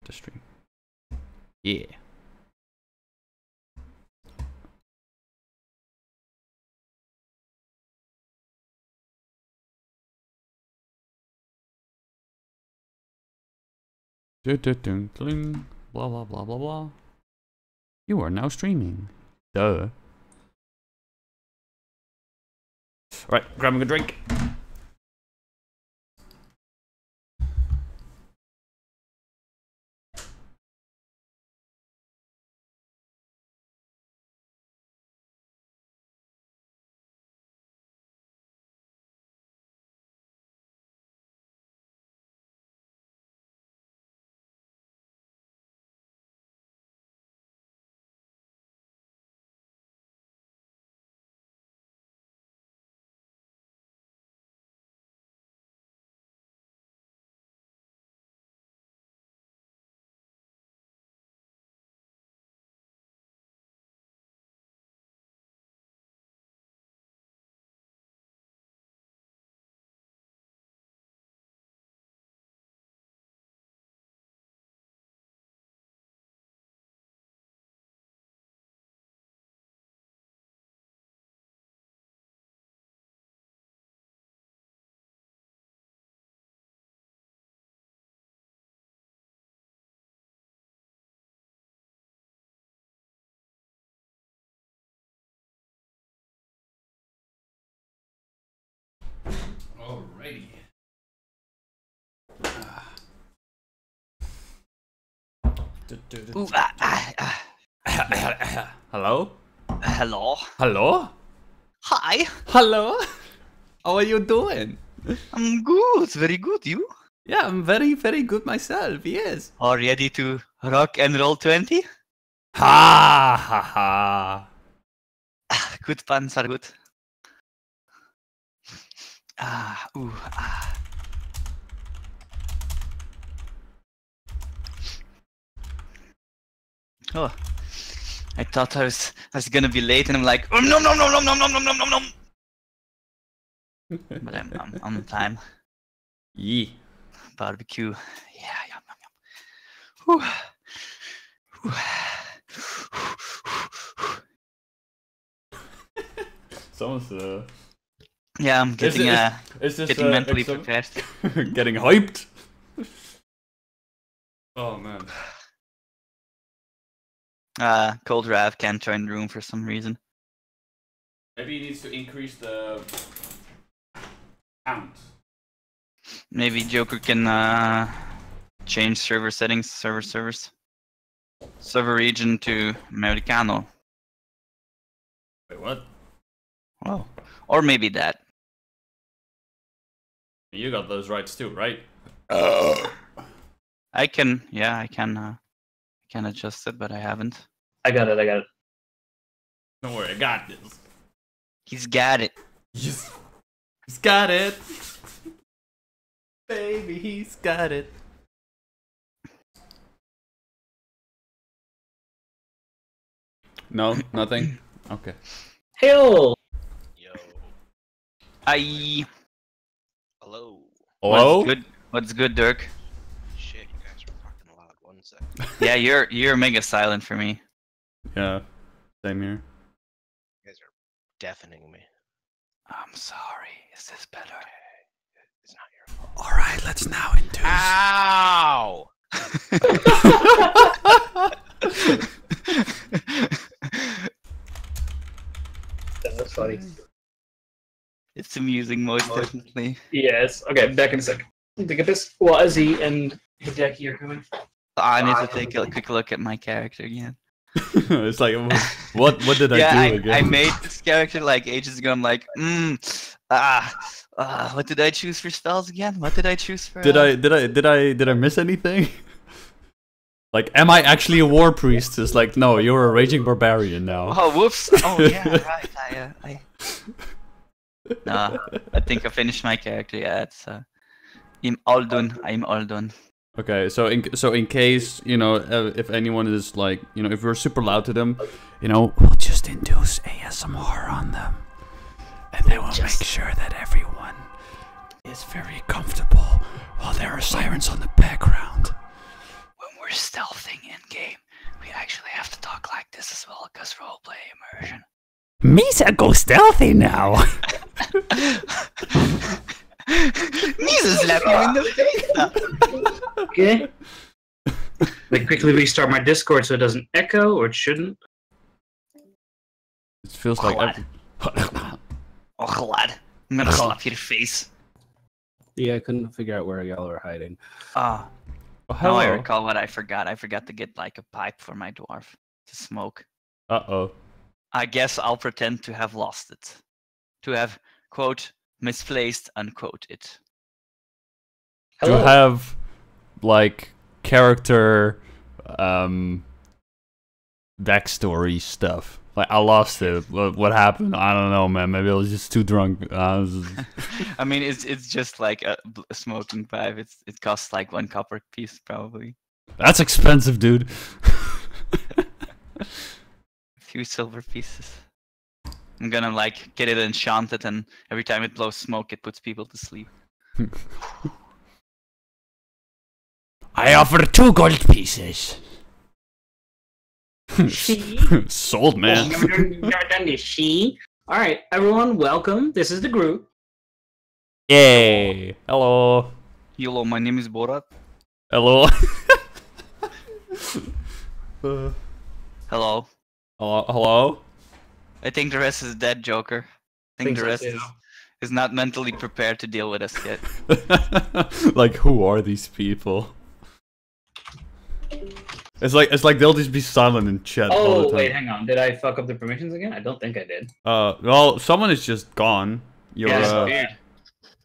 the stream. Yeah. Blah blah blah blah blah. You are now streaming. Duh. Alright, grabbing a drink. Alrighty. Hello? Hello. Hello? Hi. Hello? How are you doing? I'm good. Very good. You? Yeah, I'm very, very good myself. Yes. Are ready to rock and roll 20? Ha ha ha. Good puns are good. Oh, I thought I was gonna be late, and I'm like, nom nom nom nom nom nom nom nom nom nom. But I'm on time. Yeah. Barbecue. Yeah, yum yum yum. Whew. Someone's Yeah, I'm getting getting mentally prepared. Getting hyped. Oh man. Cold Rav can't join the room for some reason. Maybe he needs to increase the count. Maybe Joker can change server settings, servers. Server region to Americano. Wait, what? Oh. Or maybe that. You got those rights too, right? I can adjust it, but I haven't. I got it. Don't worry, I got this. He's got it. Yes. He's got it. Baby, he's got it. No, nothing? Okay. Hell! Yo. Aye. Hello. Hello? What's good, Dirk? Shit, you guys are fucking loud. 1 second. Yeah, you're mega silent for me. Yeah, same here. You guys are deafening me. I'm sorry. Is this better? It's not your fault. Alright, let's now introduce... Ow! That's funny. It's amusing, most definitely. Yes. Okay, back in a sec. To get this, Wazzy and Hideki are coming. I need to take a quick look at my character again. It's like, what did Yeah, I do again? I made this character like ages ago. I'm like, what did I choose for spells again? What did I choose for? Did I miss anything? Like, am I actually a war priest? It's like, no, you're a raging barbarian now. Oh, whoops! Oh yeah, right. No, I think I finished my character. Yeah, it's I'm all done. I'm all done. Okay, so in case, you know, if anyone is like, you know, if we're super loud to them, you know, we'll just induce ASMR on them, and then we'll make sure that everyone is very comfortable while there are sirens on the background. When we're we're stealthing in game. We actually have to talk like this as well, because roleplay immersion. Misa, go stealthy now. Misa slap you in the face. Okay. Like quickly restart my Discord so it doesn't echo, or it shouldn't. It feels like. Oh, lad. I'm gonna slap your face. Yeah, I couldn't figure out where y'all were hiding. Ah. Oh, Now I hello. recall what I forgot. I forgot to get like a pipe for my dwarf to smoke. Uh-oh. I guess I'll pretend to have lost it. To have, quote, misplaced, unquote, it. Do you have, like, character, backstory stuff? Like, I lost it. What happened? I don't know, man. Maybe I was just too drunk. I mean, it's just like a smoking pipe. It costs like 1 copper piece, probably. That's expensive, dude. A few silver pieces. I'm gonna like get it enchanted, and every time it blows smoke, it puts people to sleep. I offer 2 gold pieces. She? Sold, man. Never done this. She? Alright, everyone, welcome. This is the group. Yay. Hello. Hello, my name is Borat. Hello. Hello. Hello. Hello. I think the rest is dead, Joker. I think the rest is not mentally prepared to deal with us yet. Like, who are these people? It's like they'll just be silent in chat all the Oh, time. wait, hang on. Did I fuck up the permissions again? I don't think I did. Well, someone is just gone. You're, Yeah, Weird.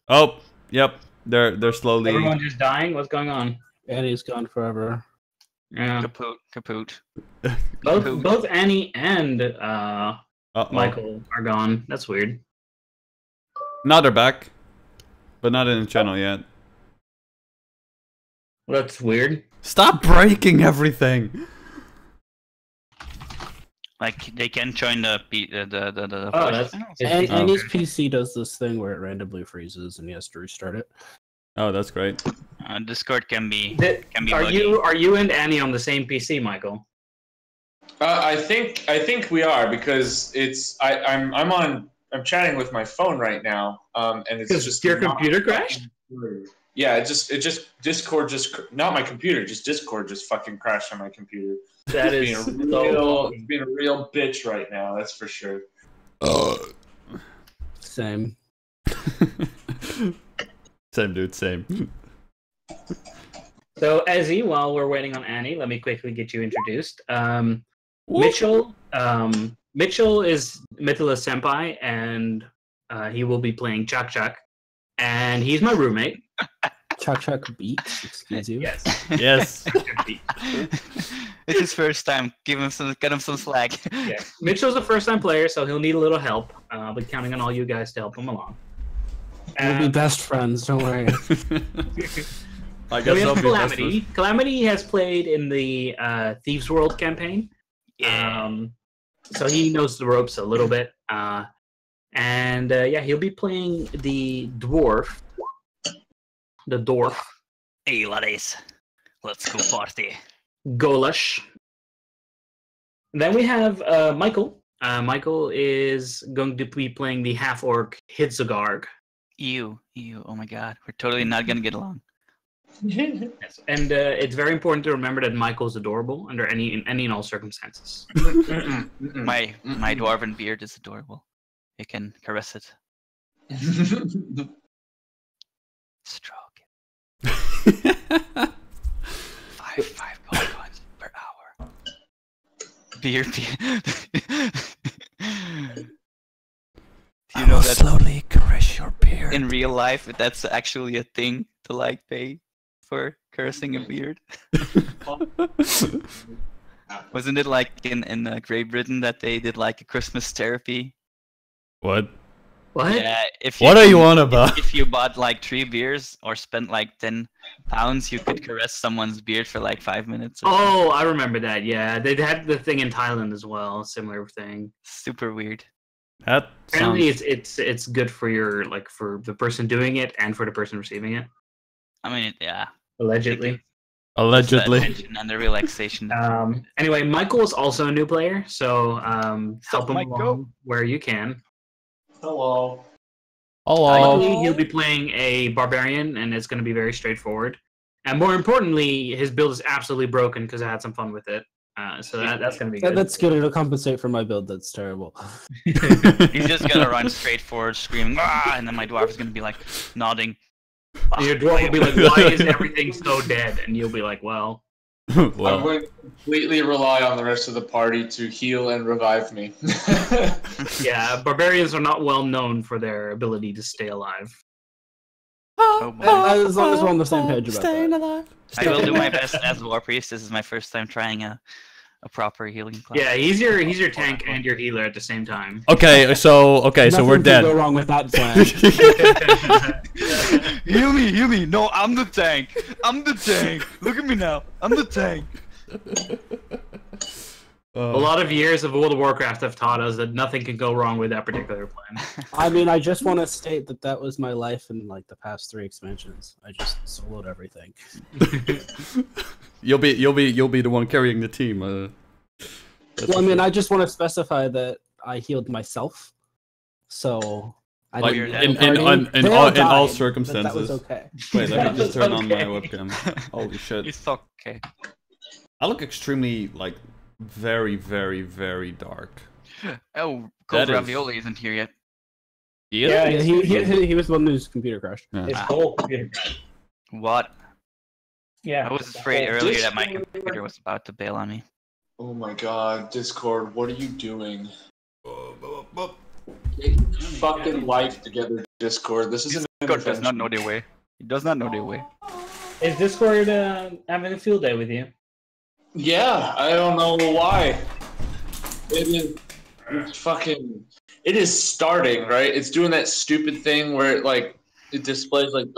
oh, yep. They're slowly. Everyone just dying? What's going on? Annie's gone forever. Yeah. Kaput. Both Annie and Uh-oh. Michael are gone. That's weird. Now they're back, but not in the channel yet. That's weird. Stop breaking everything. Like they can join the Oh, that's. Annie's PC does this thing where it randomly freezes and he has to restart it. Oh, that's great. Discord can be Are buggy. you and Annie on the same PC, Michael? I think we are, because I'm chatting with my phone right now, and it's Because just your not computer crashed? Yeah, it just Discord not my computer, just Discord just fucking crashed on my computer. That is It's being a real bitch right now, that's for sure. Same. Same, dude. Same. So, Ezzy, while we're waiting on Annie, let me quickly get you introduced. Mitchell is Mittala's senpai, and he will be playing Chuck Chuck, and he's my roommate. Chuck Chuck Beats, excuse you. Yes. Yes. It's his first time. Get him some slack. Yeah. Mitchell's a first-time player, so he'll need a little help. I'll be counting on all you guys to help him along. We'll be best friends, don't worry. I So we guess I'll have be Calamity. Calamity has played in the Thieves World campaign. Yeah. So he knows the ropes a little bit. And he'll be playing the dwarf. The dwarf. Hey, laddies. Let's go party. Golash. Then we have Michael. Michael is going to be playing the half-orc Hidzagarg. You. Oh my god. We're totally not gonna get along. Yes. And it's very important to remember that Michael's adorable under any and all circumstances. My dwarven beard is adorable. You can caress it. Stroke it. 5 polygons per hour. Beard. Do you know that slowly caress your beard. in real life that's actually a thing to like pay for caressing a beard? Wasn't it like in Great Britain that they did like a Christmas therapy? What? What? Yeah, What are you on about? If you bought like 3 beers or spent like £10, you could caress someone's beard for like 5 minutes. Or something. Oh, I remember that. Yeah, they had the thing in Thailand as well, similar thing. Super weird. That Apparently, sounds... it's good for your for the person doing it and for the person receiving it. I mean, yeah. Allegedly. Allegedly. The attention and the relaxation. Anyway, Michael is also a new player, so help him Michael. along where you can. Hello. Hello. Luckily, he'll be playing a barbarian, and it's going to be very straightforward. And more importantly, his build is absolutely broken because I had some fun with it. So that's going to be good. That's good. It'll compensate for my build. That's terrible. He's just gonna run straight forward, screaming, "Ah!" And then my dwarf is gonna be like nodding. And your dwarf will be like, "Why is everything so dead?" And you'll be like, "Well." I'm Well, going to completely rely on the rest of the party to heal and revive me. Yeah, barbarians are not well known for their ability to stay alive. Oh boy. As long as we're on the same page about staying that. alive. I will do my best as War Priest. This is my first time trying a proper healing class. Yeah, he's your tank and your healer at the same time. Okay, so Nothing we're can dead. go wrong with that plan. Heal me! No, I'm the tank! I'm the tank! Look at me now! I'm the tank! A lot of years of World of Warcraft have taught us that nothing can go wrong with that particular plan. I mean, I just want to state that was my life in like the past 3 expansions. I just soloed everything. You'll be the one carrying the team. Well, I mean, I just want to specify that I healed myself, so I like didn't. in all circumstances. That was okay. Wait, let me just turn on my Okay. webcam. Holy shit! It's okay. I look extremely like very, very, very dark. Oh, That Cold is- Ravioli isn't here yet. Yeah, Yeah, he was the one whose computer crashed. Yeah. It's cold. What? Yeah. I was afraid earlier that my computer was about to bail on me. Oh my god, Discord, what are you doing? Get your fucking life together, Discord. This isn't an Discord does not intervention. know their way. He does not know their way. Is Discord having a field day with you? Yeah, I don't know why. It's fucking. It is starting, right? It's doing that stupid thing where it displays like,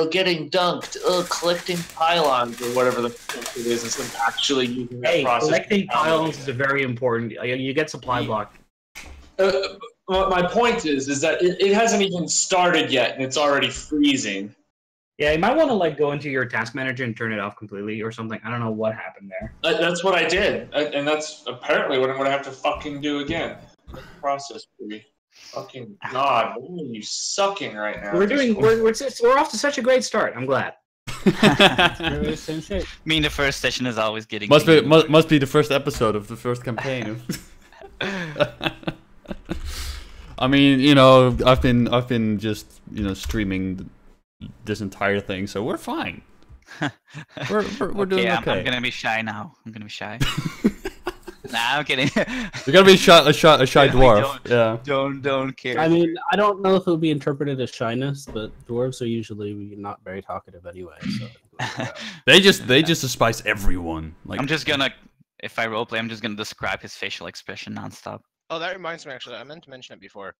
getting dunked, collecting pylons or whatever the fuck it is, instead of actually using that Hey, process. collecting pylons is very important. You get supply block. My point is that it hasn't even started yet, and it's already freezing. Yeah, you might want to go into your task manager and turn it off completely or something. I don't know what happened there. That's what I did, and that's apparently what I'm gonna have to fucking do again. Process free. Fucking god, what are you sucking right now? We're off to such a great start. I'm glad. Same shape. Me in the first session is always getting. Must be the first episode of the first campaign. I mean, I've been just streaming this entire thing, so we're fine. We're doing okay. I'm gonna be shy now. I'm gonna be shy. Nah, I'm kidding. You're gonna be a shy dwarf. Yeah. Don't care. I mean, I don't know if it would be interpreted as shyness, but dwarves are usually not very talkative anyway. So They just despise everyone. Like I'm just gonna, if I roleplay, I'm just gonna describe his facial expression nonstop. Oh, that reminds me, actually, I meant to mention it before.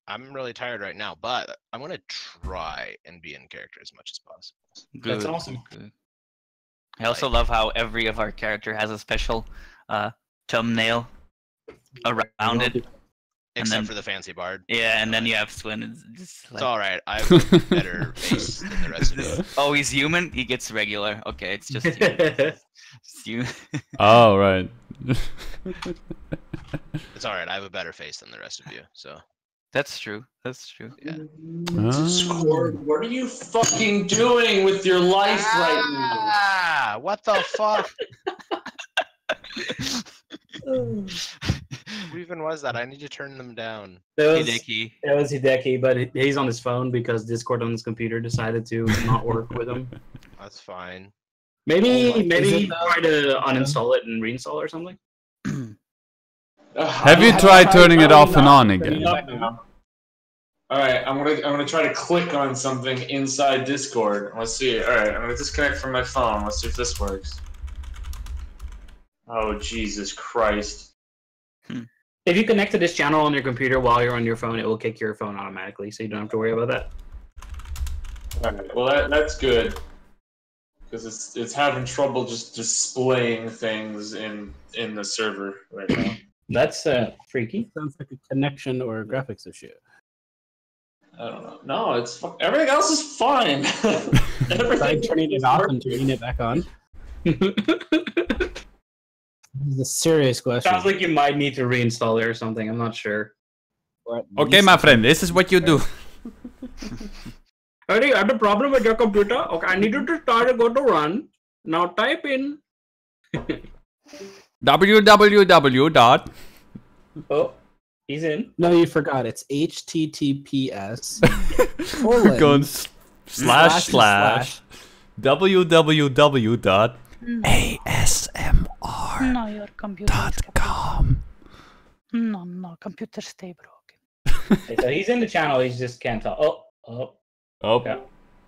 I'm really tired right now, but I'm gonna try and be in character as much as possible. Good. That's awesome. Good. I also love how every of our character has a special thumbnail around it. Except then- for the fancy bard. Yeah, and then you have Swin. It's just It's like, alright, I have a better face than the rest of you. oh, he's human. He gets regular. Okay, it's just human. It's human. Oh right. It's alright, I have a better face than the rest of you, so. That's true. That's true. Yeah. Discord, what are you fucking doing with your life right now? Ah, what the fuck? Who even was that? I need to turn them down. That Hideki. was Hideki, but he's on his phone because Discord on his computer decided to not work with him. That's fine. Maybe Is it try to uninstall it and reinstall or something. Have you tried turning it off and on again? All right, I'm gonna try to click on something inside Discord. Let's see. All right, I'm gonna disconnect from my phone. Let's see if this works. Oh Jesus Christ! If you connect to this channel on your computer while you're on your phone, it will kick your phone automatically, so you don't have to worry about that. All right, well that's good because it's having trouble just displaying things in the server right now. That's freaky. sounds like a connection or a graphics issue. I don't know. No, everything else is fine. Try turning it off and turning it back on. This is a serious question. Sounds like you might need to reinstall it or something. I'm not sure. Okay, my friend, this is what you do. Hey, I had a problem with your computer. Okay, I need you to start and go to run. Now type in. www. dot. Oh, he's in. No, you forgot. It's HTTPS Going // www. dot ASMR. No, your computer is .com. No, computer stay broken. Okay, so he's in the channel. He just can't talk. Oh. Up, Yeah.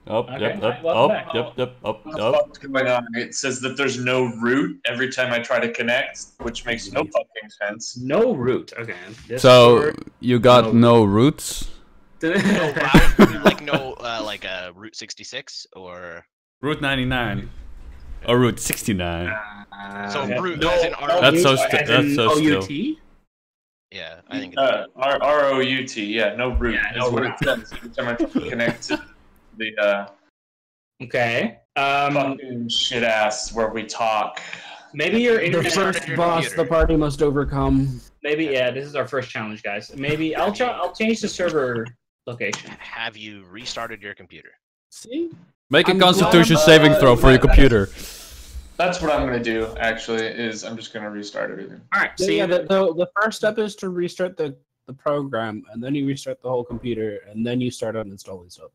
up, Okay, yep, alright, up, welcome up, back. yep, up, What the up. fuck's going on? It says that there's no root every time I try to connect, which makes no fucking sense. No root. Okay. So you got no roots? No route, like no like Route 66 or Route 99 or Route 69. so Okay. route No, as in no, R. That's so as that's in so still. OUT? Yeah, I think it's ROUT, yeah, no root. Yeah, That's no what root. it says every time I try to connect to the Okay. fucking shit ass where we talk. Maybe your The internet. first your boss computer. the party must overcome. Maybe this is our first challenge, guys. Maybe I'll change the server location. have you restarted your computer? See? Make a I'm Constitution glad, saving throw for your computer. That's what I'm gonna do. Actually, is I'm just gonna restart everything. All right. So See, yeah, the first step is to restart the program, and then you restart the whole computer, and then you start uninstalling stuff.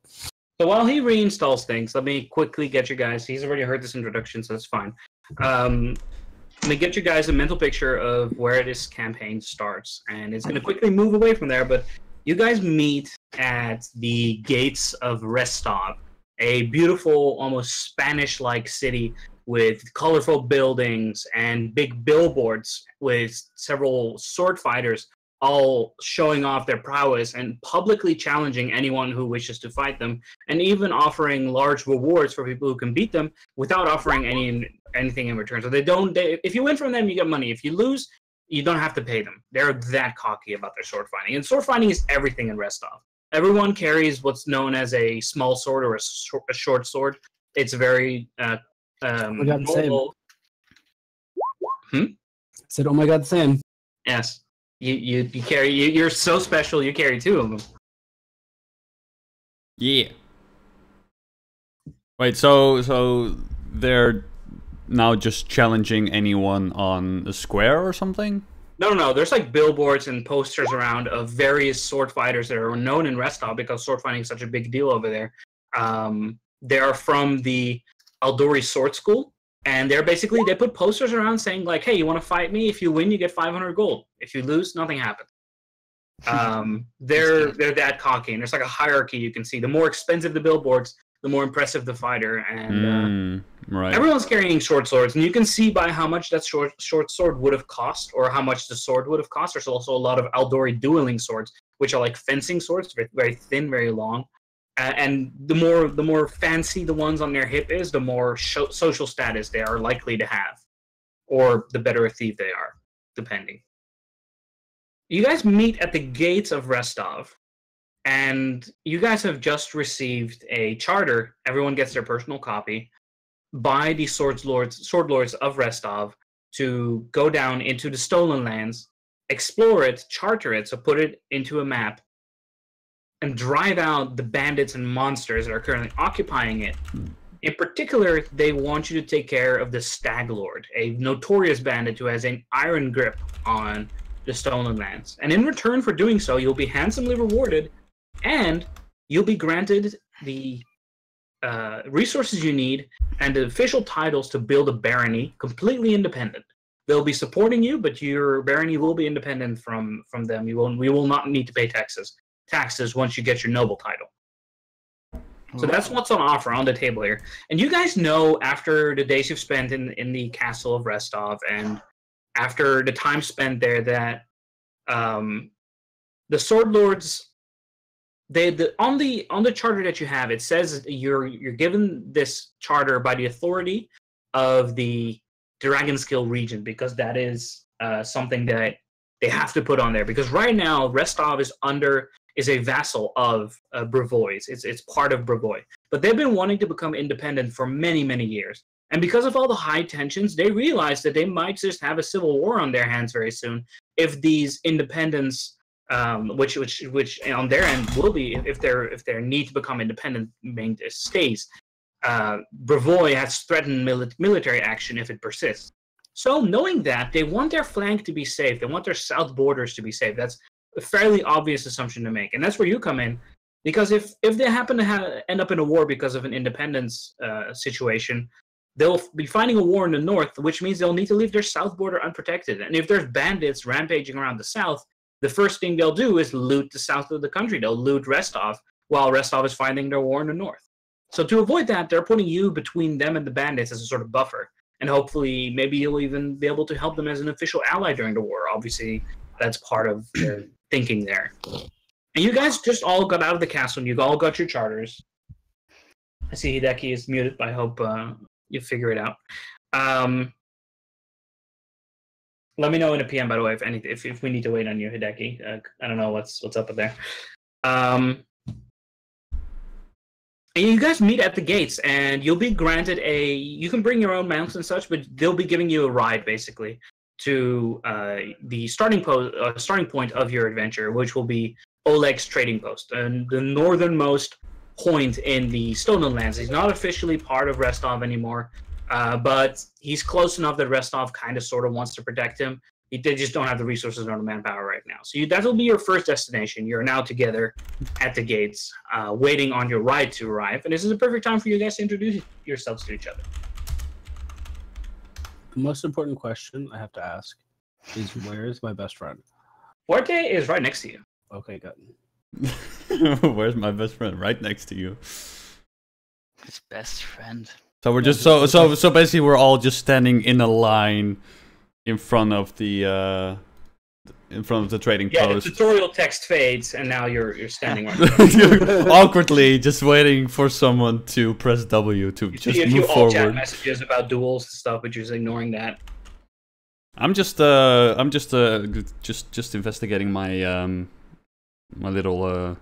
so while he reinstalls things, let me quickly get you guys. He's already heard this introduction, so that's fine. Let me get you guys a mental picture of where this campaign starts, and it's going to quickly move away from there. But you guys meet at the gates of Restov, a beautiful, almost Spanish-like city with colorful buildings and big billboards with several sword fighters all showing off their prowess and publicly challenging anyone who wishes to fight them, and even offering large rewards for people who can beat them without offering anything in return. So if you win from them, you get money. If you lose, you don't have to pay them. They're that cocky about their sword fighting. And sword fighting is everything in Restov. Everyone carries what's known as a small sword or a short sword. It's very We got the same. normal. I said, "Oh my God, same." Yes. You carry you're so special. You carry two of them. Yeah. Wait, so they're now just challenging anyone on a square or something? No. There's like billboards and posters around of various sword fighters that are known in Restov because sword fighting is such a big deal over there. They are from the Aldori Sword School, and they put posters around saying like, "Hey, you want to fight me? If you win, you get 500 gold. If you lose, nothing happens." They're that cocky, and there's like a hierarchy you can see. The more expensive the billboards, the more impressive the fighter, and Right. everyone's carrying short swords, and you can see by how much that short sword would have cost, or how much the sword would have cost. There's also a lot of Aldori dueling swords, which are like fencing swords, very, very thin, very long. And the more fancy the ones on their hip is, the more social status they are likely to have, or the better a thief they are, depending. You guys meet at the gates of Restov, and you guys have just received a charter. Everyone gets their personal copy by the sword lords of Restov to go down into the stolen lands, explore it, charter it, so put it into a map, and drive out the bandits and monsters that are currently occupying it. In particular, they want you to take care of the Stag Lord, a notorious bandit who has an iron grip on the stolen lands. And in return for doing so, you'll be handsomely rewarded, and you'll be granted the resources you need and the official titles to build a barony completely independent. They'll be supporting you, but your barony will be independent from them. We will not need to pay taxes once you get your noble title. So that's what's on offer on the table here. And you guys know, after the days you've spent in the castle of Restov and after the time spent there, that the sword lords, on the charter that you have, it says you're given this charter by the authority of the Dragonskill region, because that is something that they have to put on there. Because right now Restov is a vassal of Brevois. It's part of Brevois, but they've been wanting to become independent for many, many years. And because of all the high tensions, they realize that they might just have a civil war on their hands very soon if these independents, which on their end will be if their need to become independent stays. Brevoy has threatened military action if it persists. So knowing that, they want their flank to be safe. They want their south borders to be safe. That's a fairly obvious assumption to make, and that's where you come in. Because if they happen to end up in a war because of an independence situation, they'll be fighting a war in the north, which means they'll need to leave their south border unprotected. And if there's bandits rampaging around the south, the first thing they'll do is loot the south of the country. They'll loot Rostov while Rostov is fighting their war in the north. So to avoid that, they're putting you between them and the bandits as a sort of buffer. And hopefully, maybe you'll even be able to help them as an official ally during the war. Obviously, that's part of their thinking there. And you guys just all got out of the castle, and you all got your charters. I see Hideki is muted, but I hope you figure it out. Let me know in a PM, by the way, if we need to wait on you, Hideki. I don't know what's up with there. And you guys meet at the gates, and you'll be granted you can bring your own mounts and such, but they'll be giving you a ride, basically, to the starting point of your adventure, which will be Oleg's trading post, and the northernmost point in the Stolen Lands. He's not officially part of Rostov anymore, but he's close enough that Rostov kind of sort of wants to protect him. They just don't have the resources or the manpower right now. So that'll be your first destination. You're now together at the gates, waiting on your ride to arrive, and this is a perfect time for you guys to introduce yourselves to each other. The most important question I have to ask is, where is my best friend? Forte is right next to you. Okay, good. Where's my best friend? Right next to you. His best friend. So we're just so basically we're all just standing in a line in front of the trading Yeah, post. the tutorial text fades, and now you're standing right there. Awkwardly just waiting for someone to press W to just see a move few all chat forward. messages about duels and stuff, but you're just ignoring that. I'm just investigating my my little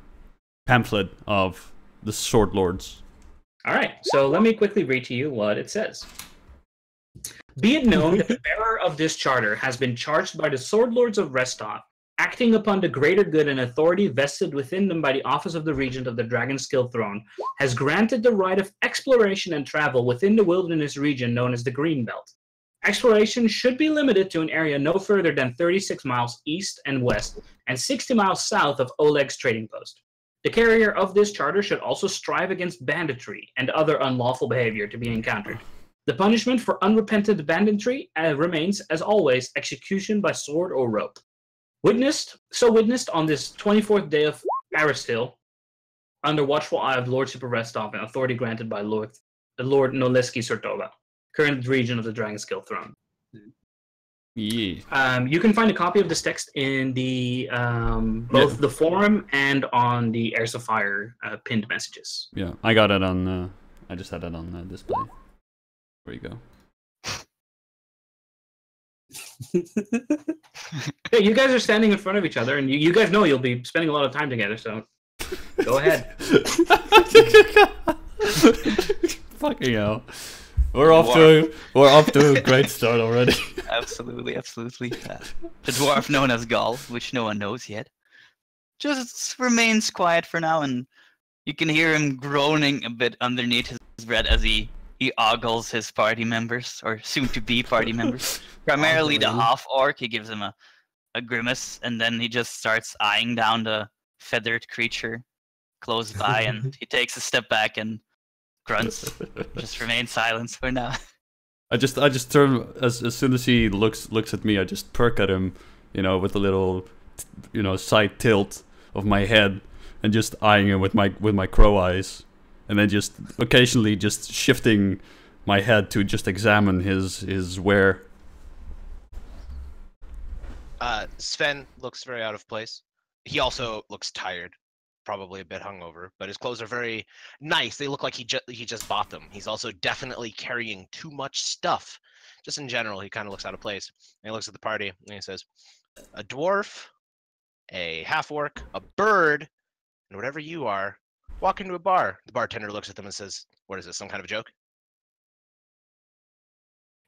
pamphlet of the Sword Lords. All right, so let me quickly read to you what it says. Be it known that the bearer of this charter has been charged by the Sword Lords of Rostov, acting upon the greater good and authority vested within them by the office of the Regent of the Dragonskill Throne, has granted the right of exploration and travel within the wilderness region known as the Green Belt. Exploration should be limited to an area no further than 36 miles east and west, and 60 miles south of Oleg's trading post. The carrier of this charter should also strive against banditry and other unlawful behavior to be encountered. The punishment for unrepentant banditry remains, as always, execution by sword or rope. Witnessed on this 24th day of Aristil, under watchful eye of Lordship of Rostov and authority granted by Lord Noleski Sortova, current regent of the Dragonskill Throne. Yeah. You can find a copy of this text in the both the forum and on the Heirs of Fire pinned messages. Yeah, I got it on. I just had it on display. There you go. Yeah, you guys are standing in front of each other, and you guys know you'll be spending a lot of time together. So go ahead. Fucking hell. We're off to a great start already. Absolutely. The dwarf known as Gall, which no one knows yet, just remains quiet for now, and you can hear him groaning a bit underneath his breath as he ogles his party members, or soon-to-be party members. Primarily the half-orc. He gives him a grimace, and then he just starts eyeing down the feathered creature close by, and he takes a step back and grunts. Just remain silent for now. I just turn as soon as he looks at me. I just perk at him, with a little, side tilt of my head, and just eyeing him with my crow eyes, and then just occasionally just shifting my head to just examine his wear. Sven looks very out of place. He also looks tired, probably a bit hungover, but his clothes are very nice. They look like he just bought them. He's also definitely carrying too much stuff. Just in general, he kind of looks out of place. And he looks at the party and he says, "A dwarf, a half-orc, a bird, and whatever you are, walk into a bar." The bartender looks at them and says, "What is this, some kind of a joke?"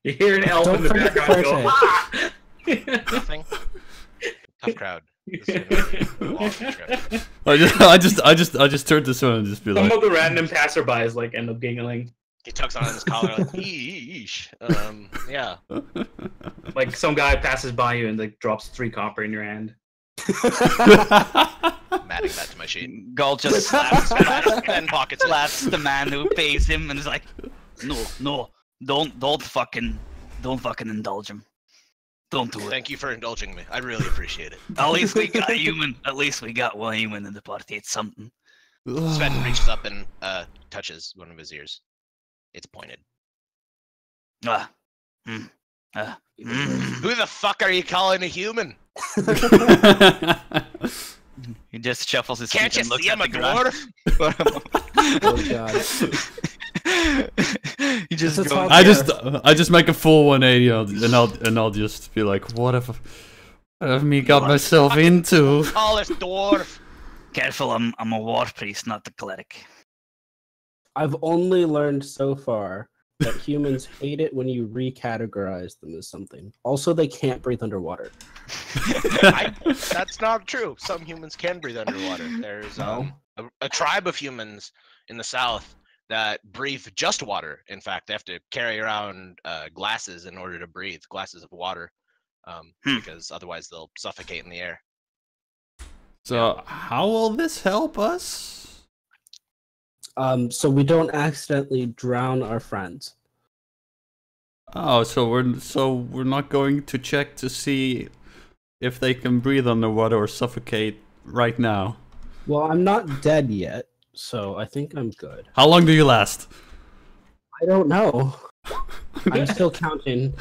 You hear an elf in the Don't forget background go, Thursday. ah! Nothing. Tough crowd. This is gonna be an awesome trip. I just turned this on and just be Some like, of the random passerbys like end up giggling. He tugs on his collar like, yeesh. Yeah. Like some guy passes by you and like drops 3 copper in your hand. I'm adding that to my sheet. Gall just slaps, Then pockets it. slaps the man who pays him and is like, no, don't fucking indulge him. Don't do it. Thank you for indulging me. I really appreciate it. At least we got a human. At least we got one human in the party. It's something. Sven reaches up and touches one of his ears. It's pointed. Ah. Who the fuck are you calling a human? He just shuffles his Can't feet you and looks see at I'm a the ground. dwarf? Oh god. He just This is goes, how- I just make a full 180 and I'll just be like, what have me got myself into? Tallest dwarf. careful, I'm a war priest, not the cleric. I've only learned so far that humans hate it when you recategorize them as something. Also, they can't breathe underwater. That's not true. Some humans can breathe underwater. There's a tribe of humans in the south that breathe just water. In fact, they have to carry around glasses in order to breathe, glasses of water, because otherwise they'll suffocate in the air. So how will this help us? So we don't accidentally drown our friends. Oh, so we're not going to check to see if they can breathe underwater or suffocate right now. Well, I'm not dead yet, so I think I'm good. How long do you last? I don't know. I'm still counting.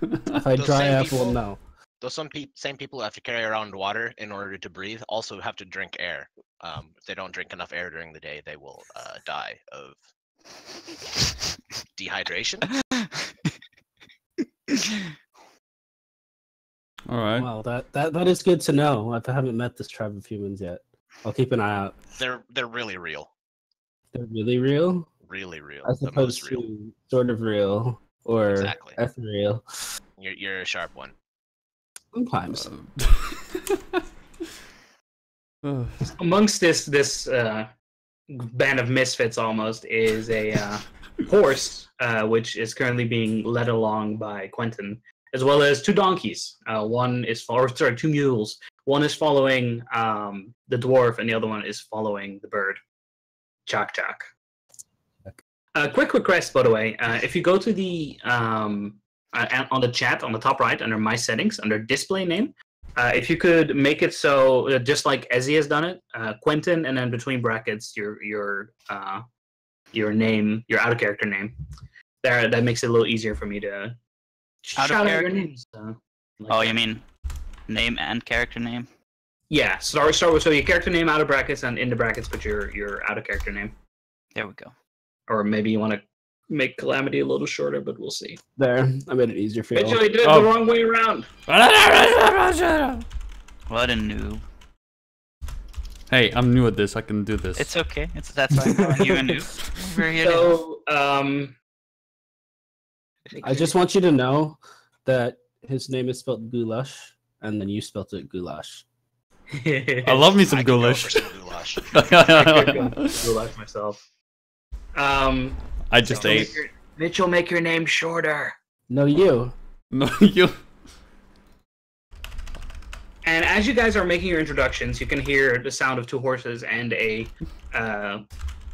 If I Those dry same up, we'll people- know. Those same people who have to carry around water in order to breathe also have to drink air. If they don't drink enough air during the day, they will die of dehydration. All right. Well, that is good to know. I haven't met this tribe of humans yet. I'll keep an eye out. They're really real. They're really real, Really real. as The opposed most real. to sort of real or Exactly. ethereal. You're a sharp one. Sometimes. Amongst this band of misfits almost is a horse, which is currently being led along by Quentin, as well as 2 donkeys. Two mules. One is following the dwarf, and the other one is following the bird, Chak Chak. Quick request, by the way. If you go to the on the chat on the top right under My Settings under Display Name, if you could make it so just like Ezzy has done it, Quentin, and then between brackets your name, your out of character name. There, that makes it a little easier for me to Out of shout out your character? names. Oh, you mean name and character name? Yeah, start with your character name out of brackets, and in the brackets put your out of character name. There we go. Or maybe you want to make Calamity a little shorter, but we'll see. There, I made it easier for Mitchell, you. you did it Oh. the wrong way around. What a noob. Hey, I'm new at this. I can do this. It's okay. That's fine. You're a noob. We're here to help. So, I just want you to know that his name is spelled Goulash, and then you spelled it Goulash. I love me some I could go for goulash. some goulash. Goulash myself. I just ate. Mitchell, make your name shorter. No, you. No, you. And as you guys are making your introductions, you can hear the sound of 2 horses and a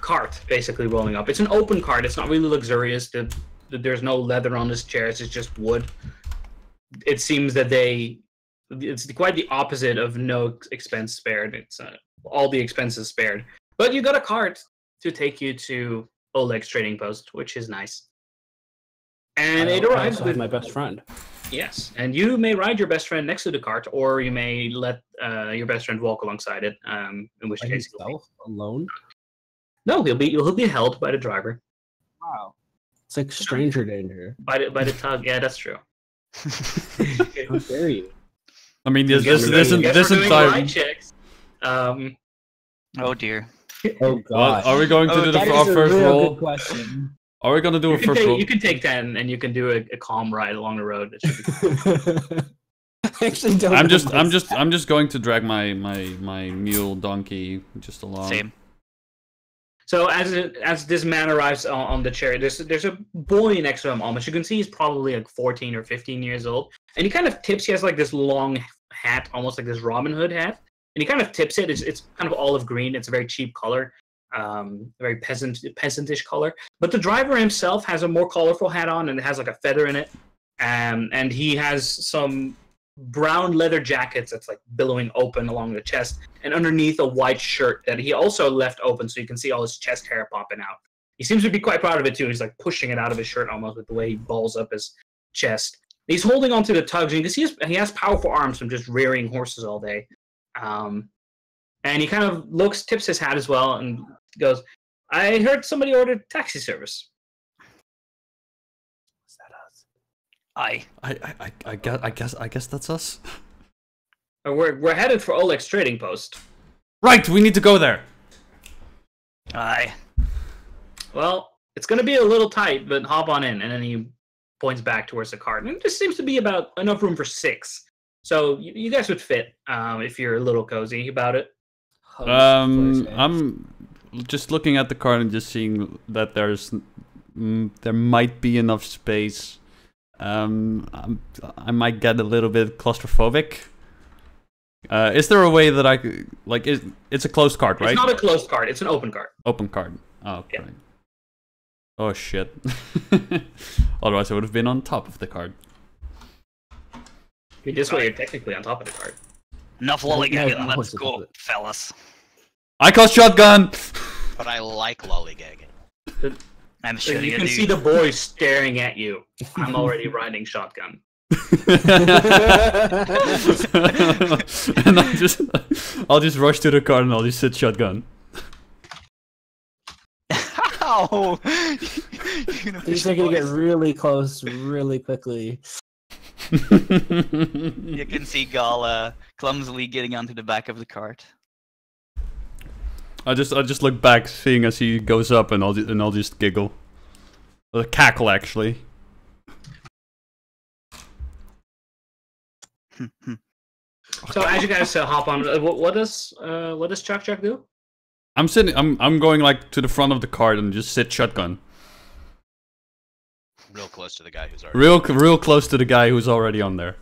cart basically rolling up. It's an open cart. It's not really luxurious. There's no leather on this chair. It's just wood. It seems that it's quite the opposite of no expense spared. It's all the expenses spared. But you got a cart to take you to Oleg's trading post, which is nice. And it I arrives also with have my best friend. Yes, and you may ride your best friend next to the cart, or you may let your best friend walk alongside it. In which By case, himself, alone. no, he'll be held by the driver, Wow. It's like stranger danger. by the tug. Yeah, that's true. How dare you? I mean, Guess this we're doing entire. ride checks. Oh dear. Oh Well, god. are we going to do That is our a first real roll? good question. Are we gonna do a first roll? You can take 10, and you can do a calm ride along the road. It should be I actually don't. I'm know just myself. going to drag my mule donkey just along. Same. So as this man arrives on the chariot, there's a boy next to him. Almost, you can see he's probably like 14 or 15 years old, and he kind of tips. He has like this long hat, almost like this Robin Hood hat, and he kind of tips it. It's kind of olive green. It's a very cheap color, very peasantish color. But the driver himself has a more colorful hat on, and it has like a feather in it, and he has some brown leather jackets that's like billowing open along the chest, and underneath a white shirt that he also left open so you can see all his chest hair popping out. He seems to be quite proud of it too. He's like pushing it out of his shirt almost with the way he balls up his chest. He's holding onto the tugs, and you can see he has powerful arms from just rearing horses all day. And he kind of tips his hat as well, and goes, "I heard somebody ordered taxi service." Aye. I guess that's us. We're headed for Oleg's trading post. Right, we need to go there. Aye. Well, it's going to be a little tight, but hop on in. And then he points back towards the cart. And there seems to be about enough room for 6. So you guys would fit if you're a little cozy about it. I'm just looking at the cart and just seeing that there might be enough space. I might get a little bit claustrophobic. Is there a way that I could, like, it's a closed cart, right? It's not a closed cart, it's an open cart. Open cart. Oh, Yeah. right. Oh, shit. Otherwise I would have been on top of the cart. This way you're technically on top of the cart. Enough Yeah, lollygagging. yeah, Let's yeah. go, fellas. I call shotgun! But I like lollygagging. I'm So sure you you can do. see the boy staring at you. I'm already riding shotgun. And I'll just rush to the car and I'll just sit shotgun. Ow! These are gonna get really close really quickly. You can see Gal clumsily getting onto the back of the cart. I just look back, seeing as he goes up, and I'll just giggle, cackle actually. So as you guys hop on, what does Chuck do? I'm going like to the front of the cart and just sit shotgun. Real close to the guy who's already. Real close to the guy who's already on there.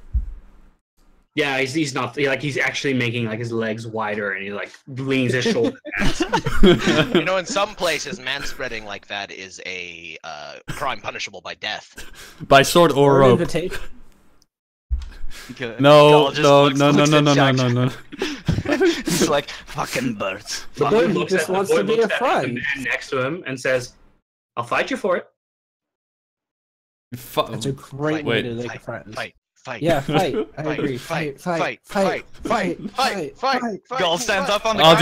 Yeah, he's not he's actually making like his legs wider, and he like leans his shoulder back. You know, in some places, manspreading like that is a crime punishable by death. By sword or rope. Invitation. No, Gal just no, looks- no, no, looks no, at no, no, Jack. no, no. He's like, fucking birds. The boy boy looks just at wants the boy to be looks a at friend. the man next to him and says, "I'll fight you for it." That's a great way Wait. to make a friend. Fight. Yeah, fight. I Fight, agree. fight, Fight. fight, Fight. Gal stands up on the I'll cart.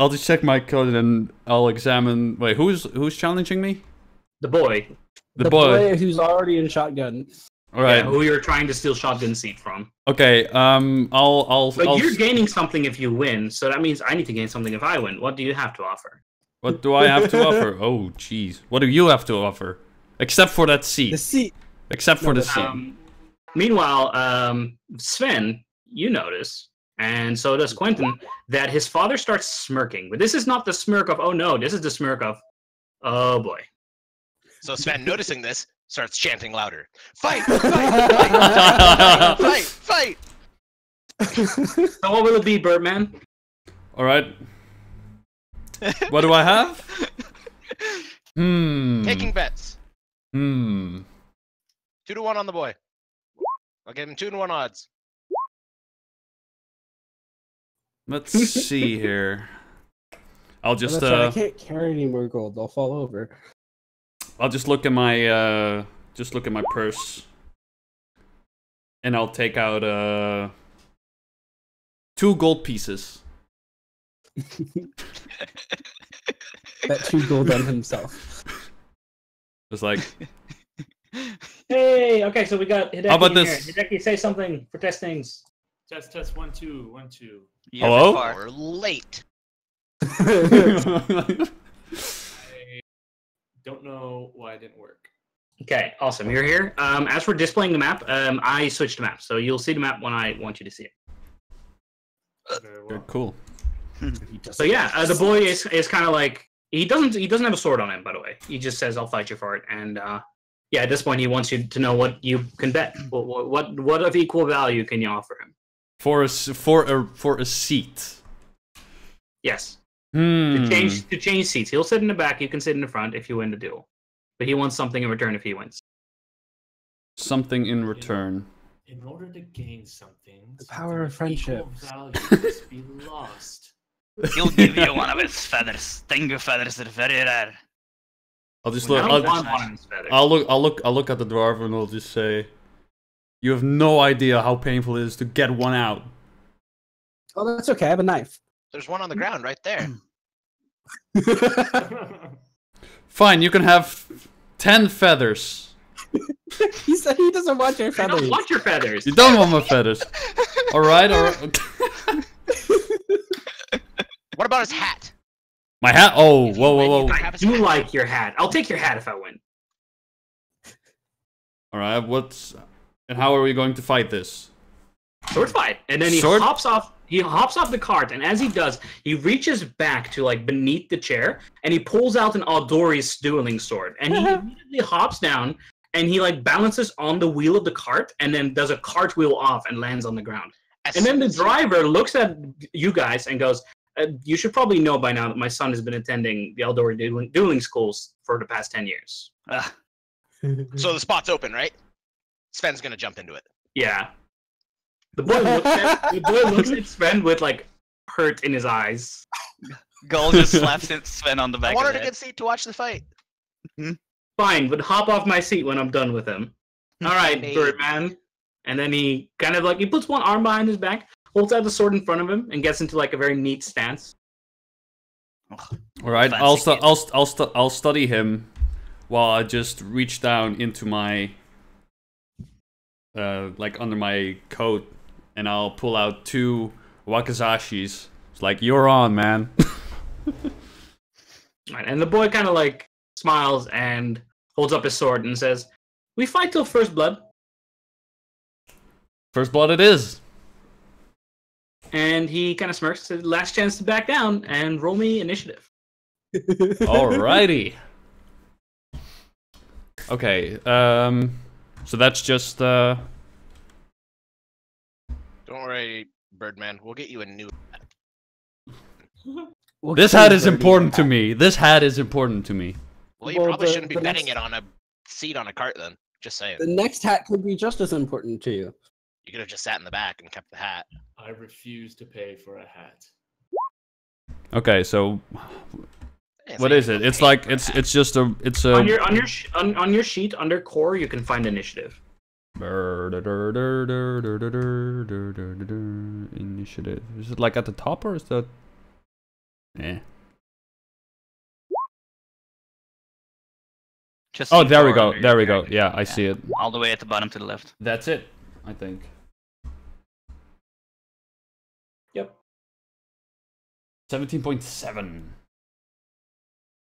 just check my code and I'll examine. Wait, who's challenging me? The boy, The boy. who's already in shotgun. All right. who you're trying to steal shotgun seat from. Okay. I'll. But you're gaining something if you win, so that means I need to gain something if I win. What do you have to offer? What do I have to offer? Oh, jeez. What do you have to offer? Except for that seat. The seat. Except for the seat. Meanwhile, Sven, you notice, and so does Quentin, that his father starts smirking. But this is not the smirk of, oh no, this is the smirk of, oh boy. So Sven, noticing this, starts chanting louder. Fight! Fight! Fight! Fight! Fight! So what will it be, Birdman? All right. What do I have? Taking bets. 2 2 to 1 on the boy. I'll give him 2 to 1 odds. Let's see here. I'll just That's right, I can't carry any more gold. I'll fall over. I'll just look at my purse, and I'll take out 2 gold pieces. That 2 gold on himself. It's like, Hey, okay, so we got Hideki How about in this? here. Hideki, say something for testings. Test 1 2 1 2. You're Hello? far. Or late. I don't know why it didn't work. Okay, awesome. You're here. As for displaying the map, I switched the map, so you'll see the map when I want you to see it. Very well. Cool. So yeah, the boy is kind of like he doesn't have a sword on him, by the way. He just says, "I'll fight you for it." And yeah, at this point, he wants you to know what you can bet. What of equal value can you offer him? For a seat. Yes. Hmm. To change seats. He'll sit in the back. You can sit in the front if you win the duel. But he wants something in return if he wins. Something in return. In order to gain something, The power of friendship. value must be lost. He'll give you one of his feathers. Stinger feathers are very rare. I'll just I look. don't want one of his feathers. I'll look at the dwarf and I'll just say, "You have no idea how painful it is to get one out." Oh, that's okay. I have a knife. There's one on the ground right there. Fine, you can have 10 feathers. He said he doesn't want your I feathers. don't want your feathers. You don't want my feathers. All right, all right. What about his hat? My hat. Oh, If you whoa, win, whoa, you whoa. can I have his do hat. like your hat. I'll take your hat if I win. All right, what's and how are we going to fight this? Sword fight. And then he Sword- hops off the cart, and as he does, he reaches back to like beneath the chair and he pulls out an Aldori's dueling sword. And he immediately hops down and he like balances on the wheel of the cart and then does a cartwheel off and lands on the ground. As And then soon the as he- driver looks at you guys and goes, "You should probably know by now that my son has been attending the Aldori dueling schools for the past 10 years." Ah, So the spot's open, right? Sven's gonna jump into it. Yeah. The boy looks at Sven with like hurt in his eyes. Gull just slaps Sven on the I back of wanted the a head. good seat to watch the fight. Fine, but hop off my seat when I'm done with him. All right, Maybe. Birdman. And then he kind of like he puts one arm behind his back, holds out the sword in front of him, and gets into like a very neat stance. All right, Fancy I'll study him while I just reach down into my like under my coat and I'll pull out 2 wakazashis. It's like, "You're on, man." Right, and the boy kind of like smiles and holds up his sword and says, "We fight till first blood." First blood it is. And he kind of smirks, says, "Last chance to back down and roll me initiative." Alrighty. Okay, so that's just Don't worry, Birdman. We'll get you a new hat. We'll this get hat you is dirty important to hat. me. This hat is important to me. Well, you Well, probably the- shouldn't be the betting next- it on a seat on a cart then. Just saying. The next hat could be just as important to you. You could have just sat in the back and kept the hat. I refuse to pay for a hat. Okay, so Yeah, what so is you it? don't It's pay like for a hat. it's just a it's On a your sheet under core, you can find initiative. initiative. Is it like at the top or is that? Eh. Just Oh, keep there we going go. under There your we go. character. Yeah, I see it. All the way at the bottom to the left. That's it. I think. Yep. 17.7.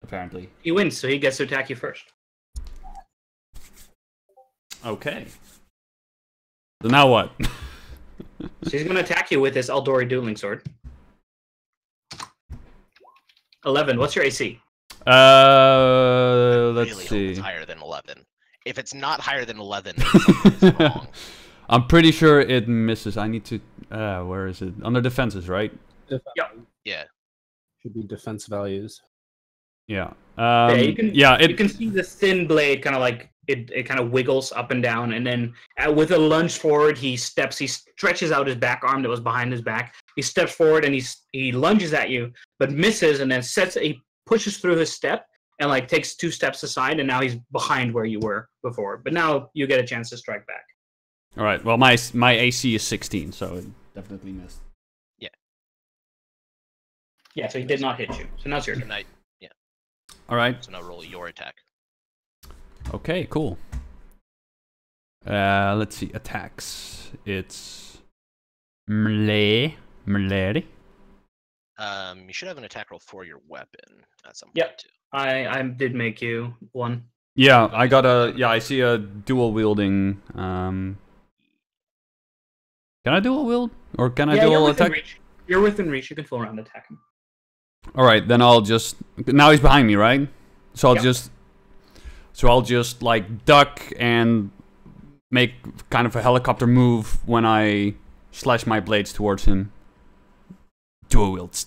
Apparently. He wins, so he gets to attack you first. Okay. So now what? So he's going to attack you with his Aldori dueling sword. 11. What's your AC? Let's Really hope see. it's higher than 11. If it's not higher than 11, something is wrong. I'm pretty sure it misses. I need to. Where is it? Under defenses, right? Yeah. Should be defense values. Yeah. You can- yeah. You can see the thin blade kind of like it kind of wiggles up and down, and then with a lunge forward, he stretches out his back arm that was behind his back. He steps forward and he lunges at you, but misses, and then he pushes through his step and like takes 2 steps aside, and now he's behind where you were before. But now you get a chance to strike back. All right. Well, my AC is 16, so it definitely missed. Yeah, so he did not hit you. So now it's your So turn. now, All right. so now roll your attack. Okay. Cool. Let's see. Attacks. It's melee. You should have an attack roll for your weapon at some point Yep. too. I did make you one. Yeah, I got a. Yeah, I see a dual wielding. Can I dual wield or can I Yeah, you're dual within attack? reach. You're within reach. You can full round attack him. All right, then I'll just. Now he's behind me, right? So I'll Yep. just. So I'll just like duck and make kind of a helicopter move when I slash my blades towards him. Dual wields.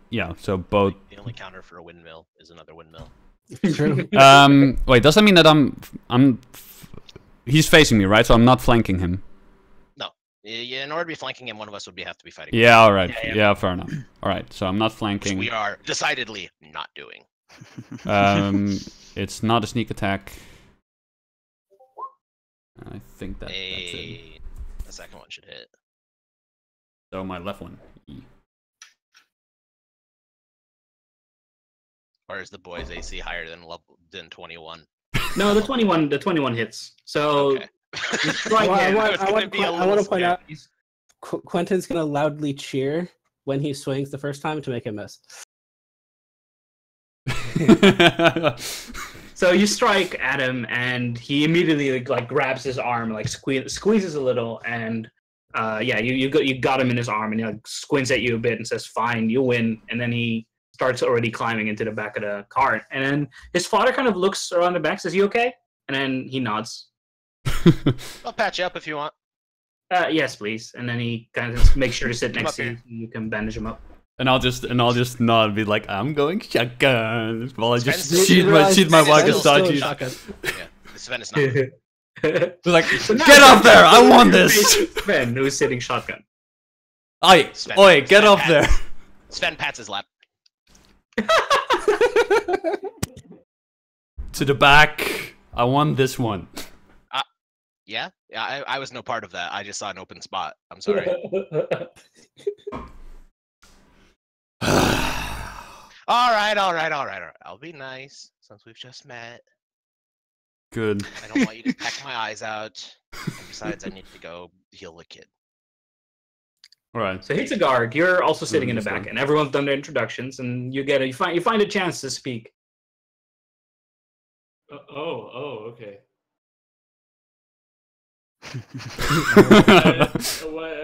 Yeah, so both. The only counter for a windmill is another windmill. True. Wait, does that mean that he's facing me, right? So I'm not flanking him. Yeah, in order to be flanking him, one of us would have to be fighting. Yeah, all right. Yeah, Yeah, fair enough. All right, so I'm not Which flanking. we are decidedly not doing. It's not a sneak attack. I think that's it. The second one should hit. So my left one. Or is the boy's AC higher than 21? No, the 21 hits. So Okay. you strike Well, him. I was gonna be a I little want to point scared. out Quentin's gonna loudly cheer when he swings the first time to make him miss. So you strike at him, and he immediately like grabs his arm, like squeezes a little, and you got him in his arm, and he like squints at you a bit and says, "Fine, you win." And then he starts already climbing into the back of the cart, and then his father kind of looks around the back, says, "You okay?" And then he nods. I'll patch you up if you want. Yes, please. And then he kind of makes sure to sit Come next up to you, here. so you can bandage him up. and I'll just nod and be like, I'm going shotgun. While I just Sven's- shoot my Sven's walkie still talkies. shotgun. Yeah, Sven is not. Like, So now get up there! I want it's this! Ben, who's sitting shotgun. Oi, Sven- oi, get Sven up pats- there! Sven pats his lap. To the back. I want this one. Yeah, I was no part of that. I just saw an open spot. I'm sorry. All right. I'll be nice since we've just met. Good. I don't want you to peck my eyes out. And besides, I need to go heal the kid. Alright. So he's a guard. You're also sitting in the Understand. back, and everyone's done their introductions, and you find a chance to speak. Okay.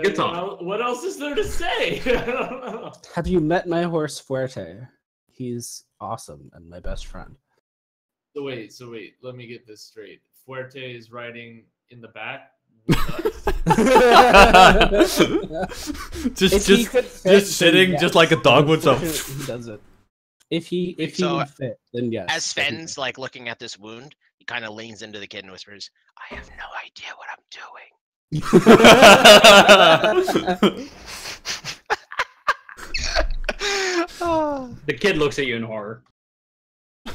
Good talk. What else is there to say? I don't know. Have you met my horse Fuerte? He's awesome and my best friend. So wait. Let me get this straight. Fuerte is riding in the back with us. just sitting, just like a dog would. So. He does it. If he So, would fit, then yes. As Sven's like looking at this wound, he kind of leans into the kid and whispers, "I have no idea what I'm doing." The kid looks at you in horror. I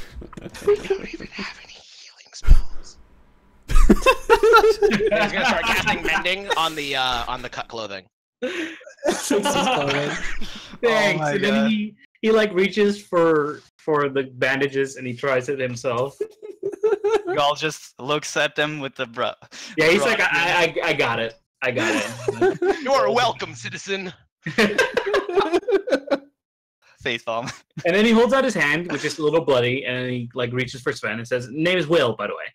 don't even have any healing spells. He's gonna start casting mending on the cut clothing. Thanks. my And then he like reaches for the bandages and he tries it himself. Gall just looks at them with the bro. Yeah, he's like, I got it. I got it. You are welcome, citizen. Face palm. And then he holds out his hand, which is a little bloody, and he like reaches for Sven and says, "Name is Will, by the way."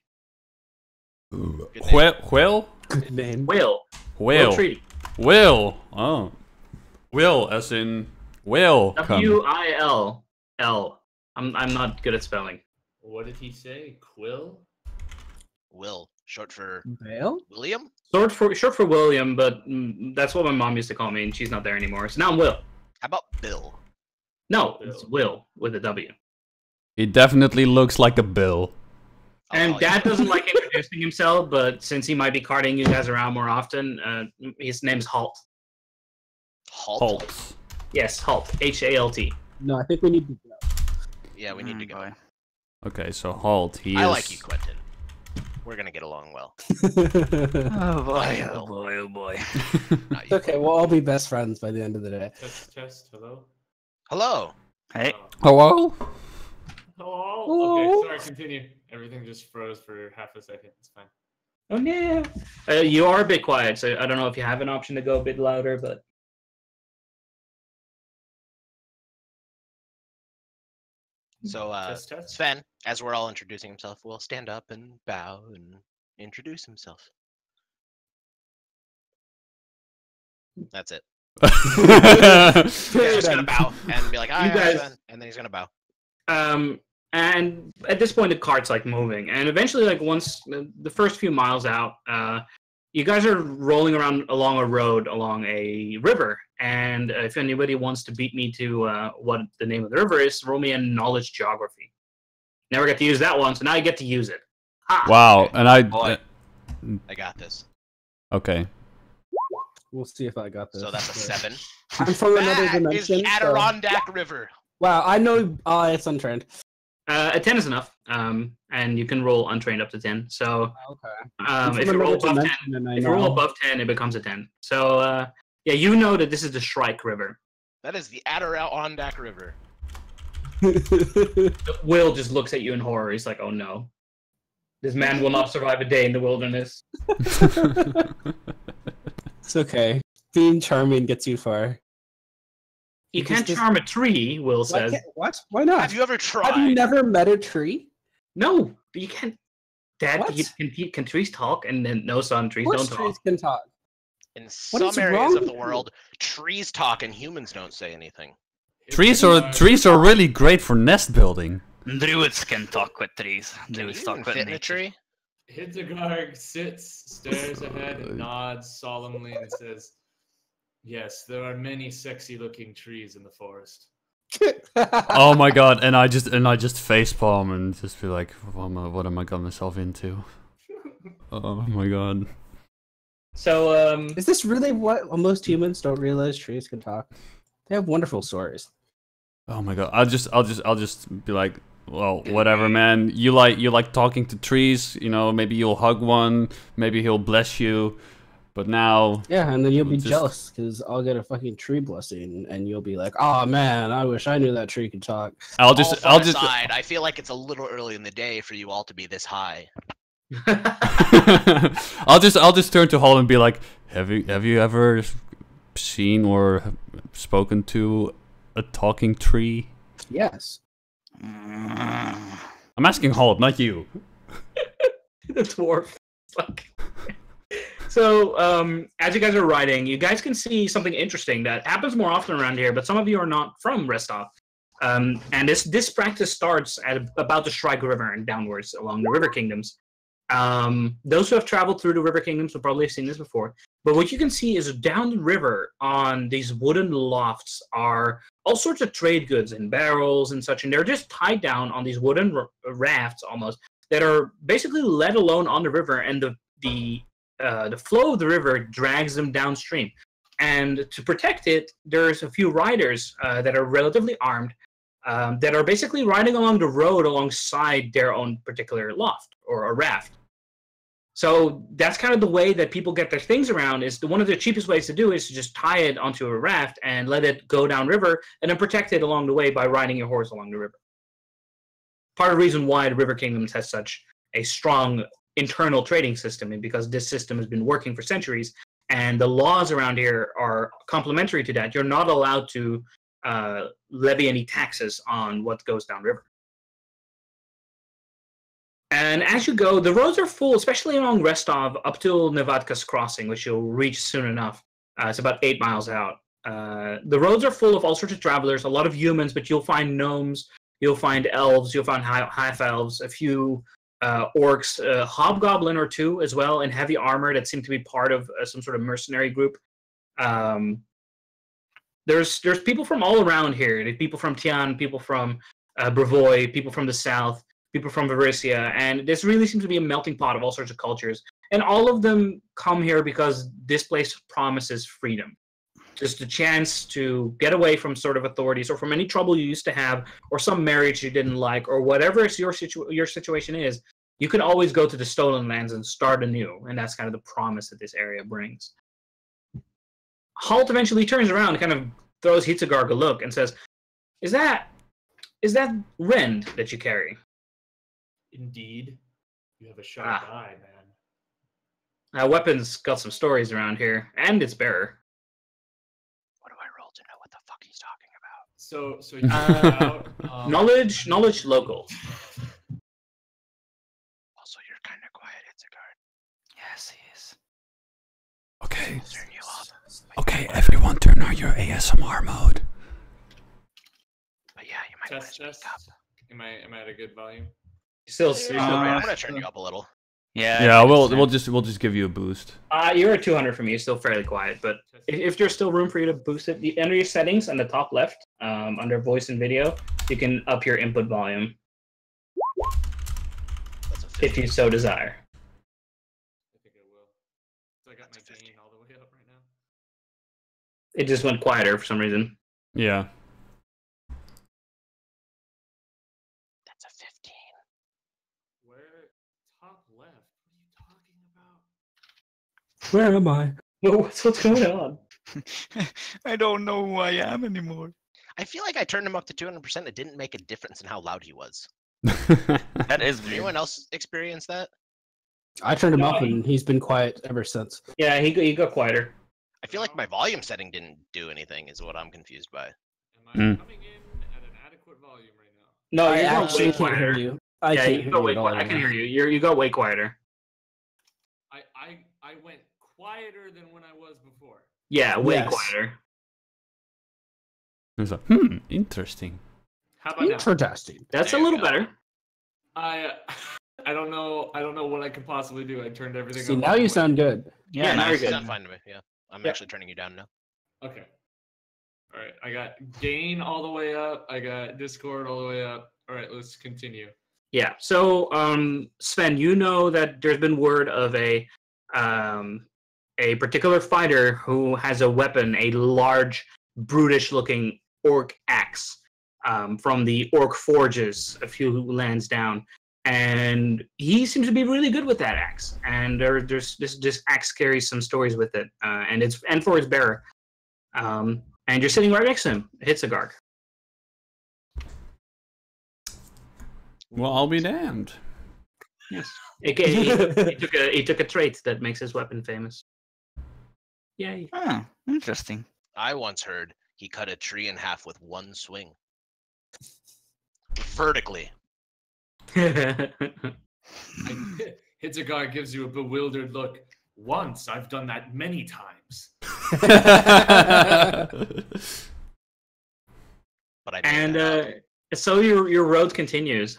Good name. Whale? Good name. Will. Whale. Treaty. Will. Oh. Will, as in will come. Will. I'm not good at spelling. What did he say? Quill? Will, short for Vale? William. Short for William, but that's what my mom used to call me, and she's not there anymore. So now I'm Will. How about Bill? No, it's Will with a W. He definitely looks like a bill. And call you Dad Bill. doesn't like introducing himself, but since he might be carting you guys around more often, his name's Halt. Halt. Halt. Yes, Halt. Halt. No, I think we need to go. Yeah, we need to go. Boy. Okay, so Halt. He I is... like you, Quentin. We're gonna get along well. Oh boy, Will. oh boy, oh boy. Not you. Okay, we'll all be best friends by the end of the day. Test. Hello? Hello. Hey, Hello? Hello? Okay, sorry, continue. Everything just froze for half a second. It's fine. Oh, yeah. You are a bit quiet, so I don't know if you have an option to go a bit louder, but So Test, test. Sven, as we're all introducing himself, will stand up and bow and introduce himself. That's it. He's just gonna bow and be like, "Hi, You I'm guys- Sven," and then he's gonna bow. And at this point, the cart's like moving, and eventually, like once the first few miles out, you guys are rolling around along a road along a river. And if anybody wants to beat me to what the name of the river is, roll me a knowledge geography. Never get to use that one, so now you get to use it. Ha! Wow, and I. Boy. I got this. Okay. We'll see if I got this. So that's a 7. I'm from another That is dimension. the so- Adirondack River. Wow, I know. It's untrained. A 10 is enough, and you can roll untrained up to 10. So Okay. I'm if from you roll another above 10, dimension, and I if you roll know. above 10, it becomes a 10. So yeah, you know that this is the Shrike River. That is the Adirondack River. Will just looks at you in horror. He's like, "Oh no, this man will not survive a day in the wilderness." It's okay. Being charming gets you far. You Because can't this- charm a tree, Will says. What? Why not? Have you ever tried? Have you never met a tree? No, you can't. Dad, What? can trees talk? And then no, son, trees Of don't course talk. trees can talk. In What some is areas wrong of the with you? world, trees talk and humans don't say anything. Trees are really great for nest building. Druids can talk with trees. Can you Druids even talk with fit in a nature. tree? Hildegard sits, stares ahead, and nods solemnly and says, "Yes, there are many sexy-looking trees in the forest." Oh my god! And I just facepalm and just be like, what am I got myself into? Oh my god! So Is this really what most humans don't realize trees can talk? They have wonderful stories. Oh my god! I'll just be like, well, whatever, man. You like talking to trees. You know, maybe you'll hug one. Maybe he'll bless you. But now, Yeah, and then you'll be Just- jealous because I'll get a fucking tree blessing, and you'll be like, "Oh man, I wish I knew that tree could talk." I'll All just fun aside, I feel like it's a little early in the day for you all to be this high. I'll just turn to Hall and be like, have you ever seen or spoken to a talking tree? Yes. I'm asking Hall, not you. the dwarf. Fuck. So, as you guys are riding, you guys can see something interesting that happens more often around here, but some of you are not from Restov. And this practice starts at about the Shrike River and downwards along the river kingdoms. Those who have traveled through the river kingdoms will probably have seen this before. But what you can see is down the river on these wooden lofts are all sorts of trade goods and barrels and such, and they're just tied down on these wooden rafts almost that are basically let alone on the river, and the flow of the river drags them downstream. And to protect it, there's a few riders that are relatively armed that are basically riding along the road alongside their own particular loft or a raft. So that's kind of the way that people get their things around. Is one of the cheapest ways to do is to just tie it onto a raft and let it go downriver, and then protect it along the way by riding your horse along the river. Part of the reason why the River Kingdoms has such a strong internal trading system, and because this system has been working for centuries, and the laws around here are complementary to that. You're not allowed to levy any taxes on what goes downriver. And as you go, the roads are full, especially along Restov up till Nevadka's crossing, which you'll reach soon enough. It's about 8 miles out. The roads are full of all sorts of travelers, a lot of humans, but you'll find gnomes, you'll find elves, you'll find half-elves, a few orcs, a hobgoblin or two as well, in heavy armor that seem to be part of some sort of mercenary group. There's people from all around here. There's people from Tian, people from Brevoy, people from the south, people from Varisia, and this really seems to be a melting pot of all sorts of cultures. And all of them come here because this place promises freedom. Just a chance to get away from sort of authorities or from any trouble you used to have or some marriage you didn't like or whatever your situation is. You can always go to the Stolen Lands and start anew, and that's kind of the promise that this area brings. Halt eventually turns around and kind of throws Hitzagarg a look and says, Is that Rend that you carry? Indeed, you have a sharp eye, man. Weapons got some stories around here, and its bearer. What do I roll to know what the fuck he's talking about? So you out, Knowledge local. Also, you're kind of quiet, Itzigard. Yes, he is. Okay. Turn you up. Okay, everyone turn on your ASMR mode. But yeah, you might want to test. speak up. Am I at a good volume? Still, I'm gonna turn you up a little. Yeah. Yeah, I think we'll it's we'll just give you a boost. you're at 200 for me. You're still fairly quiet, but if there's still room for you to boost it, under your settings on the top left, under voice and video, you can up your input volume That's a if you so desire. I think I will. So I got my gain all the way up right now. It just went quieter for some reason. Yeah. That's a 15. Where? Top left. What are you talking about? Where am I? What's going on? I don't know who I am anymore. I feel like I turned him up to 200%. It didn't make a difference in how loud he was. That is Did weird. anyone else experience that? I turned him No, up and he's been quiet ever since. Yeah, he got quieter. I feel like my volume setting didn't do anything, is what I'm confused by. Am I Mm. coming in at an adequate volume right now? No, I you're going actually way can't hear quieter. you. I Yeah, can't you hear got you way at all. quieter. I can hear you. You got way quieter. I went quieter than when I was before. Yeah, way Yes. quieter. It's like, interesting. How about now? Interesting. That's There a you little go. better. I don't know what I could possibly do. I turned everything See, up. now all the you way. sound good. Yeah, now you're nice. good. Sound fine to me, yeah. I'm Yeah. actually turning you down now. Okay. All right. I got gain all the way up. I got Discord all the way up. All right. Let's continue. Yeah. So, Sven, you know that there's been word of a particular fighter who has a weapon, a large, brutish-looking orc axe, from the orc forges a few lands down, and he seems to be really good with that axe. And there's this axe carries some stories with it, and for its bearer. And you're sitting right next to him, Hitzigard. Well, I'll be damned. Yes. AKA, he took a trait that makes his weapon famous. Yay. Oh, interesting. I once heard he cut a tree in half with one swing. Vertically. Hitzagar gives you a bewildered look. Once I've done that many times. But I And so your road continues.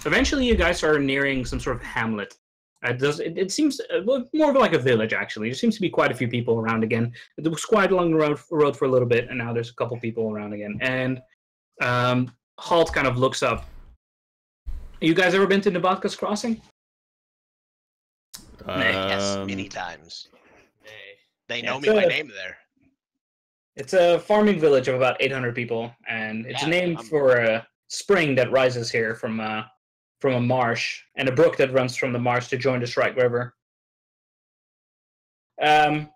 Eventually, you guys are nearing some sort of hamlet. It seems more of like a village, actually. There seems to be quite a few people around again. It was quite along the road for a little bit, and now there's a couple people around again. And Halt kind of looks up. You guys ever been to Navatka's Crossing? yes, many times. They know me so- by name there. It's a farming village of about 800 people, and it's Yeah, named I'm- for a spring that rises here from a marsh, and a brook that runs from the marsh to join the Shrike River. I'm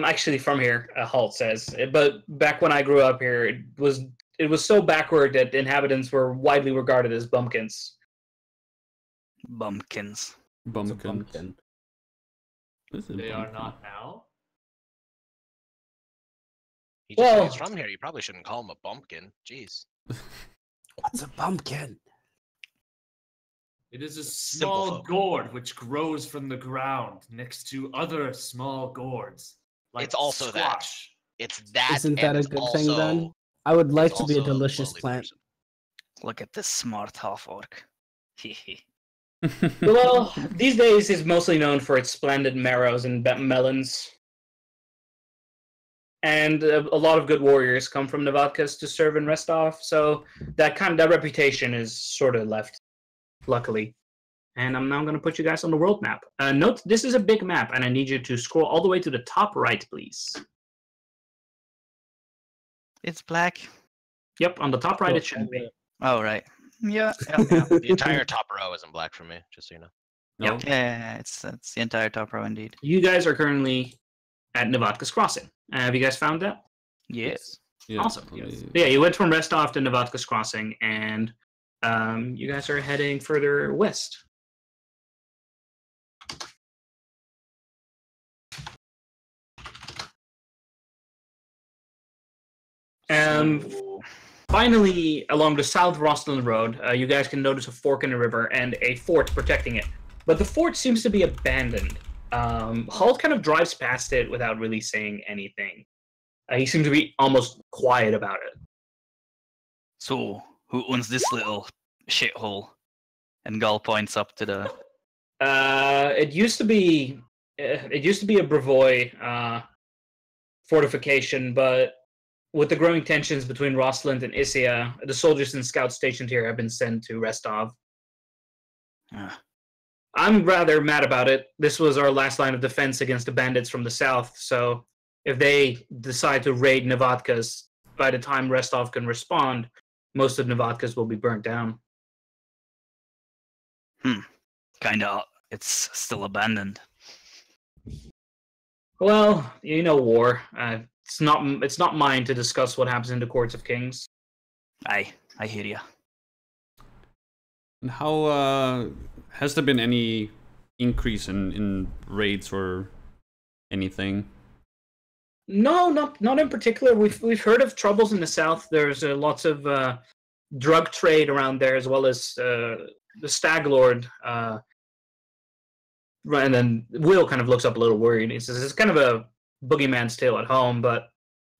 actually from here, Halt says, but back when I grew up here, it was so backward that the inhabitants were widely regarded as bumpkins. Bumpkins. It's a Bumpkin. bumpkin. This is They are bumpkin. not now. He just said Well- he's from here. You probably shouldn't call him a bumpkin. Jeez. What's a bumpkin? It is a Simple small folk. gourd which grows from the ground next to other small gourds. Like It's also that. squash. It's that. Isn't that and a it's good thing then? also- I would like it's to be a also delicious lonely plant. person. Look at this smart half orc. Hehe. Well, these days is mostly known for its splendid marrows and melons. And a lot of good warriors come from Navatkas to serve in Restov, so that reputation is sort of left, luckily. And I'm now going to put you guys on the world map. Note, this is a big map, and I need you to scroll all the way to the top right, please. It's black. Yep, on the top right it should be. Oh, right. Yeah. Yeah. The entire top row isn't black for me, just so you know. No? Yeah, it's the entire top row indeed. You guys are currently at Navatka's Crossing. Have you guys found that? Yes. Yeah, Awesome. let me- Yeah, you went from Restov to Navatka's Crossing, and you guys are heading further west. Finally, along the South Rosslyn Road, you guys can notice a fork in the river and a fort protecting it. But the fort seems to be abandoned. Halt kind of drives past it without really saying anything. He seems to be almost quiet about it. So, who owns this little shithole? And Gull points up to the... It used to be a Brevoy fortification, but with the growing tensions between Rosalind and Isia, the soldiers and scouts stationed here have been sent to Restov. I'm rather mad about it. This was our last line of defense against the bandits from the south, so if they decide to raid Novatkas, by the time Restov can respond, most of Novatkas will be burnt down. Kinda. It's still abandoned. Well, you know, war. It's not mine to discuss what happens in the courts of kings. Aye, I hear ya. And how has there been any increase in raids or anything? No, not in particular. We've heard of troubles in the south. There's lots of drug trade around there, as well as the Stag Lord. And then Will kind of looks up a little worried. He says it's kind of a boogeyman's tale at home, but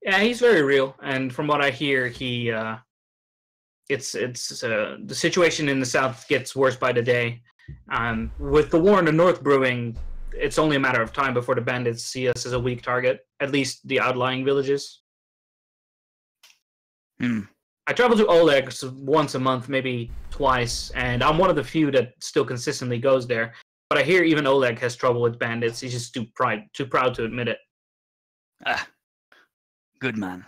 yeah, he's very real. And from what I hear, the situation in the south gets worse by the day. With the war in the north brewing, it's only a matter of time before the bandits see us as a weak target. At least the outlying villages. I travel to Oleg once a month, maybe twice, and I'm one of the few that still consistently goes there. But I hear even Oleg has trouble with bandits. He's just too proud to admit it. Good man.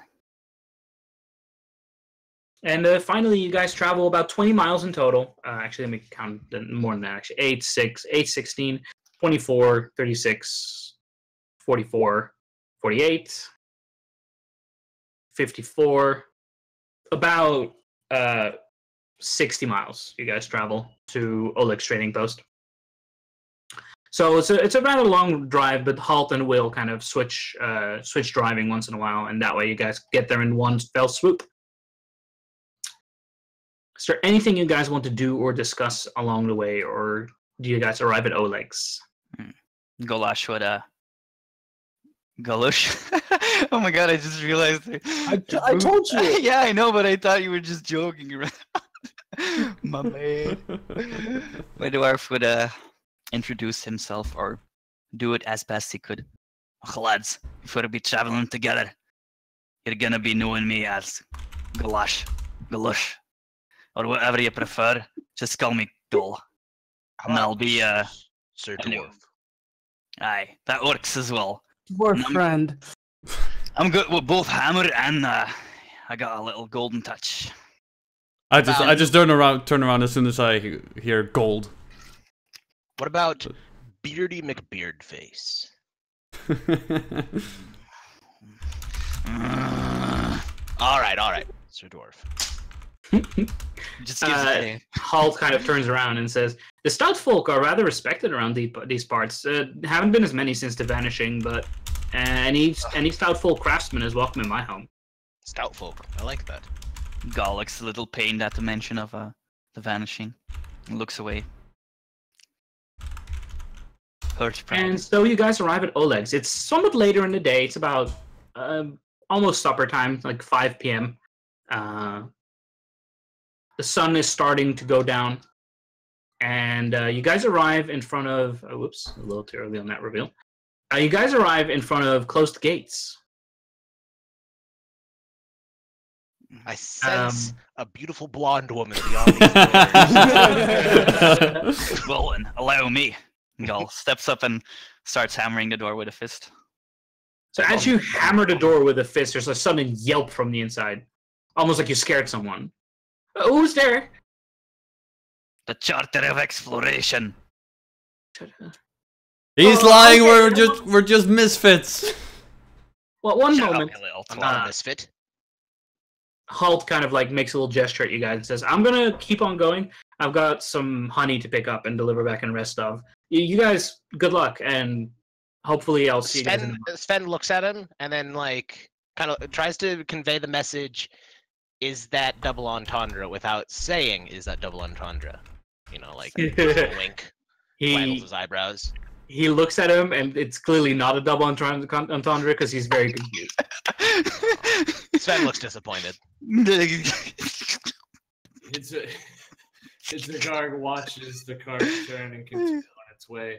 And finally, you guys travel about 20 miles in total. Actually, let me count more than that. Actually, 8, 6, 8, 16, 24, 36, 44, 48, 54. About 60 miles you guys travel to Oleg's trading post. So it's a rather long drive, but Halt and Will kind of switch driving once in a while, and that way you guys get there in one fell swoop. Is there anything you guys want to do or discuss along the way, or do you guys arrive at Oleg's? Gulash would Galush. Oh my god, I just realized. I told you. Yeah, I know, but I thought you were just joking around. My man. My dwarf would introduce himself or do it as best he could. Oh, lads, if we're to be traveling together, you're gonna be knowing me as Galush, or whatever you prefer. Just call me Dole. And I'll be Sir anyway. Dwarf. Aye, that works as well. Dwarf friend. I'm good with both hammer and I got a little golden touch. I just turn around as soon as I hear gold. What about Beardy McBeardface? All right, Sir Dwarf. Just gives it Halt kind of turns around and says, "The stout folk are rather respected around these parts. Haven't been as many since the vanishing, but any stout folk craftsman is welcome in my home." Stout folk. I like that. Gal looks a little pained at the mention of the vanishing. He looks away. Hurt proud. And so you guys arrive at Oleg's. It's somewhat later in the day. It's about almost supper time, like 5 p.m. The sun is starting to go down, and you guys arrive in front of. Oh, whoops, a little too early on that reveal. You guys arrive in front of closed gates. I sense a beautiful blonde woman beyond these doors. Well, then, allow me. Gal steps up and starts hammering the door with a fist. So as you hammer the door with a fist, there's a sudden yelp from the inside, almost like you scared someone. Who's there? The Charter of Exploration. He's lying. Okay. We're just misfits. Well, one Shut moment. up, you little I'm twat. not a misfit. Halt kind of like makes a little gesture at you guys and says, "I'm gonna keep on going. I've got some honey to pick up and deliver back in Restov. You guys, good luck, and hopefully I'll see you guys." Sven looks at him and then like kind of tries to convey the message, is that double entendre, without saying, is that double entendre? You know, like a wink, waggles his eyebrows. He looks at him, and it's clearly not a double entendre because he's very confused. Sven looks disappointed. Hidzagar watches the cart turn and continue on its way,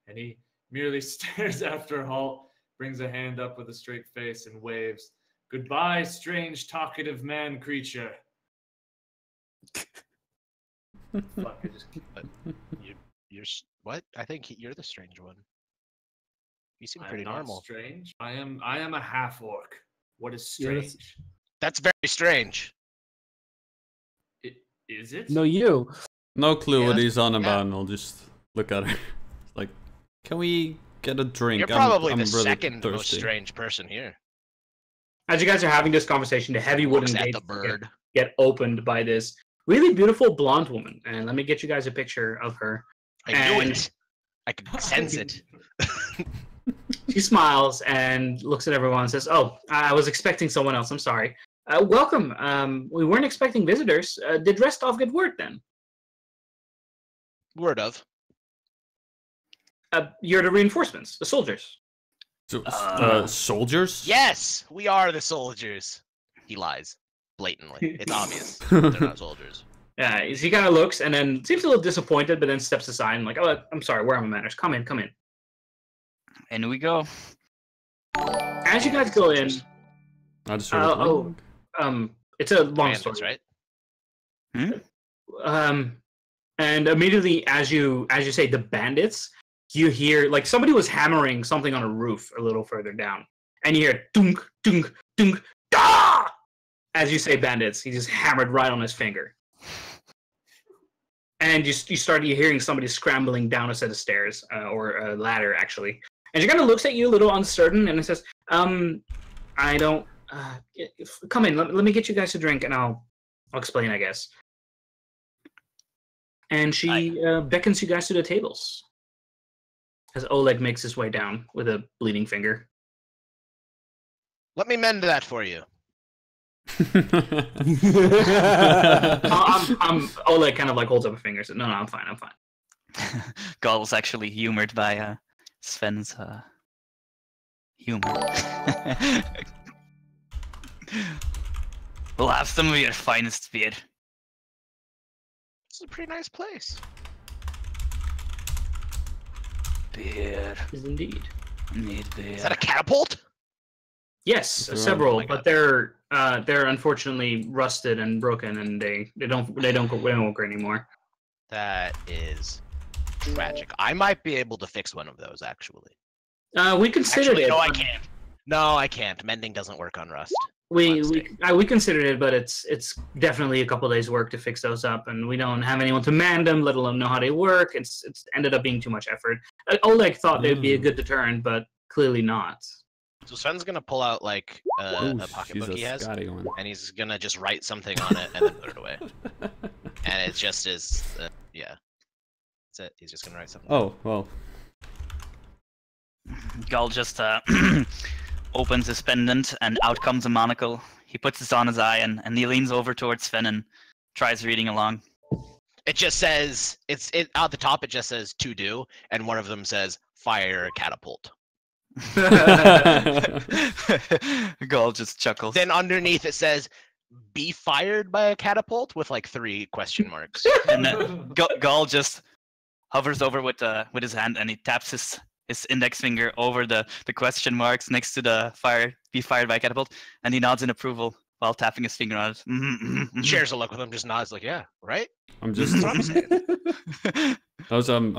and he merely stares after Halt, brings a hand up with a straight face, and waves. Goodbye, strange talkative man creature. Fuck, I just... You're what? I think you're the strange one. You seem I'm pretty not normal. strange. I am a half orc. What is strange? That's very strange. Is it? No, you. No clue Yeah, what he's on yeah. about, and I'll just look at her. Like, can we get a drink? You're probably I'm the really second most thirsty. strange person here. As you guys are having this conversation, the heavy wooden Looks at gates the bird. get opened by this really beautiful blonde woman. And let me get you guys a picture of her. I knew And- it. I could sense it. She smiles and looks at everyone and says, "Oh, I was expecting someone else. I'm sorry. Welcome. We weren't expecting visitors. Did Restov get word then? Word of. You're the reinforcements, the soldiers." So, soldiers? Yes, we are the soldiers. He lies blatantly. It's obvious they're not soldiers. Yeah, he kind of looks and then seems a little disappointed, but then steps aside and like, "Oh, I'm sorry. Where are my manners? Come in, come in." In we go. As you guys go in, I just sort of it's a long Bandits, story. right? And immediately as you say the bandits, you hear like somebody was hammering something on a roof a little further down, and you hear dunk dunk dunk da. As you say bandits, he just hammered right on his finger, and you start hearing somebody scrambling down a set of stairs or a ladder actually, and she kind of looks at you a little uncertain, and it says, I don't. Come in. Let me get you guys a drink, and I'll explain, I guess." And she beckons you guys to the tables. As Oleg makes his way down with a bleeding finger. Let me mend that for you. Oleg kind of like holds up a finger. So, no, I'm fine. I'm fine. Gull's actually humored by Sven's humor. We'll have some of your finest beer. This is a pretty nice place. Beer. Is indeed. Need beer. Is that a catapult? Yes, Oh several, my but God. they're unfortunately rusted and broken, and they don't work anymore. That is tragic. I might be able to fix one of those, actually. We considered Actually, it. no, I but- can't. No, I can't. Mending doesn't work on rust. We considered it, but it's definitely a couple days' work to fix those up, and we don't have anyone to man them, let alone know how they work. It's ended up being too much effort. Oleg thought they'd be a good deterrent, but clearly not. So Sven's gonna pull out like Ooh, a pocketbook she's he a has, Scotty one. and he's gonna just write something on it and then put it away. And it just is, yeah. That's it. He's just gonna write something. Oh, well. Gull just opens his pendant, and out comes a monocle. He puts this on his eye, and he leans over towards Sven and tries reading along. It just says it at the top. It just says "to do," and one of them says "fire a catapult." Gull just chuckles. Then underneath it says "be fired by a catapult" with like 3 question marks. And then Gull just hovers over with his hand, and he taps his index finger over the question marks next to the "be fired by a catapult," and he nods in approval while tapping his finger on it. Shares a look with him, just nods like, "Yeah, right." I'm just That's what I'm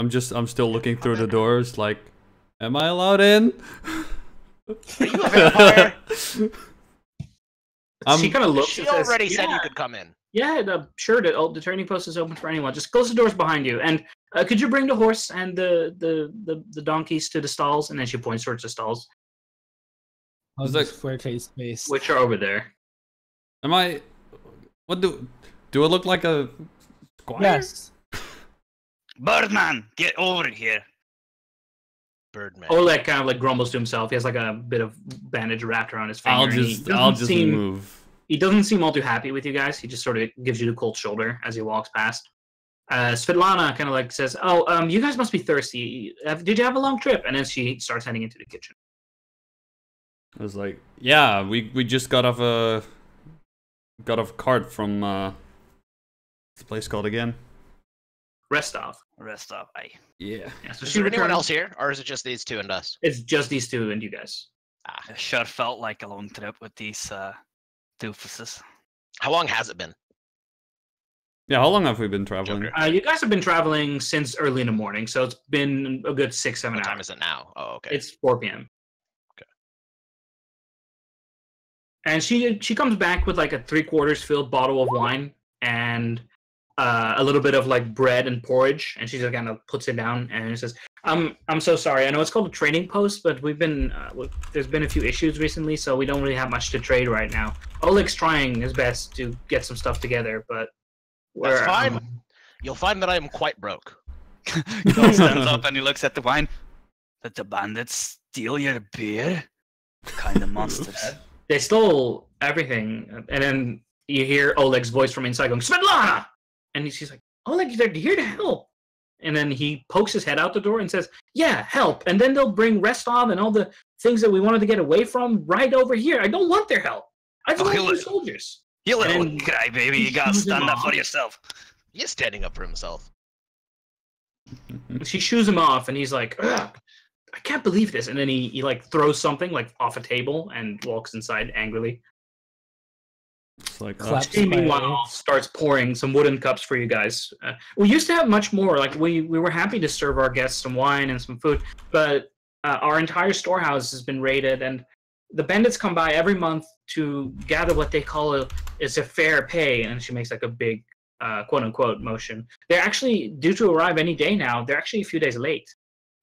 saying. I'm still looking through the doors like, am I allowed in? Are you a vampire? She kind of looks. She and says, already said you "Yeah, could come in. Yeah, sure. The turning post is open for anyone. Just close the doors behind you. And could you bring the horse and the donkeys to the stalls?" And then she points towards the stalls, How's like- the staircase space? which are over there. Am I? What do I look like a squire? Yes. Birdman, get over here. Birdman. Oleg kind of like grumbles to himself. He has like a bit of bandage wrapped around his finger. I'll just move. He doesn't seem all too happy with you guys. He just sort of gives you the cold shoulder as he walks past. Svetlana kind of like says, "Oh, you guys must be thirsty. Did you have a long trip?" And then she starts heading into the kitchen. I was like, yeah, we just got off a cart from what's the place called again? Restov. Aye. Yeah. So Is she there anyone returns. else here, or is it just these two and us? It's just these two and you guys. It sure felt like a long trip with these doofuses. How long has it been? Yeah, how long have we been traveling? Joker. You guys have been traveling since early in the morning, so it's been a good 6-7 What hours. time is it now? Oh, okay. It's 4 p.m. Okay. And she comes back with like a 3/4 filled bottle of wine and a little bit of like bread and porridge, and she just kind of puts it down and says, I'm so sorry. I know it's called a trading post, but we've been there's been a few issues recently, so we don't really have much to trade right now. Oleg's trying his best to get some stuff together, but That's fine. You'll find that I am quite broke. He stands up and he looks at the wine. Did the bandits steal your beer? Kind of monsters. They stole everything, and then you hear Oleg's voice from inside going, Svetlana! And she's like, Oleg, they're here to help. And then he pokes his head out the door and says, yeah, help. And then they'll bring Restov and all the things that we wanted to get away from right over here. I don't want their help. I just want the soldiers. You little And crybaby, you gotta stand up for yourself. He is standing up for himself. She shoos him off, and he's like, ugh, I can't believe this. And then he like throws something like off a table and walks inside angrily. It's like, Claps She, my- meanwhile, starts pouring some wooden cups for you guys. We used to have much more. Like we were happy to serve our guests some wine and some food, but our entire storehouse has been raided, and the bandits come by every month to gather what they call is a fair pay. And she makes like a big quote unquote motion. They're actually due to arrive any day now. They're actually a few days late.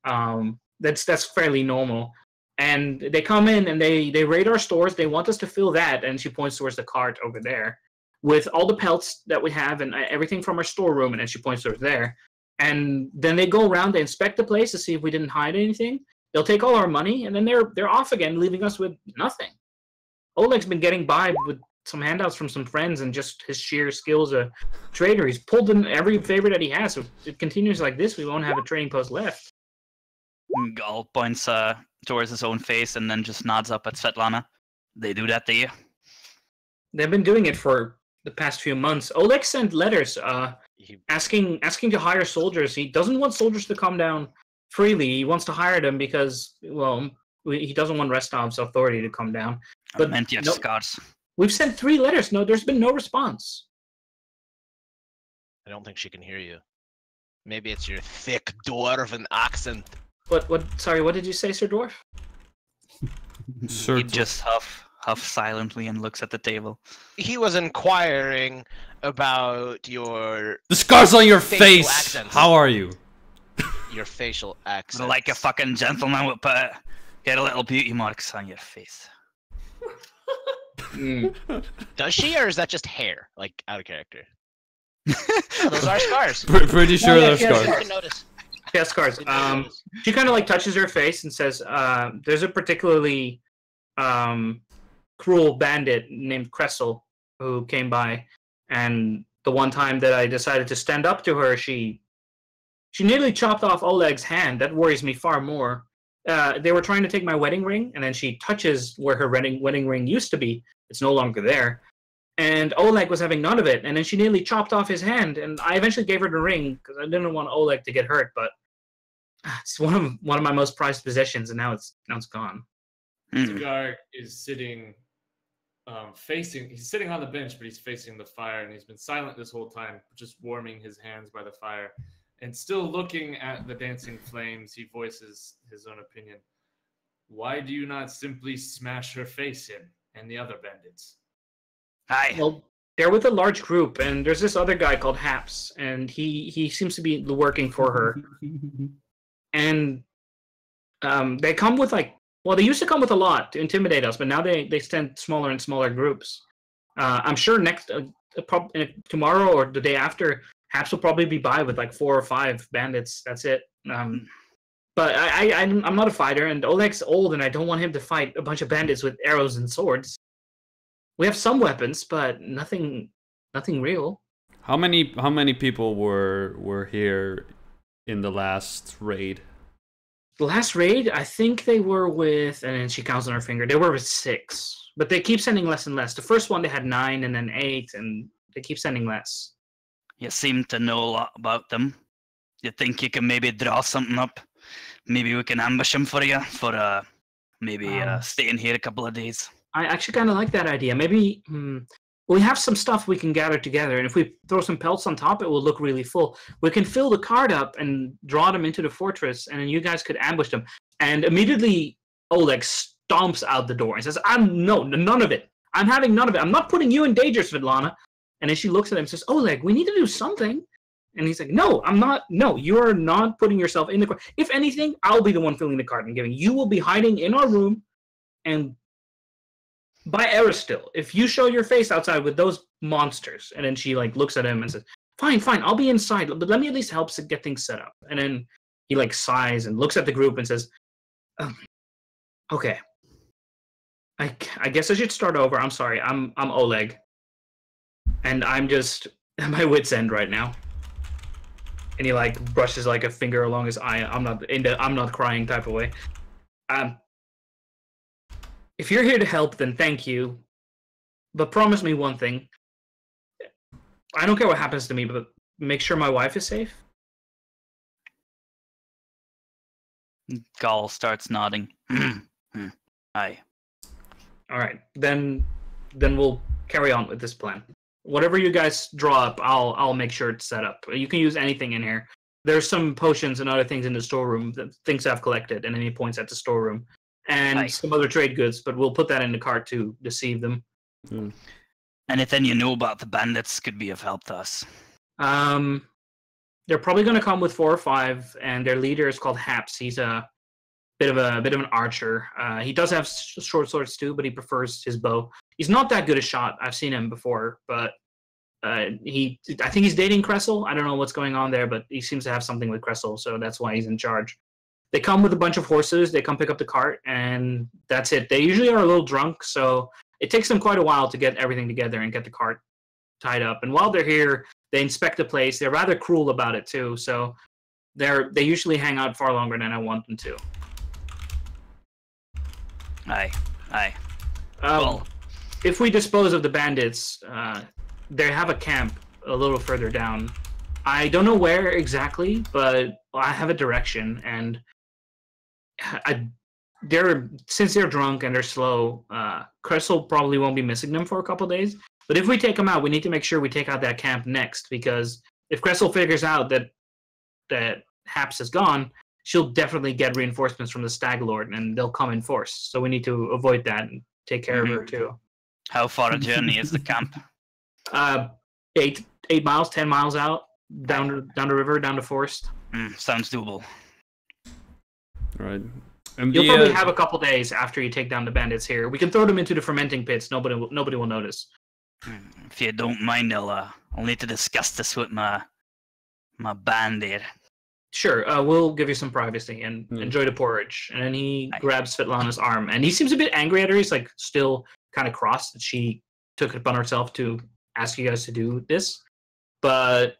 That's fairly normal. And they come in and they raid our stores. They want us to fill that, and she points towards the cart over there with all the pelts that we have and everything from our storeroom, and then she points towards there. And then they go around, they inspect the place to see if we didn't hide anything. They'll take all our money, and then they're off again, leaving us with nothing. Oleg's been getting by with some handouts from some friends and just his sheer skills as a trader. He's pulled in every favor that he has. So if it continues like this, we won't have a trading post left. Gal points towards his own face and then just nods up at Svetlana. They do that to you? They've been doing it for the past few months. Oleg sent letters asking to hire soldiers. He doesn't want soldiers to come down freely. He wants to hire them because, well, he doesn't want Restov's authority to come down. But meant your scars. We've sent 3 letters. No, there's been no response. I don't think she can hear you. Maybe it's your thick dwarven accent. What? Sorry, what did you say, Sir Dwarf? Sir He just huff silently and looks at the table. He was inquiring about your the scars on your facial face. accents. How are you? Your facial accent. Like a fucking gentleman would get a little beauty marks on your face. Does she, or is that just hair? Like, out of character? Oh, those are scars. Pretty sure they're yeah, scars. You can notice. Yeah, scars. She kind of like touches her face and says, "There's a particularly cruel bandit named Kressel who came by, and the one time that I decided to stand up to her, she nearly chopped off Oleg's hand. That worries me far more. They were trying to take my wedding ring, and then she touches where her wedding ring used to be. It's no longer there." And Oleg was having none of it, and then she nearly chopped off his hand. And I eventually gave her the ring because I didn't want Oleg to get hurt. But it's one of my most prized possessions, and now it's gone. Cigar is sitting, he's sitting on the bench, but he's facing the fire, and he's been silent this whole time, just warming his hands by the fire, and still looking at the dancing flames. He voices his own opinion. Why do you not simply smash her face in and the other bandits? Hi. Well, they're with a large group, and there's this other guy called Haps, and he seems to be working for her. And they come with they used to come with a lot to intimidate us, but now they send smaller and smaller groups. I'm sure tomorrow or the day after, Haps will probably be by with like 4 or 5 bandits. That's it. But I'm not a fighter, and Oleg's old, and I don't want him to fight a bunch of bandits with arrows and swords. We have some weapons, but nothing real. How many people were here in the last raid? The last raid, I think they were with, and then she counts on her finger. They were with 6, but they keep sending less and less. The first one they had 9, and then 8, and they keep sending less. You seem to know a lot about them. You think you can maybe draw something up? Maybe we can ambush them for you for maybe staying here a couple of days. I actually kind of like that idea. Maybe we have some stuff we can gather together, and if we throw some pelts on top, it will look really full. We can fill the cart up and draw them into the fortress, and then you guys could ambush them. And immediately, Oleg stomps out the door and says, none of it. I'm having none of it. I'm not putting you in danger, Svetlana. And then she looks at him and says, Oleg, we need to do something. And he's like, no, I'm not. No, you are not putting yourself in the cart. If anything, I'll be the one filling the cart and giving. You will be hiding in our room, and by Aristil, if you show your face outside with those monsters. And then she looks at him and says, fine, I'll be inside, but let me at least help get things set up. And then he sighs and looks at the group and says, okay, I guess I should start over. I'm sorry, I'm Oleg, and I'm just at my wit's end right now. And he brushes a finger along his eye. I'm not crying type of way. If you're here to help, then thank you. But promise me one thing. I don't care what happens to me, but make sure my wife is safe. Gall starts nodding. Aye. All right, then we'll carry on with this plan. Whatever you guys draw up, I'll make sure it's set up. You can use anything in here. There's some potions and other things in the storeroom, things I've collected, and then he points at the storeroom. And some other trade goods, but we'll put that in the cart to deceive them. Anything you know about the bandits could be of help to us. They're probably going to come with 4 or 5, and their leader is called Haps. He's a bit of an archer. He does have short swords too, but he prefers his bow. He's not that good a shot. I've seen him before, but I think he's dating Kressel. I don't know what's going on there, but he seems to have something with Kressel, so that's why he's in charge. They come with a bunch of horses. They come pick up the cart, and that's it. They usually are a little drunk, so it takes them quite a while to get everything together and get the cart tied up. And while they're here, they inspect the place. They're rather cruel about it too, so they usually hang out far longer than I want them to. Aye. Well, if we dispose of the bandits, they have a camp a little further down. I don't know where exactly, but I have a direction, and since they're drunk and they're slow, Kressel probably won't be missing them for a couple days. But if we take them out, we need to make sure we take out that camp next, because if Kressel figures out that Haps is gone, she'll definitely get reinforcements from the Stag Lord, and they'll come in force. So we need to avoid that and take care of her too. How far a journey is the camp? 8 miles, 10 miles out, down the river, down the forest. Sounds doable. Right. You'll probably have a couple days after you take down the bandits here. We can throw them into the fermenting pits. Nobody will notice. If you don't mind, I'll need to discuss this with my bandit. Sure, we'll give you some privacy and enjoy the porridge. And then he grabs Svetlana's arm, and he seems a bit angry at her. He's still kind of cross that she took it upon herself to ask you guys to do this. But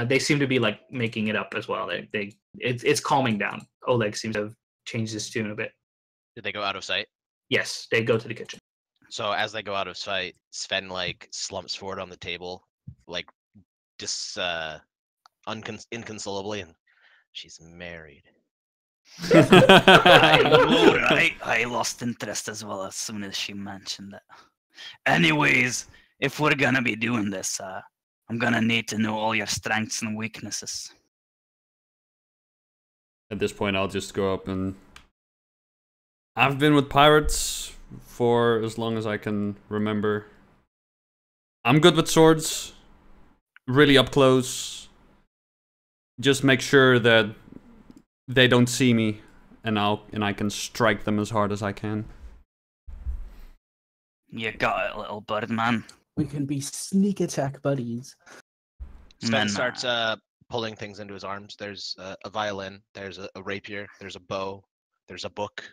they seem to be making it up as well. It's calming down. Oleg seems to have changed his tune a bit. Did they go out of sight? Yes, they go to the kitchen. So as they go out of sight, Sven slumps forward on the table, inconsolably, and she's married. I lost interest as well as soon as she mentioned it. Anyways, if we're gonna be doing this, I'm gonna need to know all your strengths and weaknesses. At this point, I'll just go up and... I've been with pirates for as long as I can remember. I'm good with swords. Really up close. Just make sure that they don't see me, and I can strike them as hard as I can. You got it, little bird man. We can be sneak attack buddies. Sven starts pulling things into his arms. There's a violin, there's a rapier, there's a bow, there's a book,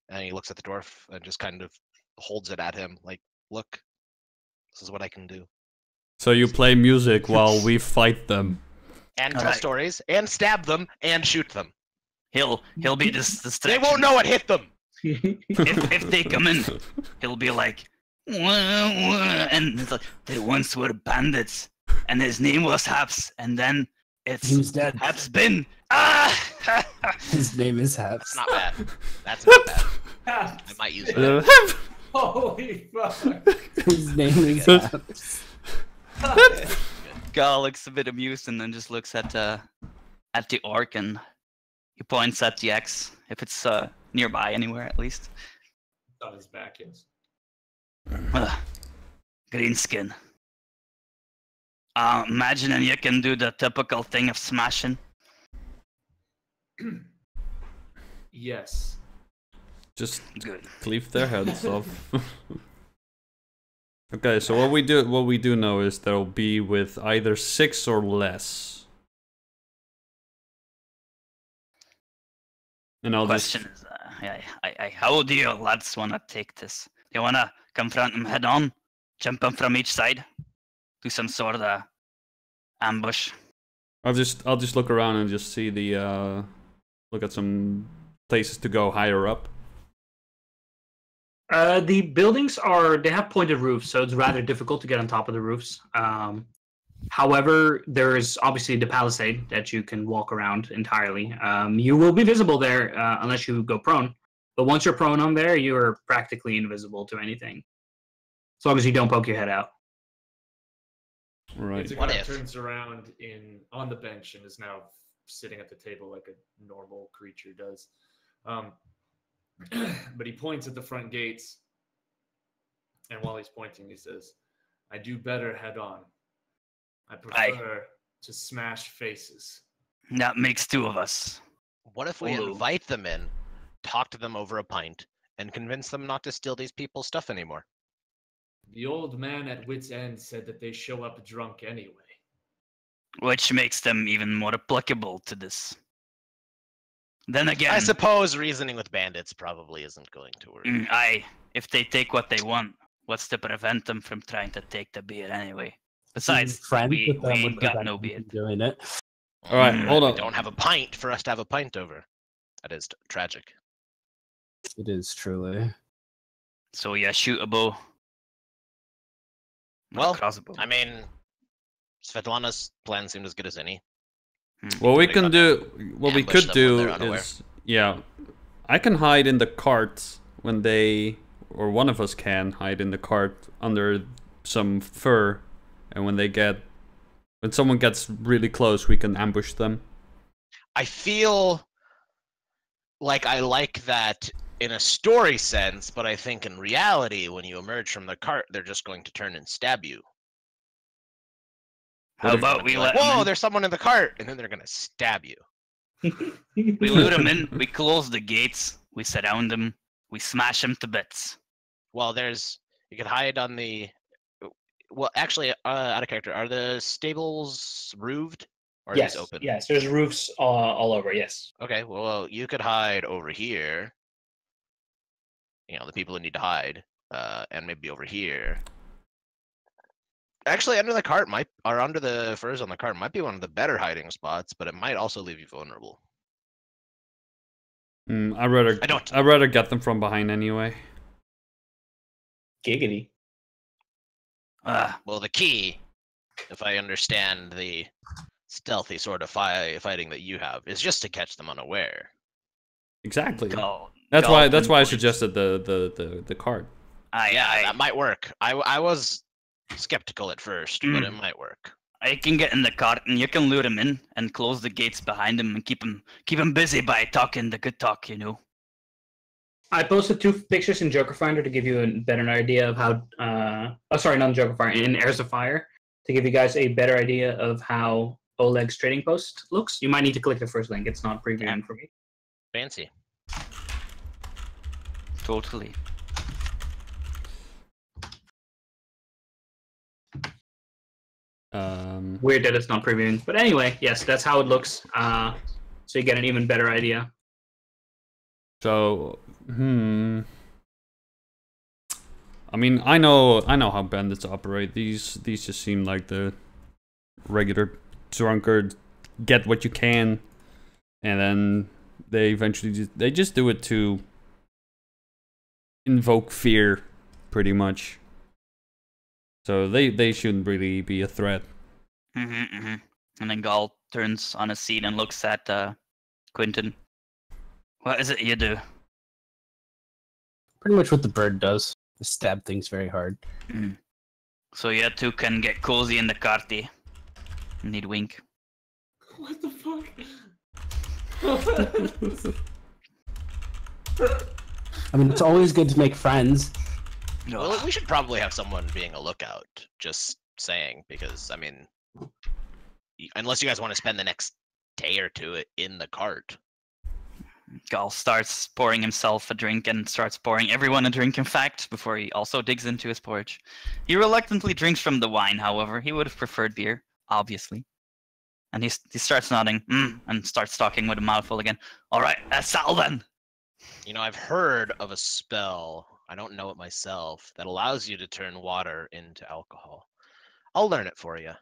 and he looks at the dwarf and just kind of holds it at him, like, look, this is what I can do. So you play music while we fight them. And tell Alright. stories, and stab them, and shoot them. He'll be this They distraction. won't know what hit them. If they come in, he'll be like, "Wah, wah," and it's like, they once were bandits, and his name was Haps, and then it's He was dead. Haps bin. Ah! His name is Haps. That's not bad. That's not bad. I might use that. Holy fuck! His name is Haps. Gal looks a bit amused and then just looks at the orc and he points at the X, if it's nearby anywhere at least. On his back, yes. Green skin. Imagining you can do the typical thing of smashing. Yes. Just Good. cleave their heads off. Okay, so what we do know is they'll be with either 6 or less. And I'll just Question is, how do you lads want to take this? Do you want to confront them head on, jump them from each side, do some sort of ambush? I'll just look around and just see the look at some places to go higher up. The buildings they have pointed roofs, so it's rather difficult to get on top of the roofs. However, there is obviously the palisade that you can walk around entirely. You will be visible there unless you go prone. But once you're prone on there, you are practically invisible to anything. As long as you don't poke your head out. Right. What Itzagar if? turns around on the bench and is now sitting at the table like a normal creature does. But he points at the front gates, and while he's pointing, he says, "I do better head on. I prefer to smash faces." That makes 2 of us. What if we Hello. invite them in, talk to them over a pint, and convince them not to steal these people's stuff anymore? The old man at wit's end said that they show up drunk anyway. Which makes them even more applicable to this. Then again, I suppose reasoning with bandits probably isn't going to work. if they take what they want, what's to prevent them from trying to take the beer anyway? Besides, Friends we with them ain't would got prevent no them beer. from doing it. All right, hold We on. don't have a pint for us to have a pint over. That is tragic. It is truly. So yeah, shoot a bow. Not Well, crossbow. I mean, Svetlana's plan seemed as good as any. What we They can got do, what we ambush could them when do they're unaware. is, yeah, I can hide in the cart when they, or one of us can hide in the cart under some fur, and when someone gets really close, we can ambush them. I feel like I like that in a story sense, but I think in reality, when you emerge from the cart, they're just going to turn and stab you. How They're about gonna be we like, let 'em whoa, in? there's someone in the cart, and then they're gonna stab you. We loot them in, we close the gates, we surround them, we smash them to bits. Well, you can hide on the. Well, actually, out of character, are the stables roofed or are Yes, these open? yes. There's roofs all over. Yes. Okay, well, you could hide over here. You know, the people who need to hide, and maybe over here. Actually, under the cart or under the furs on the cart might be one of the better hiding spots, but it might also leave you vulnerable. I'd I rather get them from behind anyway. Giggity. Well, the key, if I understand the stealthy sort of fighting that you have, is just to catch them unaware. Exactly. Go, That's go why I pinpoint. suggested the cart. Yeah, that might work. I was skeptical at first, but it might work. I can get in the cart and you can lure them in and close the gates behind them and keep them busy by talking the good talk, you know. I posted 2 pictures in Joker Finder to give you a better idea of how. Sorry, not in Joker Finder, in Heirs of Fire, to give you guys a better idea of how Oleg's trading post looks. You might need to click the first link. It's not previewing for me. Fancy. Totally. Weird that it's not previewing. But anyway, yes, that's how it looks. So you get an even better idea. So, I mean, I know how bandits operate. These just seem like the regular drunkard, get what you can, and then they eventually just do it to invoke fear, pretty much. So they shouldn't really be a threat. And then Gall turns on his seat and looks at Quentin. What is it you do? Pretty much what the bird does. Stab things very hard. So you two can get cozy in the carty. Need wink. What the fuck? I mean, it's always good to make friends. Well, we should probably have someone being a lookout. Just saying, because I mean, unless you guys want to spend the next day or two in the cart. Gall starts pouring himself a drink and starts pouring everyone a drink, in fact, before he also digs into his porridge. He reluctantly drinks from the wine, however. He would have preferred beer, obviously. And he starts nodding, and starts talking with a mouthful again. Alright, that's all then! You know, I've heard of a spell, I don't know it myself, that allows you to turn water into alcohol. I'll learn it for you.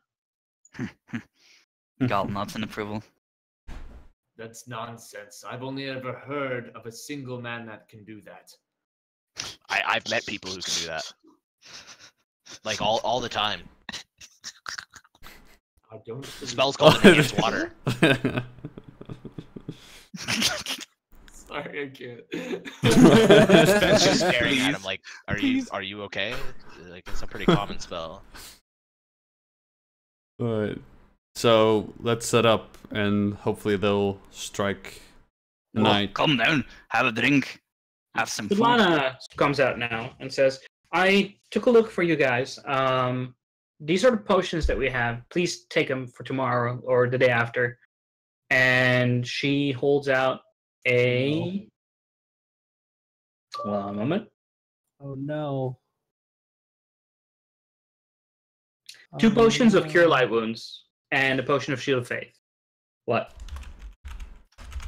Gall nods in approval. That's nonsense. I've only ever heard of a single man that can do that. I've met people who can do that. Like all the time. I don't. The spell's called Enhanced Water. Sorry, I can't. Sven's just staring at him like, are you okay? Like, it's a pretty common spell. Alright. So let's set up, and hopefully they'll strike tonight. Come down, have a drink, have some food. Svetlana comes out now and says, I took a look for you guys. These are the potions that we have. Please take them for tomorrow or the day after. And she holds out a... Hold on a moment. Oh no. 2 potions of Cure Light Wounds and a potion of Shield of Faith. What?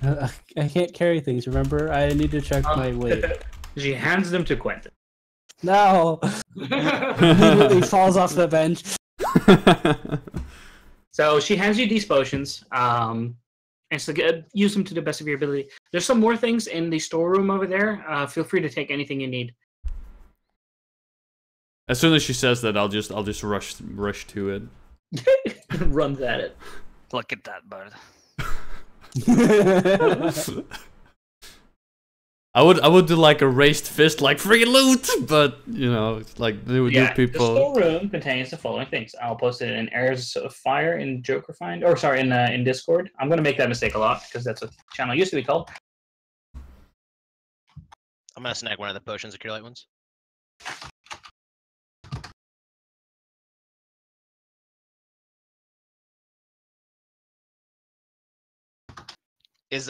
I can't carry things, remember? I need to check my weight. She hands them to Quentin. No! Immediately falls off the bench. So she hands you these potions, and so use them to the best of your ability. There's some more things in the storeroom over there. Feel free to take anything you need. As soon as she says that, I'll just rush to it. Runs at it. Look at that bird. I would do like a raised fist, like free loot, but you know, like do people. The storeroom contains the following things. I'll post it in Heirs of Fire in Joker Find, or sorry, in Discord. I'm gonna make that mistake a lot because that's what the channel used to be called. I'm gonna snag one of the potions of Cure Light Wounds.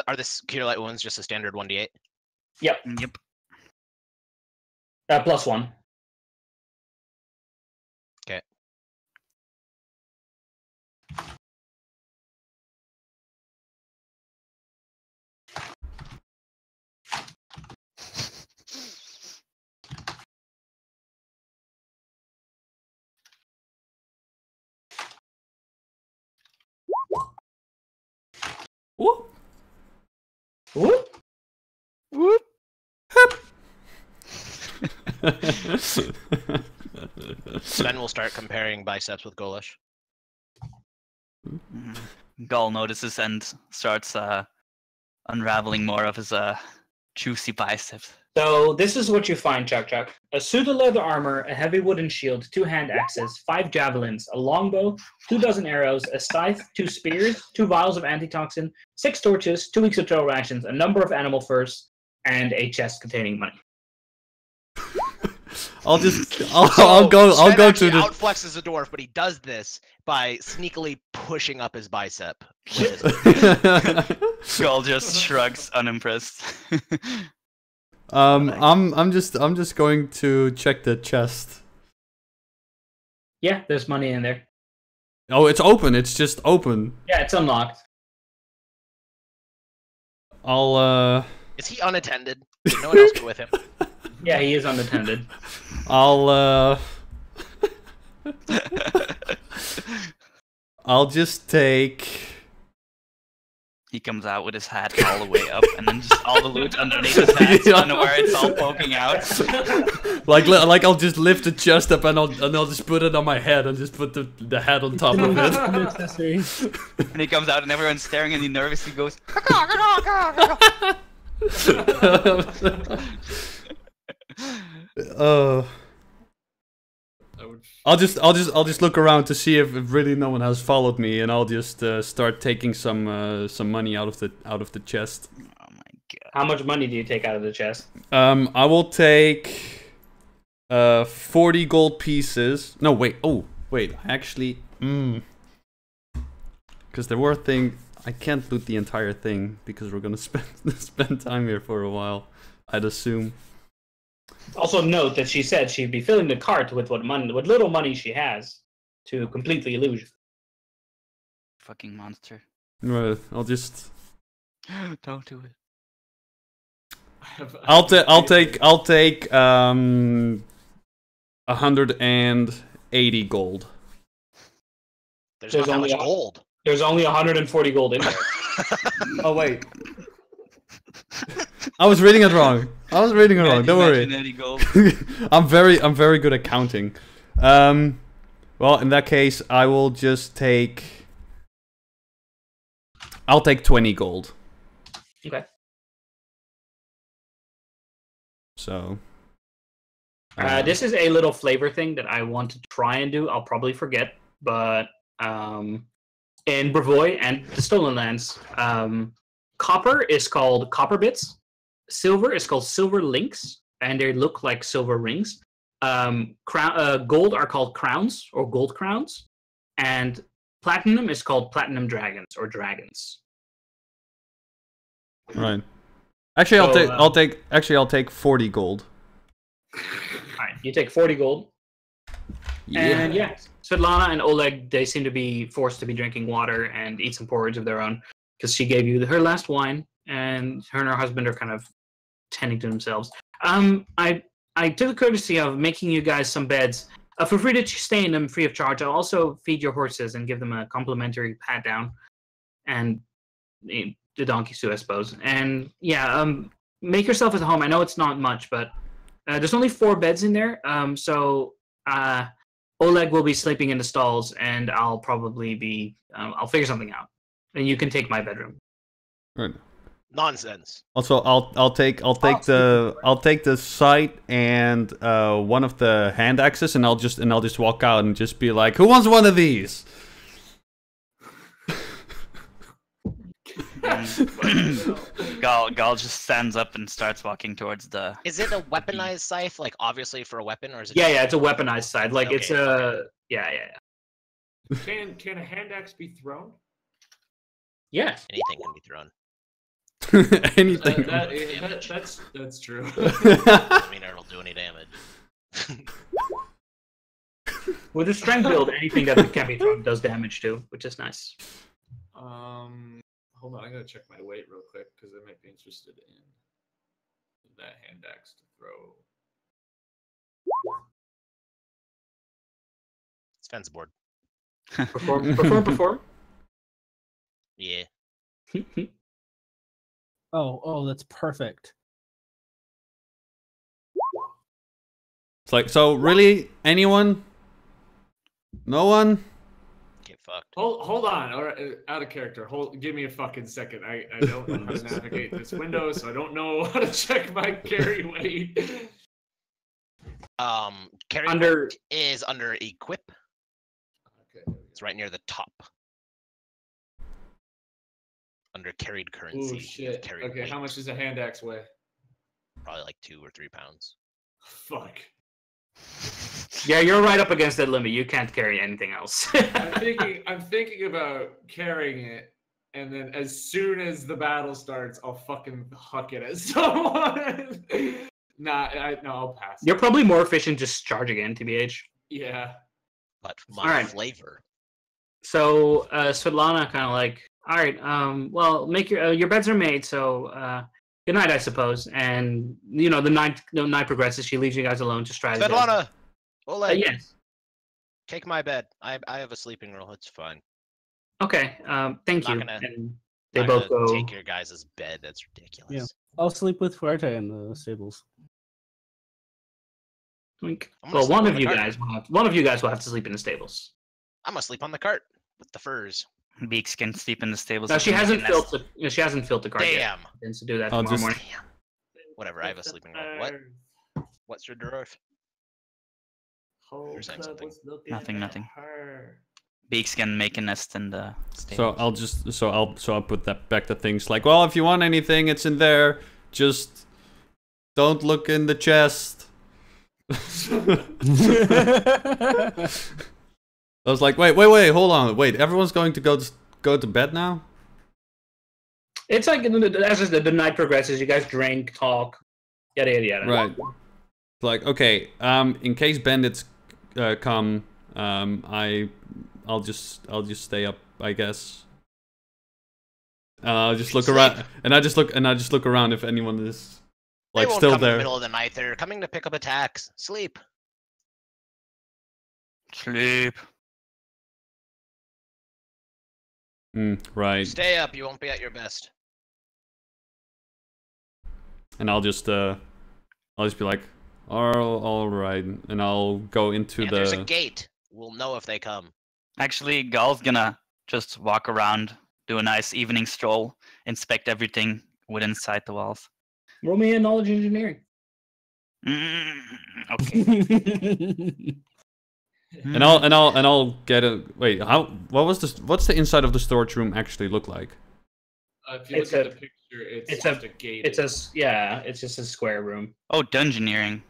Are the Cure Light Wounds just a standard 1d8? Yep. +1. Okay. Whoop. Whoop. Whoop. Sven will start comparing biceps with Golish. Gall notices and starts unraveling more of his juicy biceps. So this is what you find, Chuck. A suit of leather armor, a heavy wooden shield, 2 hand axes, 5 javelins, a longbow, 2 dozen arrows, a scythe, 2 spears, 2 vials of antitoxin, 6 torches, 2 weeks of trail rations, a number of animal furs, and a chest containing money. I'll go to the outflexes the dwarf, but he does this by sneakily pushing up his bicep. Gall just shrugs, unimpressed. I'm just going to check the chest. Yeah, there's money in there. Oh, it's open. It's just open. Yeah, it's unlocked. I'll Is he unattended? No one else go with him. Yeah, he is unattended. I'll I'll just take. He comes out with his hat all the way up, and then just all the loot underneath his hat, so where it's all poking out. Like I'll just lift the chest up and I'll just put it on my head and just put the hat on top of it. And he comes out, and everyone's staring, and he nervously goes. I'll just look around to see if really no one has followed me, and I'll just start taking some money out of the chest. Oh my god! How much money do you take out of the chest? I will take 40 gold pieces. No, wait. Oh, wait. Actually, because there were things I can't loot the entire thing because we're gonna spend time here for a while. I'd assume. Also note that she said she'd be filling the cart with what little money she has to complete the illusion. Fucking monster! Right. I'll just. Don't do it. I'll take 180 gold. There's not that only much gold. There's only 140 gold in there. Oh wait. I was reading it wrong. Don't worry. I'm very good at counting. Well, in that case, I will just take. I'll take 20 gold. Okay. So. This is a little flavor thing that I want to try and do. I'll probably forget, but in Brevoy and the Stolen Lands, copper is called copper bits. Silver is called silver links, and they look like silver rings. Gold are called crowns or gold crowns, and platinum is called platinum dragons or dragons. Right. Actually, I'll take 40 gold. Alright, you take 40 gold. Yeah. And yeah, Svetlana and Oleg, they seem to be forced to be drinking water and eat some porridge of their own because she gave you her last wine, and her husband are kind of tending to themselves. I took the courtesy of making you guys some beds. Feel free to stay in them free of charge. I'll also feed your horses and give them a complimentary pat down, and the donkeys too, I suppose. And yeah, make yourself at home. I know it's not much, but there's only 4 beds in there. So Oleg will be sleeping in the stalls, and I'll probably be. I'll figure something out, and you can take my bedroom. Right. Nonsense. Also, I'll take the scythe and one of the hand axes, and I'll just walk out and just be like, "Who wants one of these?" Gal just stands up and starts walking towards the. Is it a weaponized scythe? Like obviously for a weapon, or is it? Yeah, it's a weaponized scythe. Like Okay, it's a yeah. Can a hand axe be thrown? Yeah. Anything can be thrown. Anything. That's true. I mean, it'll do any damage. With a strength build, anything that can be thrown does damage too, which is nice. Hold on, I gotta check my weight real quick because I might be interested in that hand axe to throw. It's fence board. Perform. Yeah. Oh, that's perfect. It's like, so really, anyone? No one? Get fucked. Hold on. All right, out of character. Give me a fucking second. I don't know how to navigate this window, so I don't know how to check my carry weight. Carry Under- weight is under equip. Okay. It's right near the top. Under carried currency. Oh shit. Carried Okay, weight. how much does a hand axe weigh? Probably like 2 or 3 pounds. Fuck. Yeah, you're right up against that limit. You can't carry anything else. I'm thinking about carrying it, and then as soon as the battle starts, I'll fucking huck it at someone. No, I'll pass. You're probably more efficient just charging in, TBH. Yeah. But my Alright. flavor. So Svetlana kind of like, all right, well, make your beds are made, so good night, I suppose. And the night progresses. She leaves you guys alone to strategize. Svetlana, Oleg, Yes. take my bed. I have a sleeping rule. It's fine. Okay. Thank Not you. gonna- And they Not both gonna go. take your guys' bed. That's ridiculous. Yeah. I'll sleep with Fuerte in the stables. Wink. I'm gonna Well, sleep one on of the you cart. guys will have to sleep in the stables. I'm gonna sleep on the cart with the furs. Beaks can sleep in the stables. No, if she we make a hasn't nest. filled the card yet. Damn. Intends to do that I'll tomorrow just- morning. Whatever. I have a sleeping rule. What? What's your dwarf? Whole You're saying club something. was looking Nothing, at nothing. her. Beaks can make a nest in the So stables. I'll put that back to things like, well, if you want anything, it's in there. Just don't look in the chest. I was like, wait, hold on, wait. Everyone's going to go to bed now. It's like as the night progresses, you guys drink, talk, yada yada yada. Right. Like, okay, in case bandits come, I'll just stay up, I guess. I'll just look around, and I just look around if anyone is They like won't still come in the there. middle of the night. They're coming to pick up attacks. Sleep. Sleep. Right. Stay up. You won't be at your best. And I'll just be like, all right, and I'll go into And there's a gate. We'll know if they come. Actually, Gal's gonna just walk around, do a nice evening stroll, inspect everything within inside the walls. Roll me a knowledge engineering. Okay. And I'll get a wait. What's the inside of the storage room actually look like? If you look at the picture, it's just a gate. It's just a square room. Oh, dungeoneering.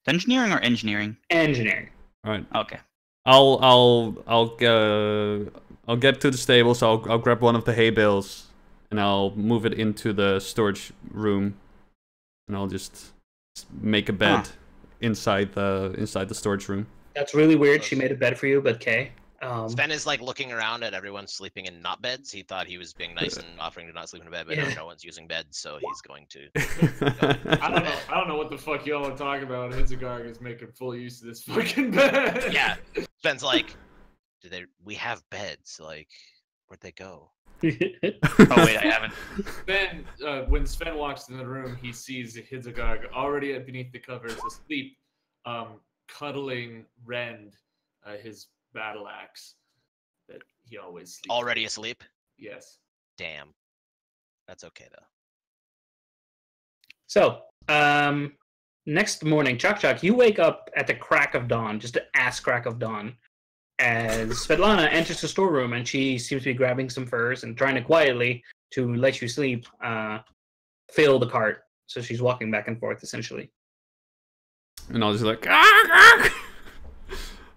Dungeoneering or engineering? Engineering. All right. Okay. I'll get to the stables. I'll grab one of the hay bales and I'll move it into the storage room, and I'll just make a bed inside the storage room. That's really weird. She made a bed for you, but okay. Sven is like looking around at everyone sleeping in not beds. He thought he was being nice and offering to not sleep in a bed, but no one's using beds, so he's going to. I don't know what the fuck y'all are talking about. Hidzegarg is making full use of this fucking bed. Yeah, Sven's like, we have beds. Like, where'd they go? Oh wait, I haven't. Sven, when Sven walks in the room, he sees Hidzegarg already beneath the covers, asleep, cuddling Rend, his battle axe that he always sleeps. Already asleep? Yes. Damn. That's okay though. So, next morning, Chuck, you wake up at the crack of dawn, just the ass crack of dawn, as Svetlana enters the storeroom, and she seems to be grabbing some furs and trying to quietly, to let you sleep, fill the cart. So she's walking back and forth, essentially. And I'll just like,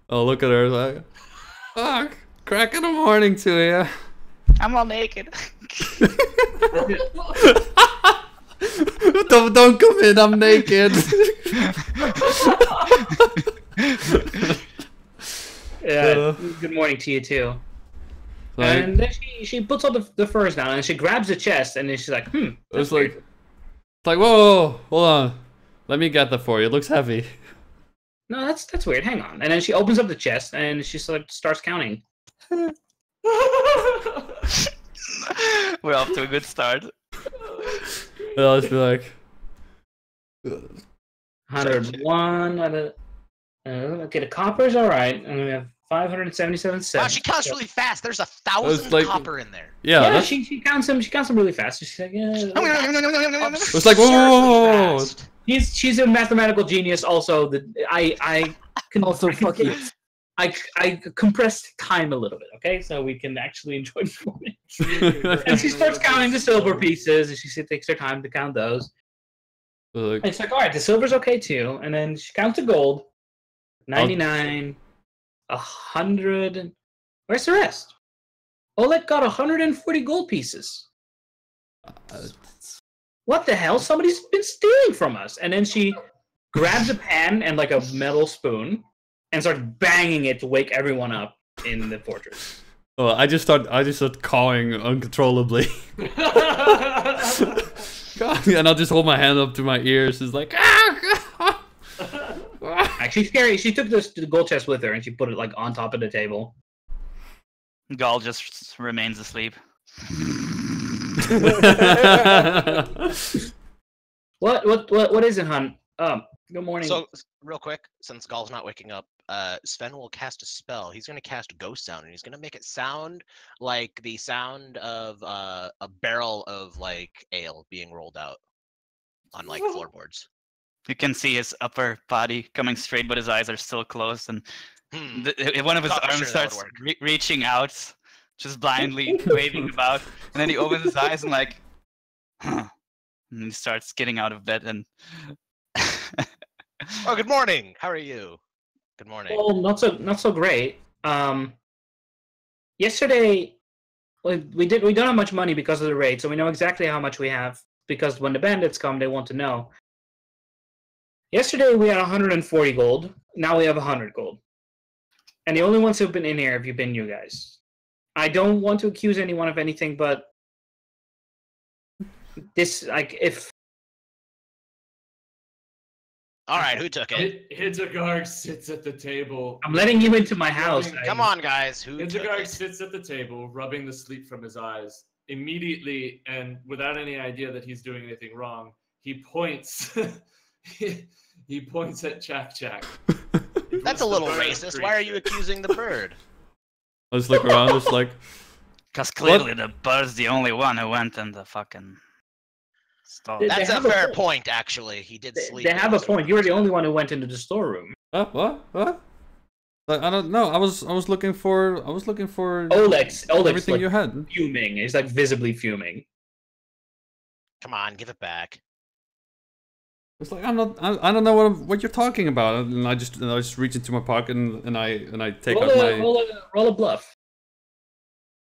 I'll look at her like, crack in the morning to you. I'm all naked. Don't come in, I'm naked. Yeah, good morning to you too. Like, And then she puts all the furs down, and she grabs the chest, and then she's like, it's like, whoa, hold on. Let me get that for you. It looks heavy. no, that's weird. Hang on. And then she opens up the chest, and she starts counting. We're off to a good start. And I'll just be like, 101 out of... okay, the copper's all right, and we have 577 cents. Wow, she counts really fast. There's 1,000 like- copper in there. yeah, Yeah, that's, she counts them. She counts them really fast. She's like, yeah. it's like, whoa. Fast. She's a mathematical genius. Also, I can Also, fuck you. I compressed time a little bit. Okay, so we can actually enjoy the moment. And she starts counting the silver pieces, and she takes her time to count those. Like, And it's like, all right, the silver's okay too. And then she counts the gold. 99, 100. Where's the rest? Oleg got 140 gold pieces. What the hell? Somebody's been stealing from us. And then she grabs a pan and like a metal spoon and starts banging it to wake everyone up. in the fortress. Oh, I just start cawing uncontrollably. God, and I'll just hold my hand up to my ears. It's like, Actually, scary. She took the gold chest with her and she put it like on top of the table. Gall just remains asleep. What is it, hun? Good morning. So, real quick, since Gall's not waking up, Sven will cast a spell. He's going to cast Ghost Sound, and he's going to make it sound like the sound of a barrel of like ale being rolled out on like floorboards. You can see his upper body coming straight, but his eyes are still closed, and one of his Not arms sure that would starts work. reaching out, just blindly waving about, and then he opens his eyes and like, huh. And he starts getting out of bed and. Oh, good morning. How are you? Good morning. Well, not so great. Yesterday, we don't have much money because of the raid, so we know exactly how much we have. Because when the bandits come, they want to know. Yesterday we had 140 gold. Now we have 100 gold, and the only ones who've been in here have been you guys. I don't want to accuse anyone of anything, but this, like, if. All right, who took it? Hiddegarg sits at the table. I'm letting you into my house. Come on, guys. Who took Hiddegarg it? sits at the table, rubbing the sleep from his eyes. Immediately, and without any idea that he's doing anything wrong, he points. he points at Chak. That's a little racist. Why are you accusing the bird? I just look around, just like, Because clearly the bird's the only one who went in the fucking stall. They That's a have a fair point. point, actually. He did sleep. They in have a the point. You're the only one who went into the storeroom. what? Like, I don't know. I was looking for Oleg's everything like you had. fuming. He's like visibly fuming. Come on, give it back. It's like I don't know what you're talking about, and I just reach into my pocket and I take out my roll a bluff.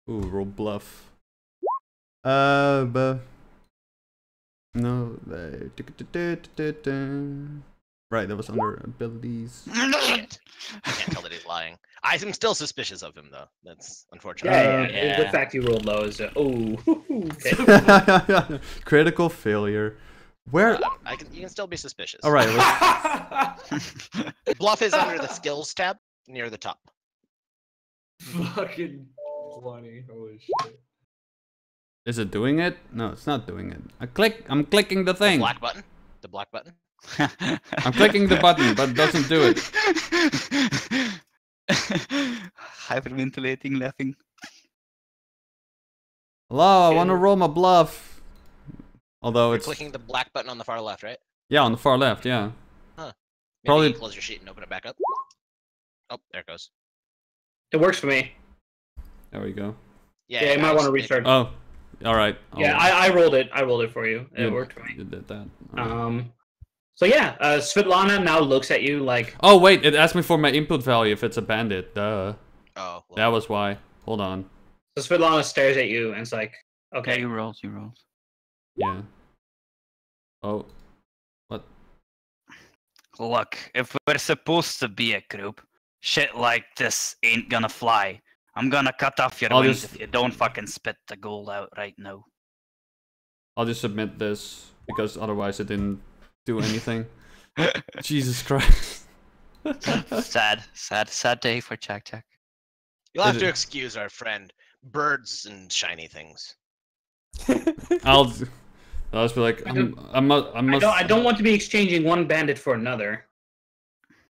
ooh, roll bluff. But no, right, that was under abilities. Shit. I can't tell that he's lying. I'm still suspicious of him, though. That's unfortunate. Yeah. The fact you rolled low is okay. Critical failure. Where? You can still be suspicious. All right. Bluff is under the skills tab near the top. Fucking 20. Holy shit. Is it doing it? No, it's not doing it. I'm clicking the thing. Black button. The black button. I'm clicking the button, but it doesn't do it. Hyperventilating, laughing. Hello, I want to roll my bluff. Although You're it's clicking the black button on the far left, right? yeah, on the far left, yeah. Maybe Probably- you close your sheet and open it back up. Oh, there it goes. It works for me. There we go. Yeah, you might want to restart. Oh, all right. Yeah, I rolled it. I rolled it for you. It worked for me. You did that. So yeah, Svetlana now looks at you like. Oh wait, it asked me for my input value if it's a bandit. Duh. Oh, well, That was why. Hold on. So Svetlana stares at you and it's like, Okay, okay. you rolled. Yeah. Oh. What? Look, if we're supposed to be a group, shit like this ain't gonna fly. I'm gonna cut off your I'll wings just- if you don't fucking spit the gold out right now. I'll just submit this because otherwise it didn't do anything. Jesus Christ. Sad day for Chak. you'll have Is to it- excuse our friend. Birds and shiny things. I'll just be like, I don't want to be exchanging one bandit for another.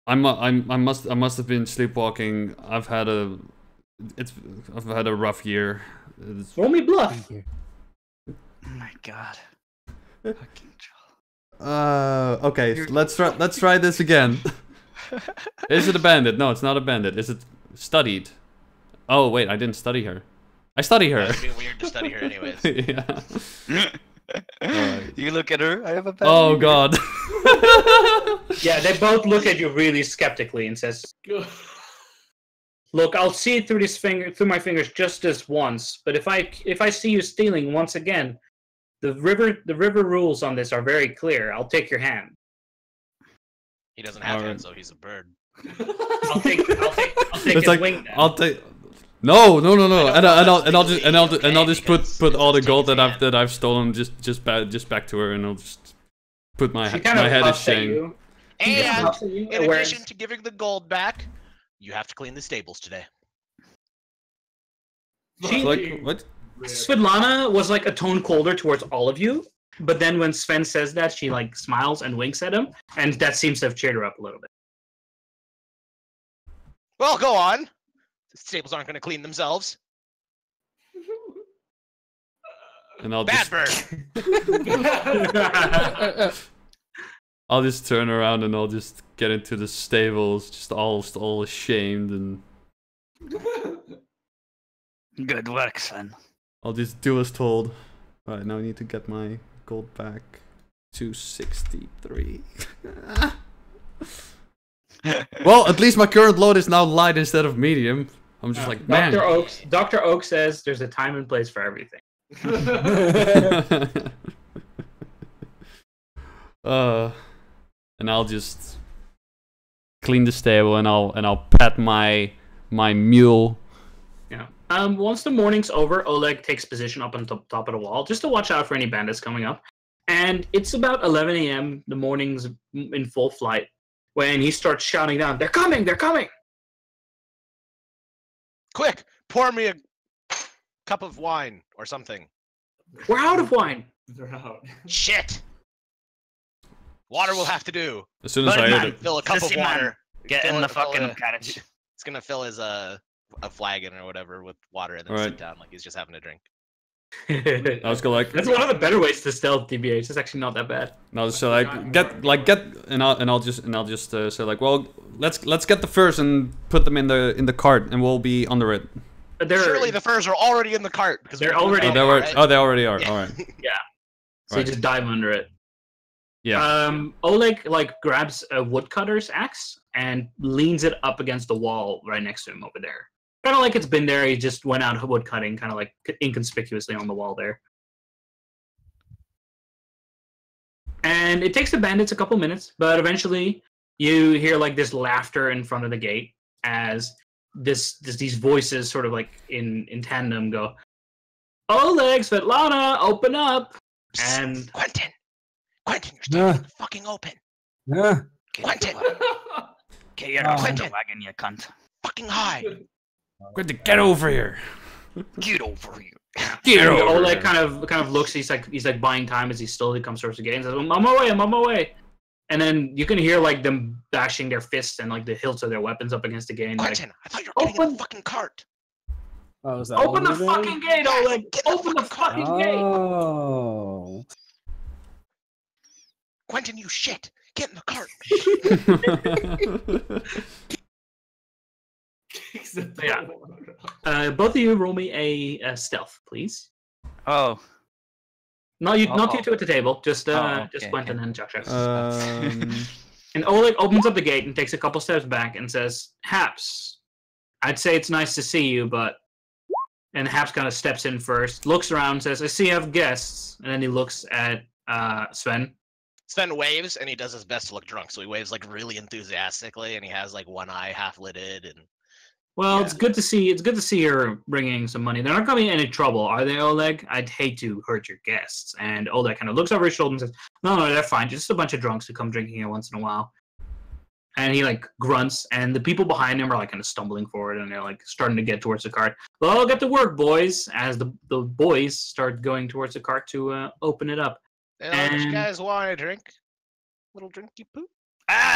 must have been sleepwalking. I've had a rough year. It's- Roll me bluff. Oh my god. Fucking okay, so let's try this again. Is it a bandit? No, it's not a bandit. Is it studied? Oh wait, I didn't study her. I study her. It'd be weird to study her anyways. Yeah. Alright. You look at her. I have a bad Oh memory. god. Yeah, they both look at you really skeptically and says, "Look, I'll see it through my fingers just this once. But if I see you stealing once again, the river rules on this are very clear. I'll take your hand." He doesn't have Alright. hands, though. He's a bird. I'll take It's his like wing then. I'll take. No. And I'll just put all the gold that I've stolen just back to her, and I'll just put my She kind of head in huffs at shame. you. And Huffs at you, in whereas- addition to giving the gold back, you have to clean the stables today. She- Like what? Svetlana was like a tone colder towards all of you, but then when Sven says that, she like smiles and winks at him, and that seems to have cheered her up a little bit. Well, go on. The stables aren't going to clean themselves. And I'll Bad just bird. I'll just turn around and I'll just get into the stables, just all ashamed, and Good work, son. I'll just do as told. Alright, now I need to get my gold back to 63. Well, at least my current load is now light instead of medium. I'm just like, man. Dr. Oak says there's a time and place for everything. And I'll just clean the stable, and I'll pet my mule. Yeah. Once the morning's over, Oleg takes position up on top of the wall just to watch out for any bandits coming up. And it's about 11 a.m. The morning's in full flight when he starts shouting down, "They're coming! They're coming!" Quick, pour me a cup of wine or something. We're out of wine. They're out. Shit. Water will have to do. As soon as But I man, heard it. Fill a cup of Sissy man, water. Get Fill in the it- fill fucking it- carriage. It's gonna fill his a flagon or whatever with water and then Alright. sit down like he's just having a drink. I was going like, That's one of the better ways to stealth DBH. It's actually not that bad. no, so like get, and I'll just say like, well, let's get the furs and put them in the cart, and we'll be under it. Surely the furs are already in the cart because They're we're doing already- that, They were, right? oh, they already are. Yeah. All right. So you just dive under it. Yeah. Oleg like grabs a woodcutter's axe and leans it up against the wall right next to him over there. Kind of like it's been there. He just went out wood cutting, kind of like inconspicuously on the wall there. And it takes the bandits a couple minutes, but eventually you hear like this laughter in front of the gate as these voices sort of like in tandem go, "Oleg, Svetlana, open up!" And Quentin, you're standing fucking open. Quentin, Get your ass in the Quentin. wagon, you cunt. fucking high. Get over here. Get over here. Get And over Oleg here. kind of looks. He's like buying time as he slowly comes towards the gate and says, "I'm on my way." And then you can hear like them bashing their fists and like the hilts of their weapons up against the gate. And like, Quentin, I thought you were getting in Open- the fucking cart. Oh, is that open the what we're doing? fucking gate, Yes, Oleg! get in the Open the fucking fucking gate! Oh. Quentin, you shit. Get in the cart. Yeah. Both of you roll me a stealth, please. Oh, Not you Oh. two at the table. Just Oh, just okay, Quentin okay. and Chuck. Um, And Oleg opens up the gate and takes a couple steps back and says, "Haps, I'd say it's nice to see you, but..." And Haps kind of steps in first, looks around, says, "I see you have guests." And then he looks at Sven. Sven waves and he does his best to look drunk, so he waves like really enthusiastically, and he has like one eye half lidded, and Well, Yeah. it's good to see. It's good to see you're bringing some money. They're not going to be in any trouble, are they, Oleg? I'd hate to hurt your guests. And Oleg kind of looks over his shoulder and says, "No, they're fine. Just a bunch of drunks who come drinking here once in a while." And he like grunts, and the people behind him are like kind of stumbling forward, and they're like starting to get towards the cart. "Well, get to work, boys!" As the boys start going towards the cart to open it up. you know, you And- guys want a drink? Little drinky poo?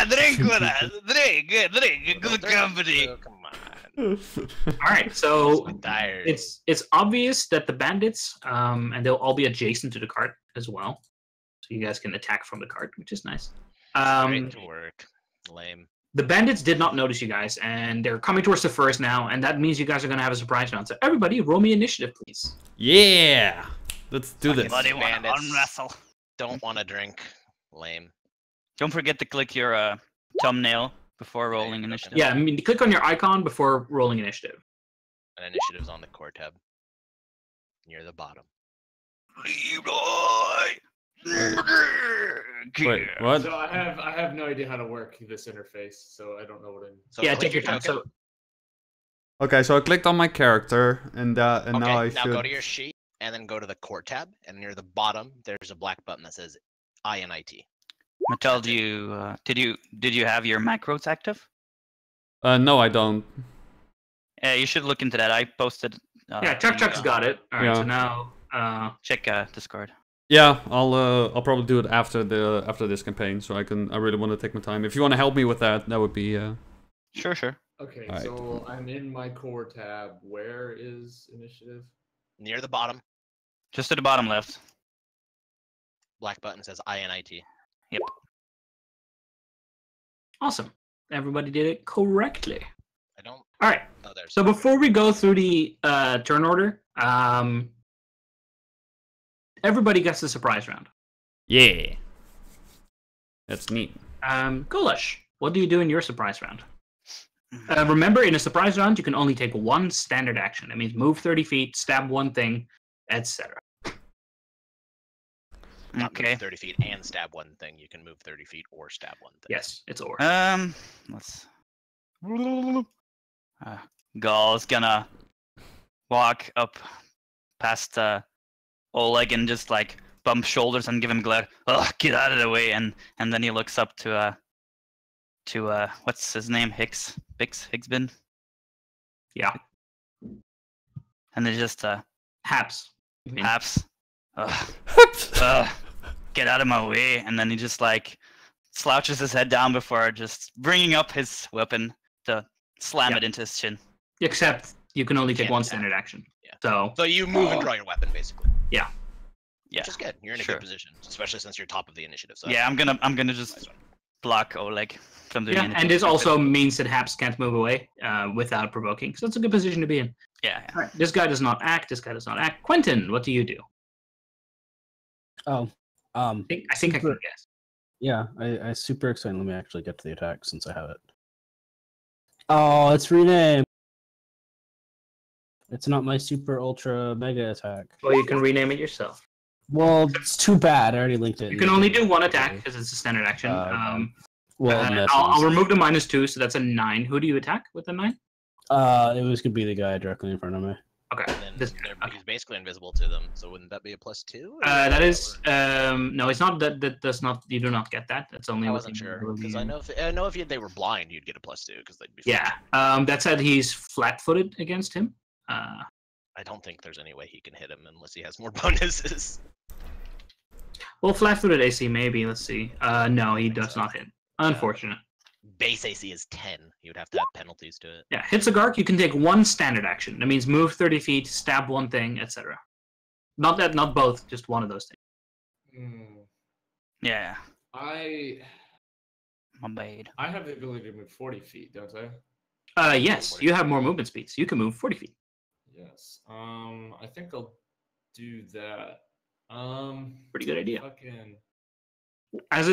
drink with us. Drink. Good Little drink? company. Oh, come on. All right, so I'm tired. it's obvious that the bandits, and they'll all be adjacent to the cart as well, so you guys can attack from the cart, which is nice. Straight to work. Lame. The bandits did not notice you guys, and they're coming towards the first now, and that means you guys are going to have a surprise round. So everybody, roll me initiative, please. yeah. Let's do this. Buddy, want to Bandits. unwrestle? Don't want to drink. Lame. Don't forget to click your thumbnail before rolling initiative. Yeah, I mean, click on your icon before rolling initiative. And initiative's on the core tab. Near the bottom. Leroy! Wait, what? So I have no idea how to work this interface, so I don't know what I'm. So Yeah, click take your time. token. So Okay, so I clicked on my character, and now I now should. go to your sheet and then go to the core tab, and near the bottom there's a black button that says INIT. Mattel, did you have your macros active? No, I don't. Yeah, you should look into that. I posted. yeah, Chuck's got it. All right, Yeah. so now Check Discord. Yeah, I'll probably do it after this campaign, so I really want to take my time. If you want to help me with that, that would be. Sure. Okay, Alright. so I'm in my core tab. Where is initiative? Near the bottom, Just to the bottom left. black button says INIT. awesome. Everybody did it correctly. I don't. All right. Oh, there's. So before we go through the turn order, everybody gets a surprise round. Yeah. That's neat. Gulash, what do you do in your surprise round? Remember, in a surprise round, you can only take one standard action. That means move 30 feet, stab one thing, etc. Not Okay. move 30 feet and stab one thing. You can move 30 feet or stab one thing. Yes, it's or. Let's. Gall's gonna walk up past Oleg and just like bump shoulders and give him a glare. Oh, get out of the way! And then he looks up to what's his name? Higsbin. Yeah. And then just Haps. Haps. Get out of my way! And then he just like slouches his head down before just bringing up his weapon to slam Yep. it into his chin. Except you can only take Can't one attack. standard action. Yeah. So So you move and draw your weapon, basically. Yeah. Which is good. You're in a Sure. good position, especially since you're top of the initiative. So Yeah, I'm gonna just Nice one. block Oleg from doing yeah, anything. and this also means that Haps can't move away without provoking. So it's a good position to be in. Yeah. All right. This guy does not act. This guy does not act. Quentin, what do you do? Oh, I think I can Super. guess. yeah, I super excited. Let me actually get to the attack since I have it. Oh, it's renamed. It's not my super ultra mega attack. Well, you can rename it yourself. Well, it's too bad. I already linked it. You can only do one attack because it's a standard action. Well, I'll remove the -2, so that's a 9. Who do you attack with a 9? It was gonna be the guy directly in front of me. Okay. And then This, he's basically invisible to them. So wouldn't that be a +2? or that is or- no, it's not that does not. You do not get that. That's only. I with wasn't sure the- because I know if they were blind, you'd get a +2 because they'd be. Yeah. That said, he's flat-footed against him. I don't think there's any way he can hit him unless he has more bonuses. Well, flat-footed AC maybe. Let's see. No, he does not hit. Unfortunate. Base AC is 10. You would have to have penalties to it. Yeah, hits a Gark. You can take one standard action. That means move 30 feet, stab one thing, etc. Not both, just one of those things. Hmm. Yeah. I My bad. have the ability to move 40 feet, don't I? Yes, you have more movement speeds. You can move 40 feet. Yes. I think I'll do that. Pretty good idea. Fucking.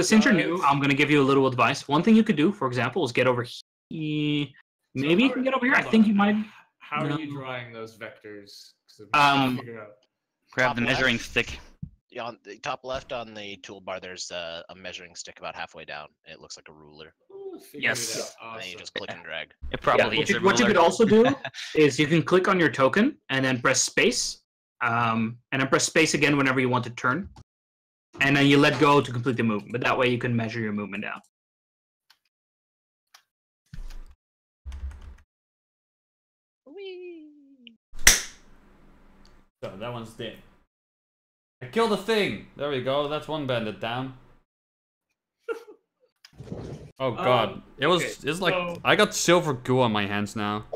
Since you're new, Guys. I'm gonna give you a little advice. One thing you could do, for example, is get over here. Maybe you can get over here. I Hold think on. you might. How No. are you drawing those vectors? 'Cause I'm trying to figure out. Grab Top the measuring left. stick. Yeah, on the top left on the toolbar, there's a measuring stick about halfway down. It looks like a ruler. Ooh, figured Yes. it out. And then you Awesome. just click and drag. It Yeah, probably what is you, a what you ruler. could also do is you can click on your token and then press space, and then press space again whenever you want to turn, and then you let go to complete the movement. But that way you can measure your movement out. So that one's dead. I killed a thing. There we go. That's one bandit down. Oh god, it was. okay, It's like so- I got silver goo on my hands now.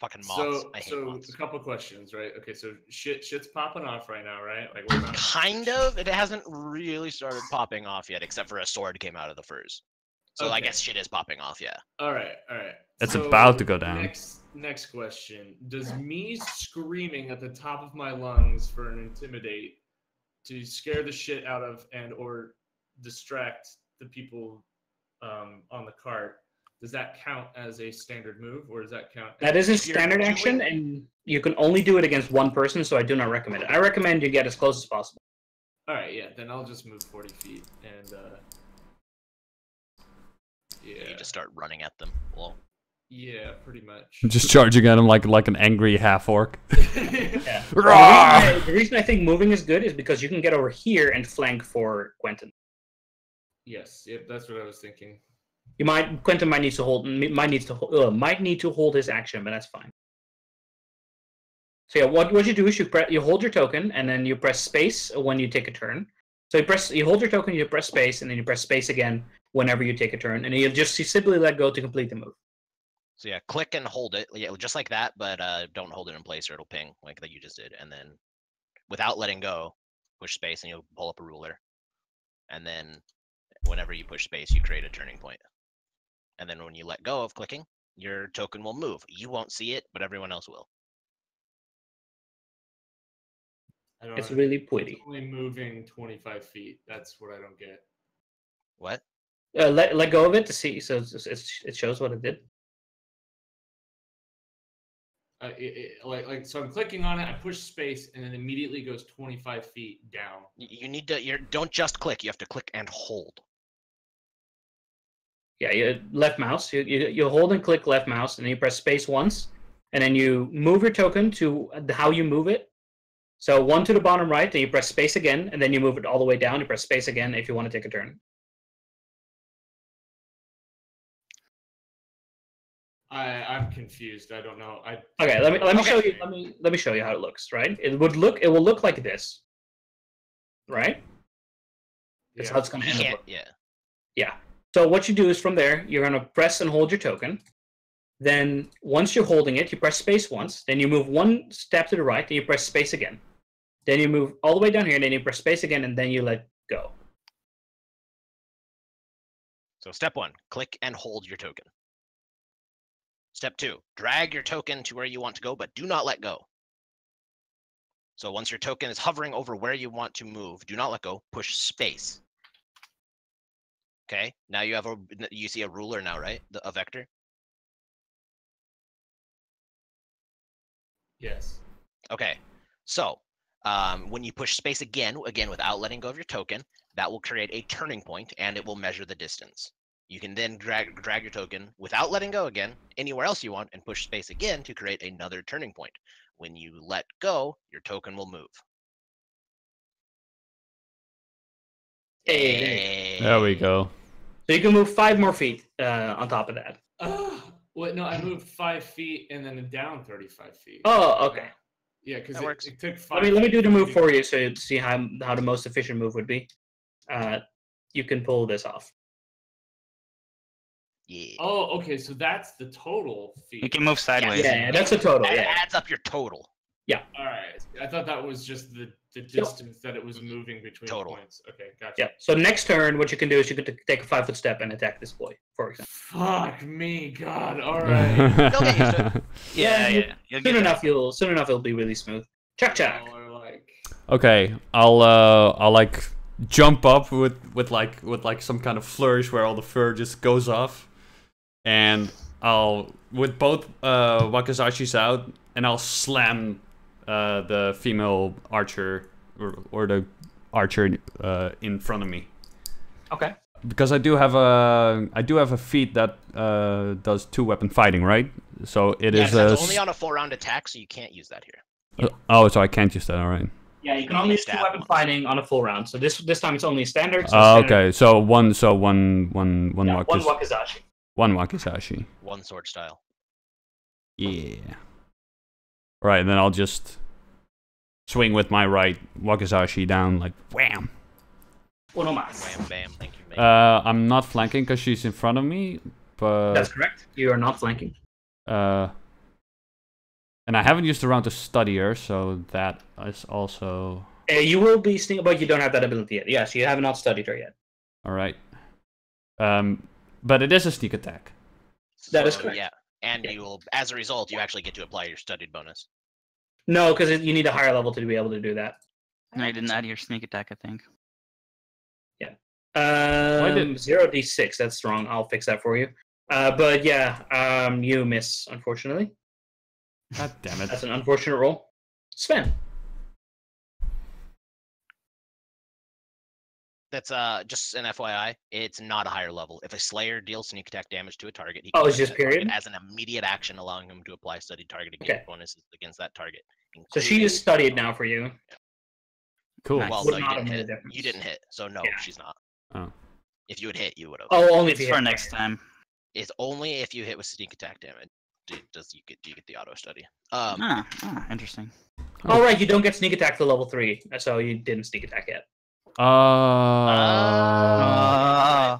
Fucking moths. So, I hate so moths. a couple questions, right? Okay, so shit's popping off right now, right? Like we're not. Kind of. It hasn't really started popping off yet, except for a sword came out of the furs. So I Okay. guess shit is popping off, yeah. All right, all right. It's about to go down. Next question: does me screaming at the top of my lungs for an intimidate to scare the shit out of and or distract the people on the cart, does that count as a standard move, or does that count? That is a If you're standard action, doing- and you can only do it against one person, so I do not recommend it. I recommend you get as close as possible. All right, yeah. Then I'll just move 40 feet and yeah. You just start running at them. Well, Yeah, pretty much. Just charging at him like an angry half orc. Yeah. Rawr! The reason I think moving is good is because you can get over here and flank for Quentin. Yes, yep, that's what I was thinking. Quentin might need to hold his action, but that's fine. So yeah, what you do is you hold your token and then you press space when you take a turn. So you hold your token, you press space, and then you press space again whenever you take a turn, and you simply let go to complete the move. so yeah, click and hold it, yeah, just like that, but don't hold it in place or it'll ping like that you just did. And then without letting go, push space and you'll pull up a ruler. And then whenever you push space, you create a turning point. And then when you let go of clicking, your token will move. You won't see it, but everyone else will. I don't It's know. really It's pretty. only moving 25 feet. That's what I don't get. What? Let go of it to see, so it shows what it did. So I'm clicking on it, I push space, and then immediately goes 25 feet down. You need to, don't just click, you have to click and hold. Yeah, you left mouse. You hold and click left mouse, and then you press space once, and then you move your token to how you move it. So 1 to the bottom right, then you press space again, and then you move it all the way down. You press space again if you want to take a turn. I'm confused. I don't know. Okay, let me Okay. show you. Let me show you how it looks. Right? It will look like this. Right? That's how it's going to You end up. can't, looking. yeah. Yeah. So what you do is from there, you're going to press and hold your token. Then once you're holding it, you press space once. Then you move 1 step to the right, then you press space again. Then you move all the way down here, and then you press space again, and then you let go. So step 1, click and hold your token. Step 2, drag your token to where you want to go, but do not let go. So once your token is hovering over where you want to move, do not let go, push space. Okay, now you see a ruler now, right? A vector? Yes. Okay, so when you push space again without letting go of your token, that will create a turning point and it will measure the distance. You can then drag your token without letting go again anywhere else you want and push space again to create another turning point. When you let go, your token will move. Hey. There we go. So you can move 5 more feet on top of that. Wait, no, I moved 5 feet and then down 35 feet. Oh, okay. Yeah, because That works. it took 5. Let me do the feet move to- for you so you see how the most efficient move would be. You can pull this off. Yeah. Oh, okay, so that's the total feet. You can move sideways. Yeah, that's the total. That Yeah. adds up your total. All right. I thought that was just the distance that it was moving between Total. points. Okay, gotcha. Yeah. So next turn, what you can do is you can take a 5-foot step and attack this boy, for example. Fuck me, God. All right. You'll get used to it. Yeah. You'll Soon get enough, it'll be really smooth. Chuck. Y'all are like, Okay, I'll like jump up with like some kind of flourish where all the fur just goes off, and I'll with both wakizashis out, and I'll slam the female archer or the archer in front of me. Okay. Because I do have a feat that does 2-weapon fighting, right? So it Yes, is that's only on a 4-round attack, so you can't use that here. oh, so I can't use that. All right. Yeah, you can only use 2-weapon fighting on a full round. So this time it's only standard. So Oh, standard- okay. So one Yeah, one wakizashi. wakizashi. One wakizashi. One sword style. Yeah. Right, and then I'll just swing with my right wakizashi down like wham. Uno mas. Wham bam, thank you, mate. I'm not flanking because she's in front of me, but That's correct. You are not flanking. and I haven't used the round to study her, so that is also You will be sneaking, but you don't have that ability yet. Yes, you have not studied her yet. all right. But it is a sneak attack. That is So, correct. Yeah, and you will, as a result, you actually get to apply your studied bonus. No, because you need a higher level to be able to do that. No, you didn't add your sneak attack, I think. did- 0d6. That's wrong. I'll fix that for you. But yeah, you miss, unfortunately. God damn it. That's an unfortunate roll. Sven. That's just an FYI. It's not a higher level. If a Slayer deals sneak attack damage to a target, he Oh, can it's select just that target period? as an immediate action, allowing him to apply studied target Okay. bonuses against that target. So she including- is studied now for you. Cool. Nice. Well, Would no, you not didn't have made a hit. difference. You didn't hit, so no, Yeah. she's not. Oh. If you had hit, you would have. Oh, only if It's you for hit. next time. It's only if you hit with sneak attack damage. Do you get the auto study? Interesting. Oh, right, you don't get sneak attack to level 3, so you didn't sneak attack yet.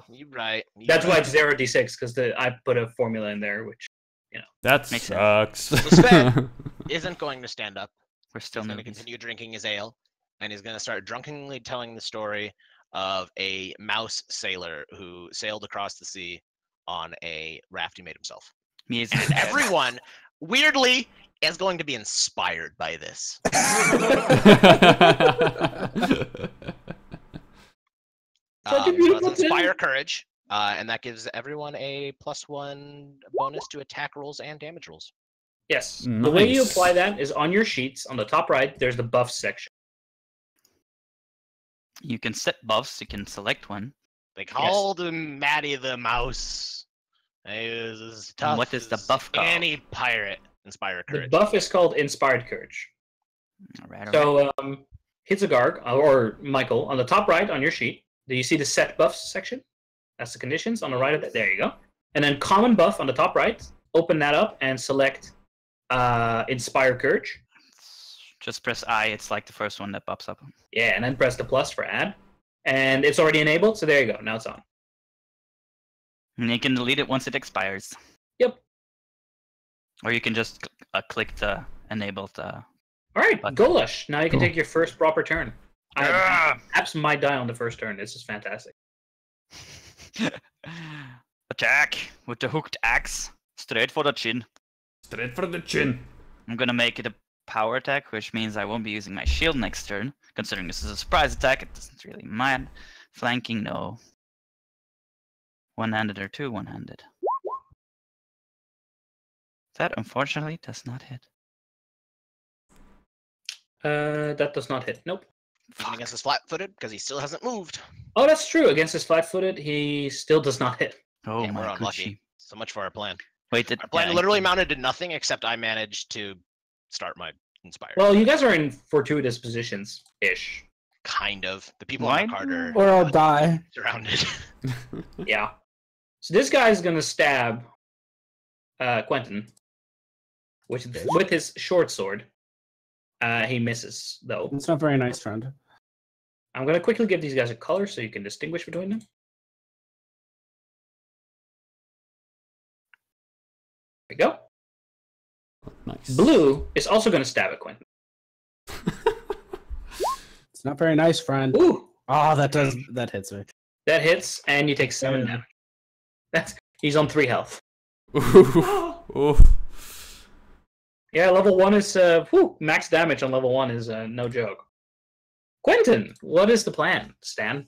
You're right. That's why it's 0d6, because I put a formula in there, which, That Makes sucks. So Sven isn't going to stand up. We're still He's going to newbies. continue drinking his ale, and he's going to start drunkenly telling the story of a mouse sailor who sailed across the sea on a raft he made himself. Music. And everyone, weirdly, is going to be inspired by this. Such a So beautiful it's inspire courage, and that gives everyone a +1 bonus to attack rolls and damage rolls. yes. The way you Nice. apply that is on your sheets, on the top right, there's the buffs section. You can set buffs. You can select one. They called him Matty the Mouse. He was as tough what is the as buff called? any pirate. Inspire The courage. buff is called Inspired Courage. All right. So, Hitzagarg, or Michael, on the top right on your sheet, do you see the set buffs section? That's the conditions on the right of it. There you go. And then common buff on the top right. Open that up and select Inspire Courage. Just press I. It's like the first one that pops up. Yeah, and then press the plus for add. And it's already enabled, so there you go. Now it's on. And you can delete it once it expires. Yep. Or you can just click the enabled. All right, Button. Golash. Now you can Cool. take your first proper turn. Apps might die on the first turn. This is fantastic. Attack with the hooked axe straight for the chin. Straight for the chin. I'm gonna make it a power attack, which means I won't be using my shield next turn. Considering this is a surprise attack, it doesn't really matter. Flanking, no. One-handed or two one-handed. That unfortunately does not hit. That does not hit. Nope. Even against his flat-footed because he still hasn't moved. Oh, that's true. Against his flat-footed, he still does not hit. Oh Yeah, we're my unlucky. Gucci. So much for our plan. Wait, did Our plan yeah, literally amounted to nothing except I managed to start my inspire. Well, you guys are in fortuitous positions ish. Kind of. The people Why on the card are Or I'll die. surrounded. Yeah. So this guy's gonna stab Quentin with his short sword. He misses though. It's not very nice, friend. I'm gonna quickly give these guys a color so you can distinguish between them. There we go. Nice. Blue is also gonna stab at Quentin. It's not very nice, friend. Ooh, Oh, that hits me. that hits, and you take 7 damage. He's on 3 health. Oof. Yeah, level 1 is max damage on level 1 is no joke. Quentin, what is the plan, Stan?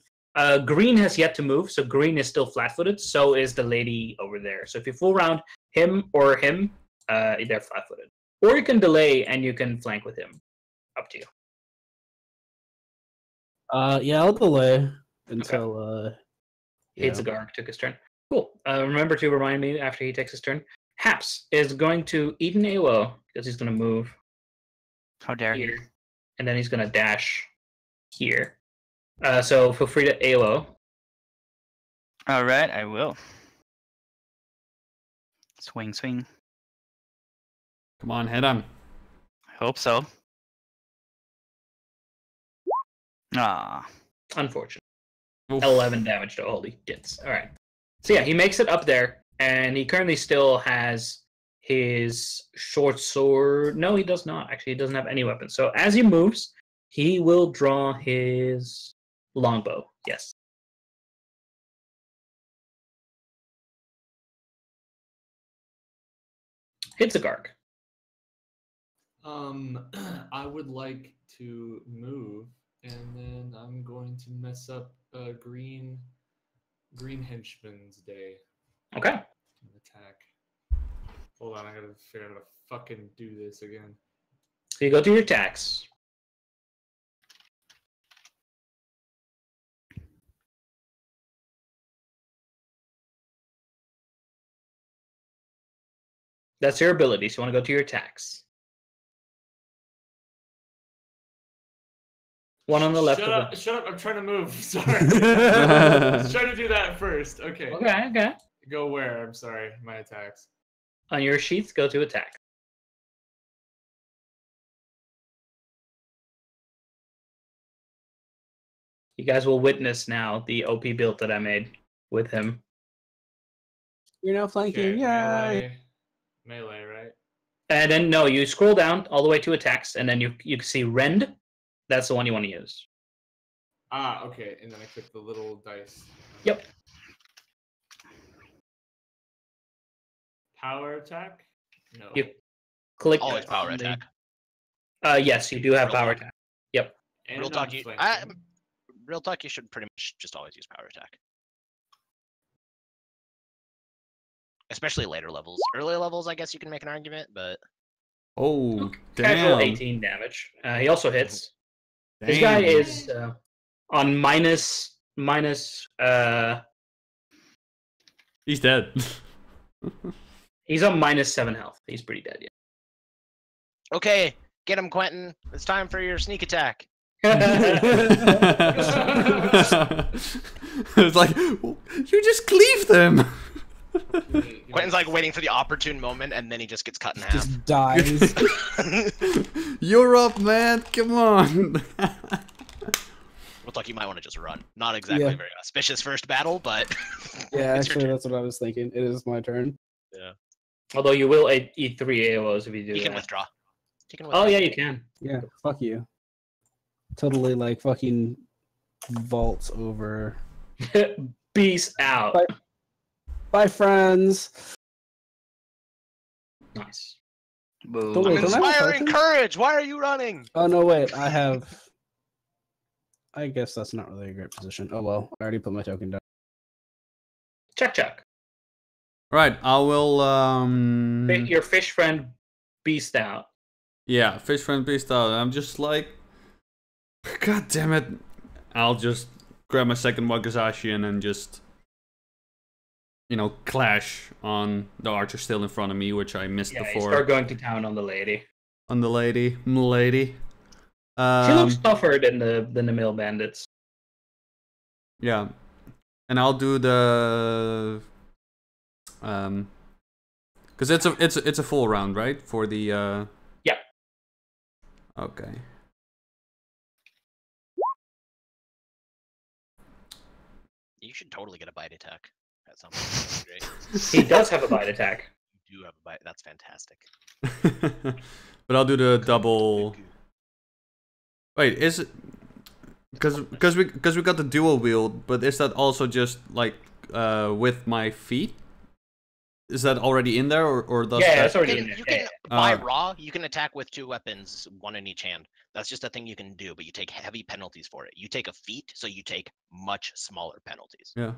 Green has yet to move, so green is still flat-footed. So is the lady over there. So if you full round him, they're flat-footed. Or you can delay and you can flank with him. Up to you. Yeah, I'll delay until yeah. Hitzagarg took his turn. Cool. Remember to remind me after he takes his turn. Haps is going to eat an AO because he's going to move How dare he? here, and then he's going to dash here. So feel free to AO. All right, I will. Swing, swing. Come on, hit him. I hope so. Ah, Unfortunate. Oof. 11 damage to all he gets. All right. So yeah, he makes it up there, and he currently still has his short sword. No, he does not. Actually, he doesn't have any weapons. So as he moves, he will draw his longbow. Yes. Hitzagarg. I would like to move, and then I'm going to mess up green henchman's day. Okay. Attack. Hold on, I gotta figure out how to fucking do this again. So you go to your attacks. That's your ability. So you want to go to your attacks. One on the left. Shut of up! Shut up! I'm trying to move. Sorry. the... I was trying to do that first. Okay. Okay. Go where? I'm sorry. My attacks. On your sheets, go to attack. You guys will witness now the OP build that I made with him. You're now Okay, flanking. Yay! melee, right? And then no, you scroll down all the way to attacks, and then you can see rend. That's the one you want to use. Ah, okay. And then I click the little dice. Yep. Power attack? No. You click. Always power on the- attack. Yes, you do have Real power talk. attack. Yep. And Real talk, non-flanking. real talk, you should pretty much just always use power attack. Especially later levels. Earlier levels, I guess you can make an argument, but Oh, Casual damn. 18 damage. He also hits. Damn. This guy is on minus. He's dead. He's on minus 7 health. He's pretty dead. Yeah. okay, get him, Quentin. It's time for your sneak attack. It's like, you just cleave them. Quentin's like waiting for the opportune moment, and then he just gets cut in half. Just dies. You're up, man. Come on. Looks like you might want to just run. Not exactly Yeah. very auspicious first battle, but Yeah, it's your actually, turn. that's what I was thinking. It is my turn. Although you will eat 3 AOs if you do You that. can withdraw. You can withdraw. Oh yeah, you can. Yeah, fuck you. Totally like fucking vaults over. Peace out. Bye. Bye, friends. Nice. Boo. Don't I'm wait, don't I have a inspiring token? courage. Why are you running? Oh no, wait. I have. I guess that's not really a great position. Oh well, I already put my token down. Chuck. Right, I will, Your fish friend beast out. yeah, fish friend beast out. I'm just like, god damn it. I'll just grab my second Wakazashi and then just, you know, clash on the archer still in front of me, which I missed Yeah, you before. start going to town on the lady. On the lady, m'lady. She looks tougher than the mill bandits. Yeah, and I'll do the, because it's a full round, right? For the Yeah. Okay. You should totally get a bite attack at some point. That'd be great. He does have a bite attack. You do have a bite. That's fantastic. But I'll do the double. Wait, is it? Because we got the dual wield, but is that also just like with my feet? Is that already in there, or does Yeah, that? it's already in there. You can Yeah. by Uh, raw. You can attack with 2 weapons, 1 in each hand. That's just a thing you can do, but you take heavy penalties for it. You take a feat, so you take much smaller penalties. Yeah.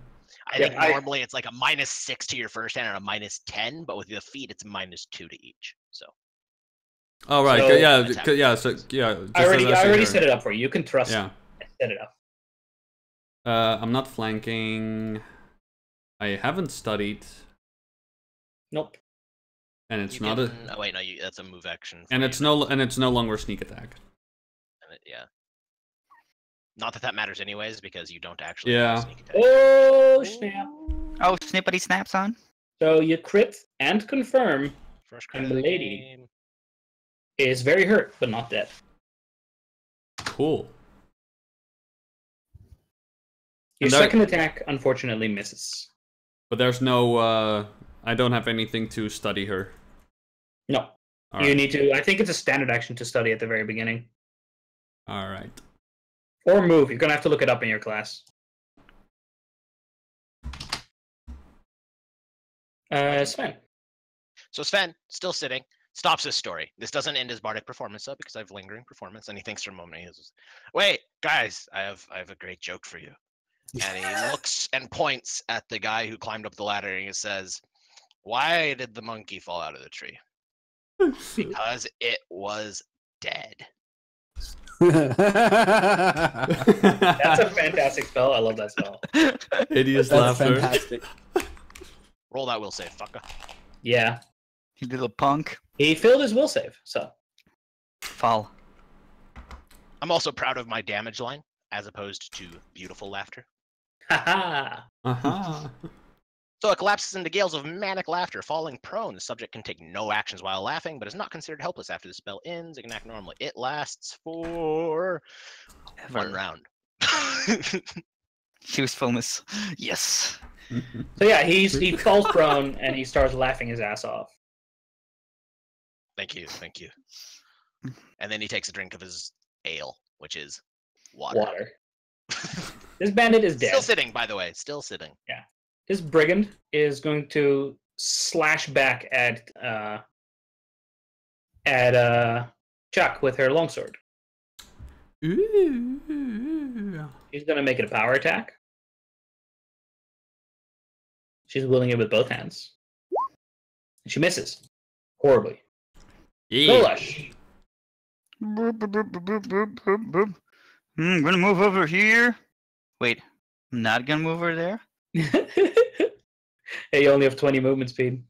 I Yeah, think normally it's like a -6 to your first hand and a -10, but with the feat it's -2 to each. So Oh right, So- yeah, Attack. yeah. So yeah, just I already as I set it up for you. You can trust Yeah. me. I set it up. I'm not flanking. I haven't studied, Nope. and it's you not can, oh wait, no, that's a move action. for and you, it's no longer a sneak attack. yeah. Not that that matters anyways, because you don't actually Yeah. have a sneak attack. Oh snap! Oh, snippety snaps on. So you crit and confirm First And crit the of the lady. game. is very hurt, but not dead. Cool. Your And that- second attack unfortunately misses. But there's no. I don't have anything to study her. No, All you right. need to. I think it's a standard action to study at the very beginning, All right. or move. You're gonna have to look it up in your class. Sven. So Sven, still sitting, stops his story. This doesn't end his bardic performance though, because I have lingering performance, and he thinks for a moment. He goes, "Wait, guys, I have a great joke for you." And he looks and points at the guy who climbed up the ladder, and he says, "Why did the monkey fall out of the tree? Because it was dead." That's a fantastic spell. I love that spell. Hideous That's laughter. fantastic. Roll that will save, fucker. Yeah. You little punk. He failed his will save, so. Fall. I'm also proud of my damage line, as opposed to beautiful laughter. Haha. Uh-huh. So it collapses into gales of manic laughter. Falling prone, the subject can take no actions while laughing, but is not considered helpless after the spell ends. It can act normally. It lasts for one round. Usefulness. Yes. So yeah, he falls prone and he starts laughing his ass off. Thank you. And then he takes a drink of his ale, which is water. This bandit is dead. Still sitting, by the way. Still sitting. This brigand is going to slash back at Chuck with her longsword. Ooh. She's going to make it a power attack. She's wielding it with both hands. And she misses. Horribly. Golash. I'm gonna move over here. Wait, I'm not gonna move over there? Hey, you only have 20 movement speed.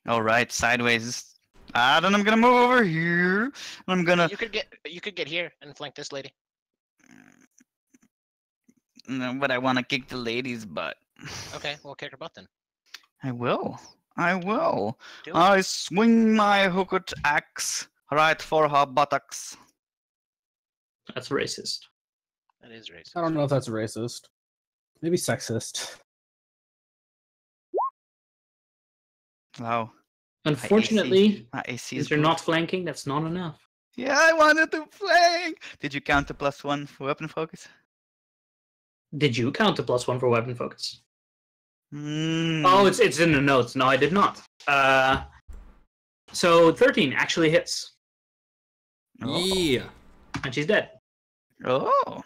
Alright, sideways. Then I'm gonna move over here. And I'm gonna. You could get here and flank this lady. No, but I wanna kick the lady's butt. Okay, we'll kick her butt then. I will. Do it. I swing my hooked axe right for her buttocks. That's racist. That is racist. I don't know if that's racist. Maybe sexist. Wow. Unfortunately, My AC is since you're good. not flanking, that's not enough. Yeah, I wanted to flank. Did you count the +1 for weapon focus? Did you count the +1 for weapon focus? Mm. Oh, it's in the notes. No, I did not. So 13 actually hits, Yeah. and she's dead. Oh.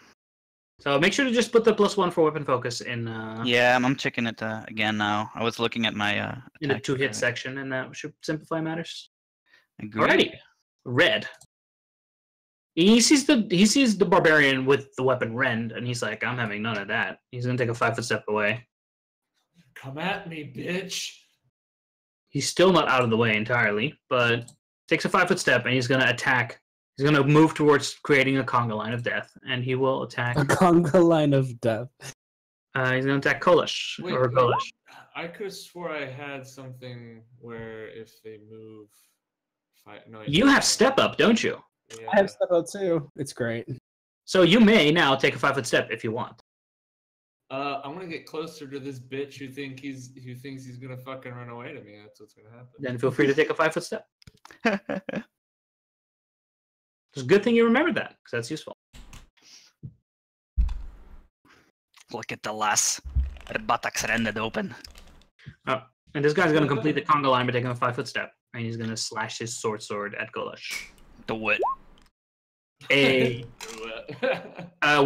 So make sure to just put the +1 for weapon focus in Yeah, I'm checking it again now. I was looking at my in the attack 2-hit area. section, and that should simplify matters. Agreed. Alrighty, Red. He sees the barbarian with the weapon rend, and he's like, "I'm having none of that." He's gonna take a 5-foot step away. Come at me, bitch. He's still not out of the way entirely, but takes a 5-foot step, and he's gonna attack. He's gonna move towards creating a conga line of death, and he will attack. A conga line of death. He's gonna attack Kolish Wait, or wait. Golish. I could have swore I had something where if they move, no. I You don't. have step up, don't you? Yeah. I have step out too. It's great. So you may now take a 5-foot step if you want. I'm gonna get closer to this bitch who thinks he's gonna fucking run away to me. That's what's gonna happen. Then feel free to take a 5-foot step. It's a good thing you remembered that, because that's useful. Look at the lass. Her buttocks rended open. Oh, and this guy's gonna complete the conga line by taking a 5-foot step, and he's gonna slash his sword at Golish. Do it.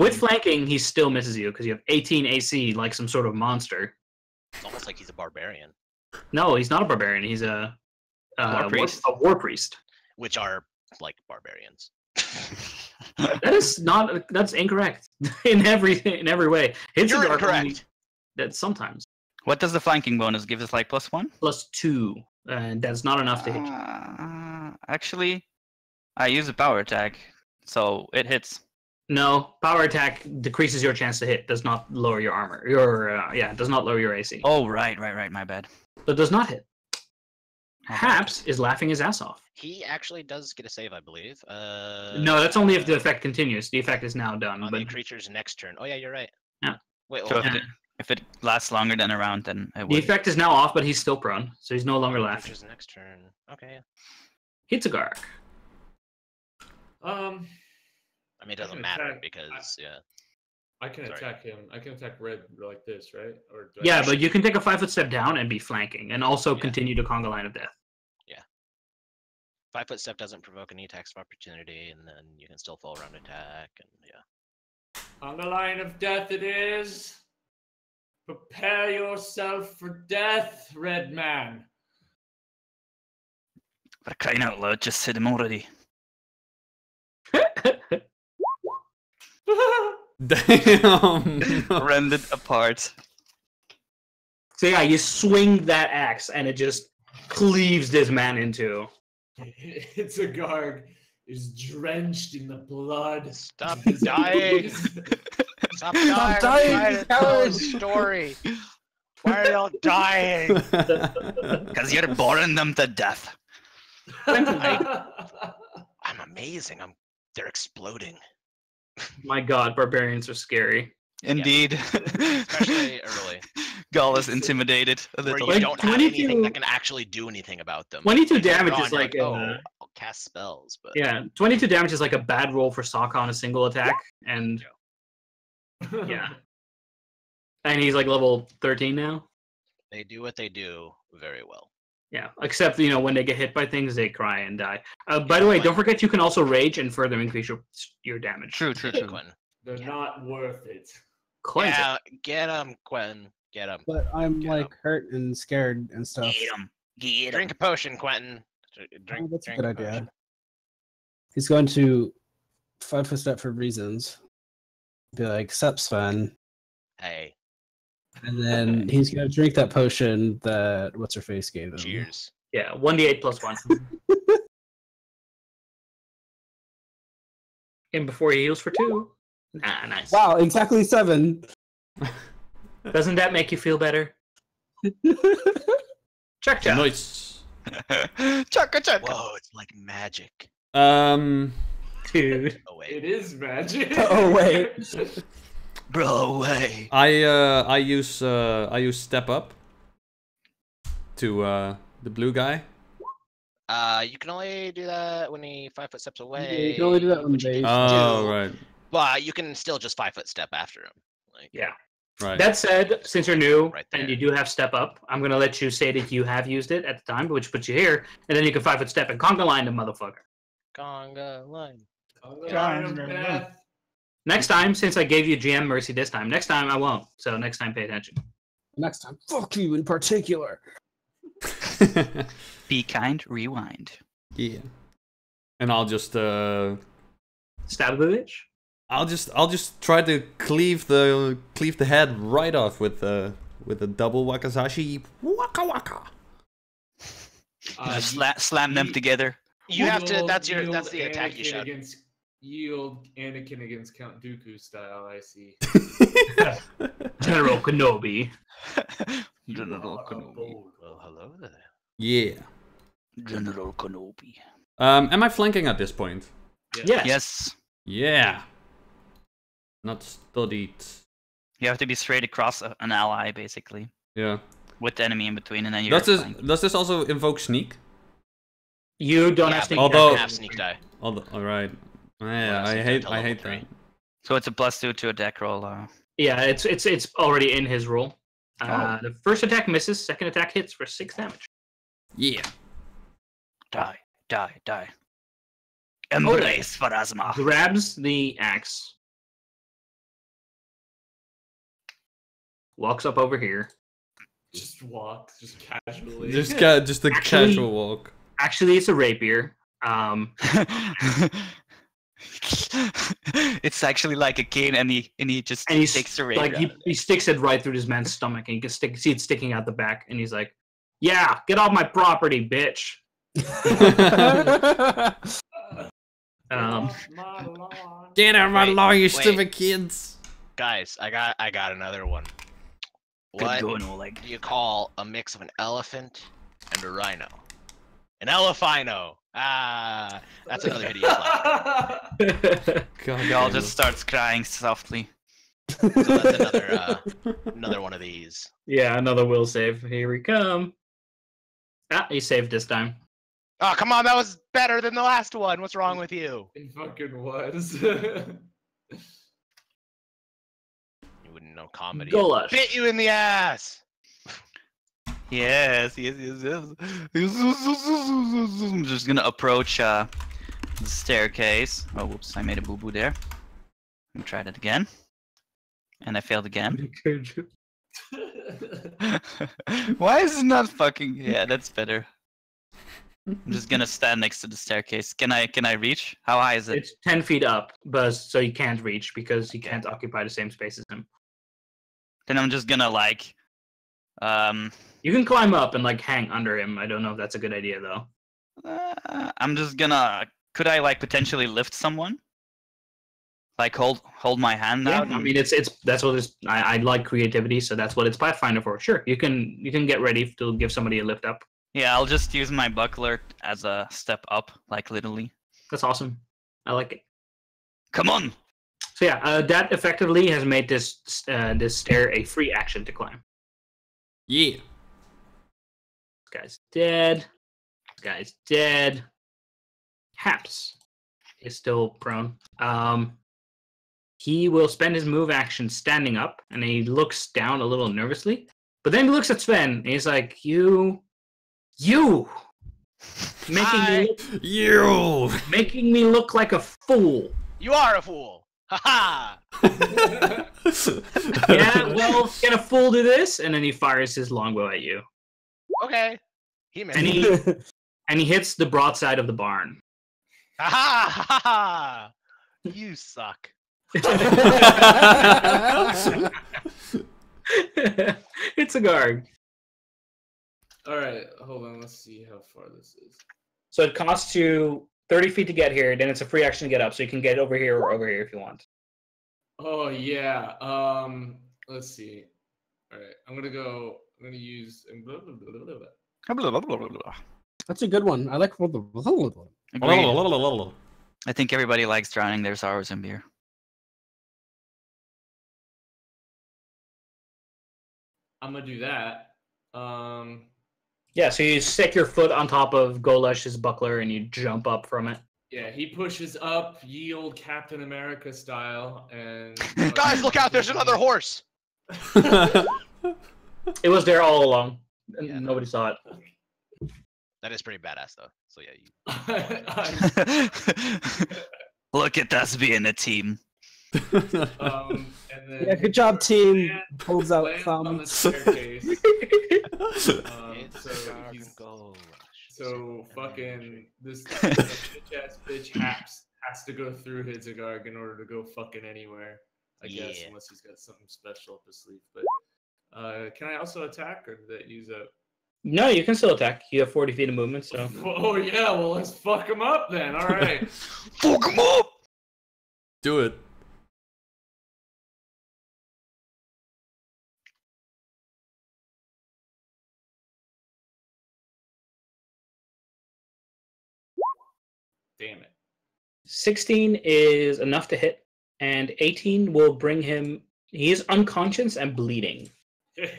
With flanking, he still misses you because you have 18 AC, like some sort of monster. It's almost like he's a barbarian, No, he's not a barbarian. He's a priest. war priest. which are like barbarians. That's incorrect in every way. Hits You're are incorrect. only- That sometimes What does the flanking bonus give us? Like +1? +2, and that's not enough to hit you. Actually, I use a power attack, so it hits. No, power attack decreases your chance to hit. Does not lower your armor. Does not lower your AC. Oh, right. My bad. But does not hit. Okay. Haps is laughing his ass off. He actually does get a save, I believe. No, that's only if the effect continues. The effect is now done. On But the creature's next turn. Oh yeah, you're right. Yeah. Wait, So hold if on. if it lasts longer than a round, then it the would. effect is now off, but he's still prone, so he's no longer laughing. Creature's next turn. Okay. Hitsugark. I mean, it doesn't can matter attack- because yeah. I can Sorry. attack him. I can attack Red like this, right? Or do I Yeah, but you can take a 5-foot step down and be flanking, and also Yeah. continue to conga line of death. 5-foot step doesn't provoke any attacks of opportunity, and then you can still fall around attack, and yeah. On the line of death it is. Prepare yourself for death, Red Man. For crying out loud, just hit him already. Damn. Rended apart. So yeah, you swing that axe, and it just cleaves this man into. It's a Garg is drenched in the blood. Stop dying. Stop dying. I'm dying, trying to tell a story. Why are y'all dying? Because you're boring them to death. I'm amazing. They're exploding. My God, barbarians are scary. Indeed. Especially early. Gall is intimidated a Where little. you don't have 22 anything that can actually do anything about them. 22 Like, they're damage gone, is you're like oh, a- I'll cast spells, but 22 damage is like a bad roll for Sokka on a single attack, and yeah. And he's like level 13 now. they do what they do very well. Yeah, except when they get hit by things, they cry and die. By the way, don't forget you can also rage and further increase your damage. True. Quinn. They're not worth it. Cleanse it. Yeah, get him, Quentin. Get him. But I'm Yeah. like hurt and scared and stuff. Get him. Get him. Drink a potion, Quentin. Drink, Oh, that's a drink good potion. idea. He's going to 5-foot step for reasons. Be like, sup, Sven. Hey, And then he's going to drink that potion that what's her face gave him. cheers. Yeah, 1d8 plus 1. And before he heals for 2. Ah, nice. Wow, exactly 7. Doesn't that make you feel better? Check. Nice. Chaka chaka. Whoa, it's like magic. Dude. Oh wait. It is magic. Oh, wait. Bro, way. I use step up to the blue guy. You can only do that when he 5-foot steps away. You can only do that when which you they- can Oh do, right, But you can still just 5-foot step after him. Like, Yeah. right. That said, since you're new Right and there. you do have step up, I'm gonna let you say that you have used it at the time, which puts you here, and then you can 5-foot step and conga line the motherfucker. Conga line. Line of death. Next time, since I gave you GM mercy this time, next time I won't. So next time, pay attention. Next time, fuck you in particular. Be kind, rewind. Yeah. And I'll just Stab the bitch. I'll just try to cleave the head right off with a double wakazashi. Waka waka. Just slam them together. You have to. Yield- That's the yield attack you Anakin shout. Yield Anakin against Count Dooku style. I see. General Kenobi. General You are Kenobi. bold. Well, hello there. Yeah. General Kenobi. Am I flanking at this point? Yes. Yes. Yeah. Not studied. You have to be straight across an ally, basically, Yeah. with the enemy in between, and then you're Does this also invoke sneak? You don't Yeah, have but sneak you Although- don't have sneak die. All right. Yeah, Well, I so hate to level that. 3. So it's a +2 to attack roll. Yeah, it's already in his roll. The first attack misses, second attack hits for 6 damage. Yeah. Die. Embrace Pharasma. Grabs the axe. Walks up over here. Just walk, just casually. Just a Actually- casual walk. Actually, it's a rapier. It's actually like a cane, and he just And takes the rapier. like he sticks it right through this man's stomach, and you can see it sticking out the back. And he's like, "Yeah, get off my property, bitch." Um, My lawn. Get out of my Wait, lawn, you wait. stupid kids. Guys, I got another one. Good What going, Oleg. do you call a mix of an elephant and a rhino? An elephino. Ah, that's another hideous laugh. God Gall damn just it. starts crying softly. So that's another one of these. Yeah, another will save. Here we come. Ah, he saved this time. Oh, come on, that was better than the last one. What's wrong with you? It fucking was. You wouldn't know comedy. Gulash. Bit you in the ass. Yes. I'm just gonna approach the staircase. Oh, whoops! I made a boo-boo there. Let me try that again. And I failed again. Why is it not fucking? Yeah, that's better. I'm just gonna stand next to the staircase. Can I reach? How high is it? It's 10 feet up, but so you can't reach because you can't occupy the same space as him. Then I'm just gonna like You can climb up and like hang under him. I don't know if that's a good idea though. I'm just gonna. Could I like potentially lift someone? Like hold my hand Yeah, out? I mean it's that's what it's. I like creativity, so that's what it's Pathfinder for. Sure, you can get ready to give somebody a lift up. Yeah, I'll just use my buckler as a step up, like literally. That's awesome. I like it. Come on! So yeah, that effectively has made this this stair a free action to climb. Yeah. This guy's dead. This guy's dead. Haps is still prone. He will spend his move action standing up, and he looks down a little nervously. But then he looks at Sven, and he's like, "You, making me look like a fool." You are a fool. Ha Yeah, well, can a fool do this? And then he fires his longbow at you, Okay. He missed. and he hits the broadside of the barn. Ha. You suck. It's a guard. All right, hold on. Let's see how far this is. So it costs you 30 feet to get here. Then it's a free action to get up, so you can get over here or over here if you want. Oh yeah. Let's see. All right, I'm gonna use. That's a good one. I like. Agreed. I think everybody likes drowning their sorrows in beer. I'm gonna do that. Yeah, so you stick your foot on top of Golesh's buckler and you jump up from it. Yeah, he pushes up, ye old Captain America style, and Guys, look out! There's another horse. It was there all along. And Yeah, nobody saw it. That is pretty badass, though. So yeah, Look at us being a team. and then Yeah, good job, team. Land- Holds out land on the thumbs. staircase. It's So fucking this bitch ass bitch has to go through Hidzagarg in order to go fucking anywhere. I guess Yeah. unless he's got something special up his sleeve. But can I also attack, or did that use up? No, you can still attack. You have 40 feet of movement, so. Oh yeah, well let's fuck him up then. All right. Fuck him up! Do it. Damn it. 16 is enough to hit, and 18 will bring him. He is unconscious and bleeding. He's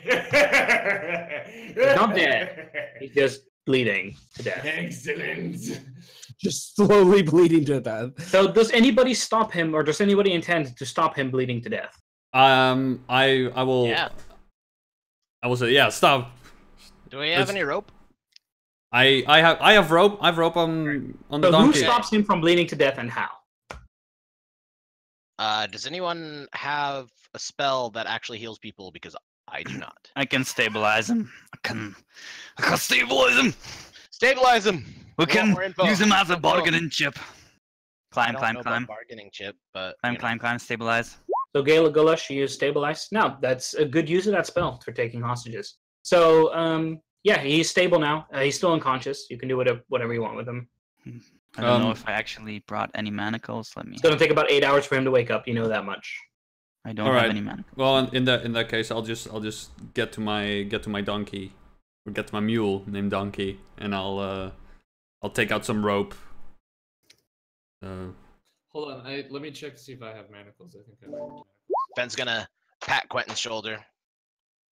not dead. He's just bleeding to death. Excellent. Just slowly bleeding to death. So, does anybody stop him, or does anybody intend to stop him bleeding to death? I will. Yeah. I will say, yeah, stop. Do we have any rope? I have rope. I have rope on the So, who donkey. stops him from bleeding to death, and how? Does anyone have a spell that actually heals people? Because I do not. I can stabilize him. I can stabilize him. Stabilize him. We want can more info. use him as a Info. bargaining chip. I Climb, don't climb, know about climb. bargaining chip, but Climb, you know. climb, climb, stabilize. So, Gala Gulesh, you use stabilize. No, that's a good use of that spell for taking hostages. So, yeah, he's stable now. He's still unconscious. You can do whatever you want with him. I don't know if I actually brought any manacles. Let me. It's gonna take about 8 hours for him to wake up. You know that much. I don't Alright. have any manacles. Well, in that case, I'll just get to my donkey, or get to my mule named Donkey, and I'll take out some rope. Hold on, let me check to see if I have manacles. I think I have manacles. Ben's gonna pat Quentin's shoulder,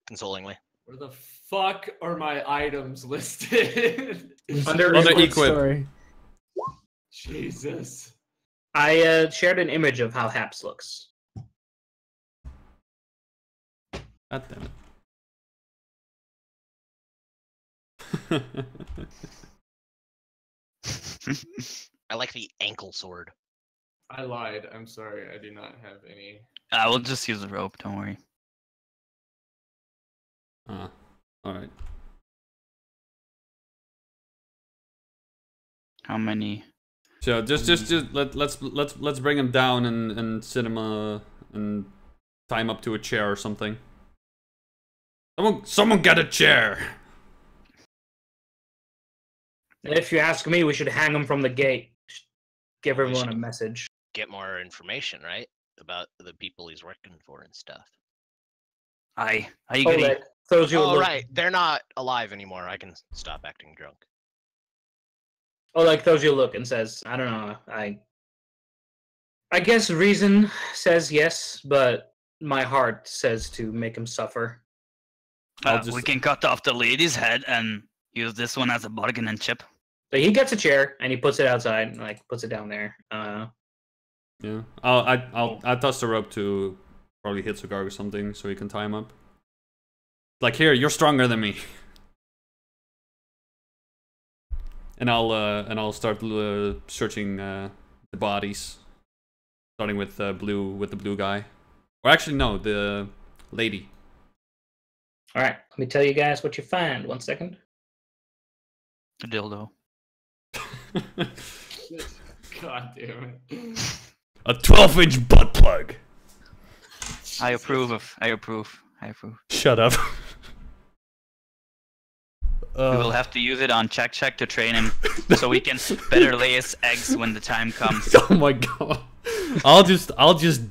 consolingly. Where the fuck are my items listed? Under equip. Story. Jesus. I shared an image of how Haps looks. God damn it. I like the ankle sword. I lied. I'm sorry. I do not have any. I will just use the rope. Don't worry. All right. How many? So let's bring him down and sit him and tie him up to a chair or something. Someone get a chair. If you ask me, we should hang him from the gate. Give We everyone a should. message. Get more information, right? About the people he's working for and stuff. I agree. Oleg throws you a Oh, look. right. They're not alive anymore. I can stop acting drunk. Oleg throws you a look and says, "I don't know. I guess reason says yes, but my heart says to make him suffer." We can cut off the lady's head and use this one as a bargaining chip. So he gets a chair and he puts it outside, like puts it down there. Yeah. I'll toss the rope to probably Hitsugar or something so he can tie him up. Like, here, you're stronger than me. And I'll start searching the bodies, starting with the blue guy. Or actually, no, the lady. All right, let me tell you guys what you find. 1 second. A dildo. God damn it. A 12-inch butt plug. I approve. Shut up. We will have to use it on Check to train him, so we can better lay his eggs when the time comes. Oh my god. I'll just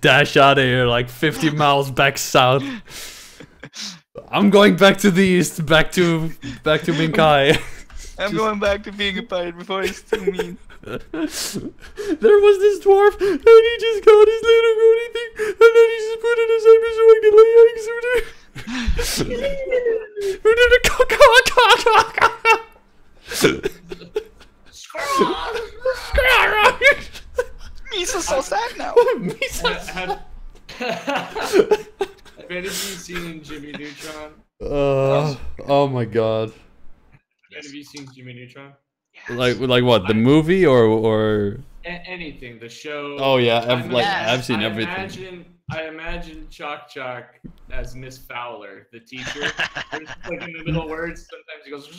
dash out of here like 50 miles back south. I'm going back to the east, back to Minkai. I'm going back to being a pirate before he's too mean. There was this dwarf, and he just got his little goatee thing, and then he just put it aside so I can lay eggs with it. Who did it? Misa's so sad now. Have any of you seen Jimmy Neutron? Oh my god. Have any of you seen Jimmy Neutron? Like what? The movie or? Anything, the show. Oh yeah, I've seen everything. I imagine Chalk as Miss Fowler, the teacher. There's, like in the middle words, sometimes he goes.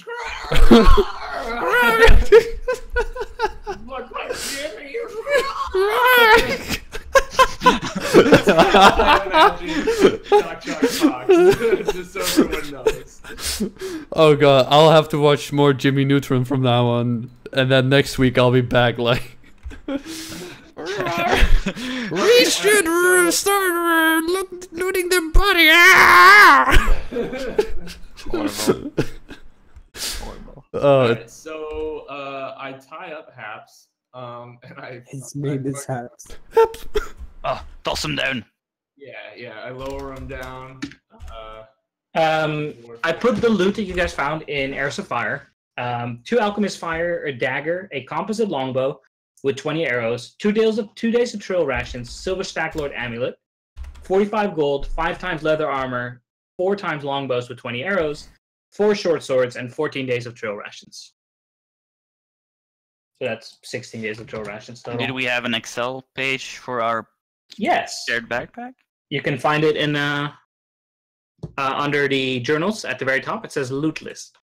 Look like Jimmy. I imagine Chalk talks, just so everyone knows. Oh god, I'll have to watch more Jimmy Neutron from now on, and then next week I'll be back like. We should start looting the body. Horrible. Alright, so I tie up Haps, and I. His name is Haps. Oh, toss him down. Yeah, I lower him down. I put the loot that you guys found in Heirs of Fire. 2 alchemist fire, a dagger, a composite longbow with 20 arrows, 2 days of trail rations, silver stack lord amulet, 45 gold, 5 times leather armor, 4 times longbows with 20 arrows, 4 short swords, and 14 days of trail rations. So that's 16 days of trail rations total. Did we have an Excel page for our Yes. shared backpack? You can find it in under the journals at the very top. It says loot list.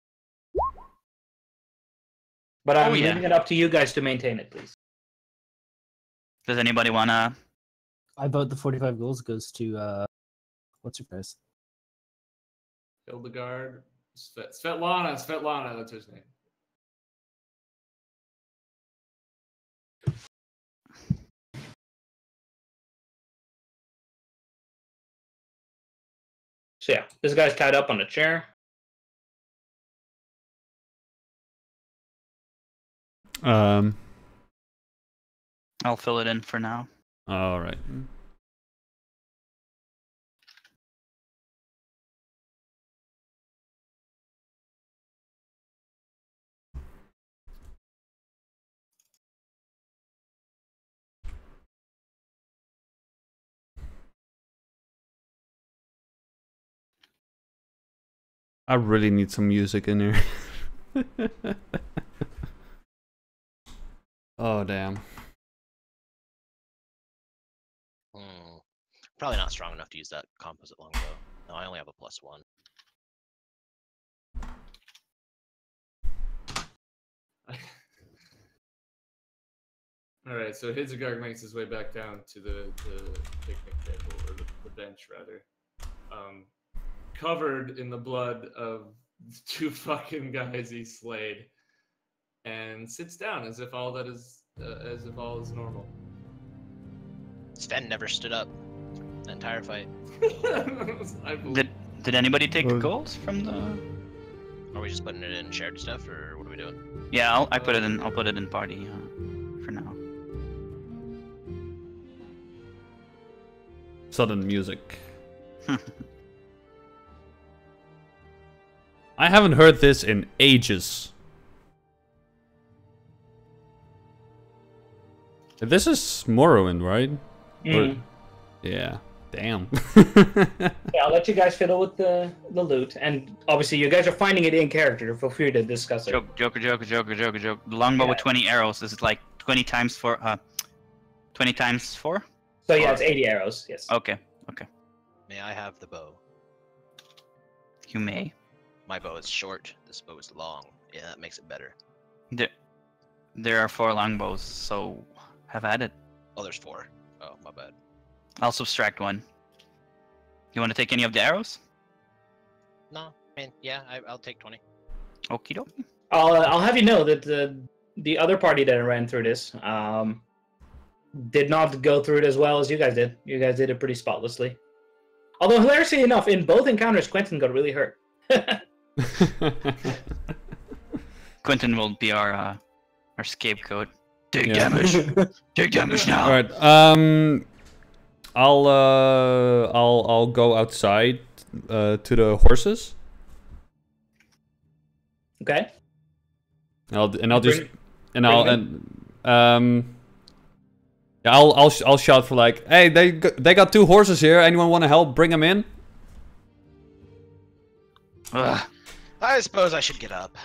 But I'm leaving it up to you guys to maintain it, please. Does anybody wanna? I vote the 45 goals goes to what's her face? Hildegard. Svetlana, that's his name. So yeah, this guy's tied up on a chair. I'll fill it in for now. All right. I really need some music in here. Oh, damn. Probably not strong enough to use that composite longbow. No, I only have a +1. Alright, so Hildegard makes his way back down to the picnic table, or the bench, rather. covered in the blood of 2 fucking guys he slayed, and sits down as if all is normal. Sven never stood up the entire fight. Did anybody take goals from the? Are we just putting it in shared stuff, or what are we doing? Yeah, I'll put it in party for now. Sudden music. I haven't heard this in ages. This is Morrowind, right? Or- yeah. Damn. Yeah, I'll let you guys fiddle with the loot, and obviously you guys are finding it in character. Feel free to discuss it. Joker. The longbow with 20 arrows. Is it like 20 times 4? 20 times 4? So yeah, it's 80 arrows. Yes. Okay. May I have the bow? You may. My bow is short. This bow is long. Yeah, that makes it better. There are 4 longbows, so have at it. Oh, there's 4. Oh, my bad. I'll subtract 1. You want to take any of the arrows? No, I mean, yeah, I'll take 20. Okie dokie. I'll have you know that the other party that ran through this did not go through it as well as you guys did. You guys did it pretty spotlessly. Although hilariously enough, in both encounters, Quentin got really hurt. Quentin will be our scapegoat. Take damage. Take damage now. All right. I'll go outside to the horses. Okay. I'll shout for like, hey, they got 2 horses here. Anyone want to help bring them in? Ugh. I suppose I should get up.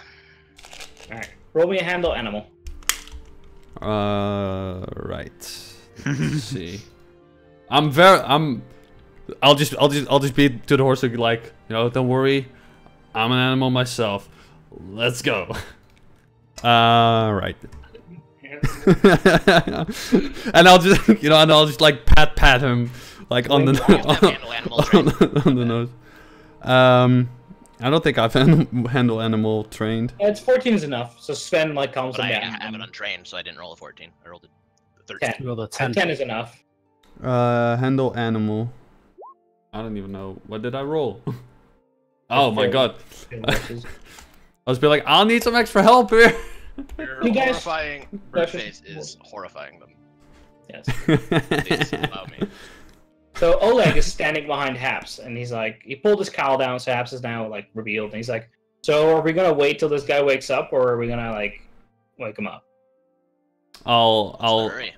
All right. Roll me a handle animal. Right. Let's see. I'll just be to the horse like, don't worry, I'm an animal myself. Let's go. Right. And I'll just like pat him like on the nose. I don't think I've handle animal trained. It's 14 is enough, so Sven like calms But him I down. have it untrained, so I didn't roll a 14. I rolled a 13. 10. Roll a 10. 10 is enough. Handle animal. I don't even know. What did I roll? Oh my god. I was be like, I'll need some extra help here. Your You guys- horrifying bird face is horrifying them. Yes. Please allow me. So Oleg is standing behind Haps, and he's like, he pulled his cowl down, so Haps is now like revealed, and he's like, so are we gonna wait till this guy wakes up, or are we gonna like wake him up? I'll Hurry.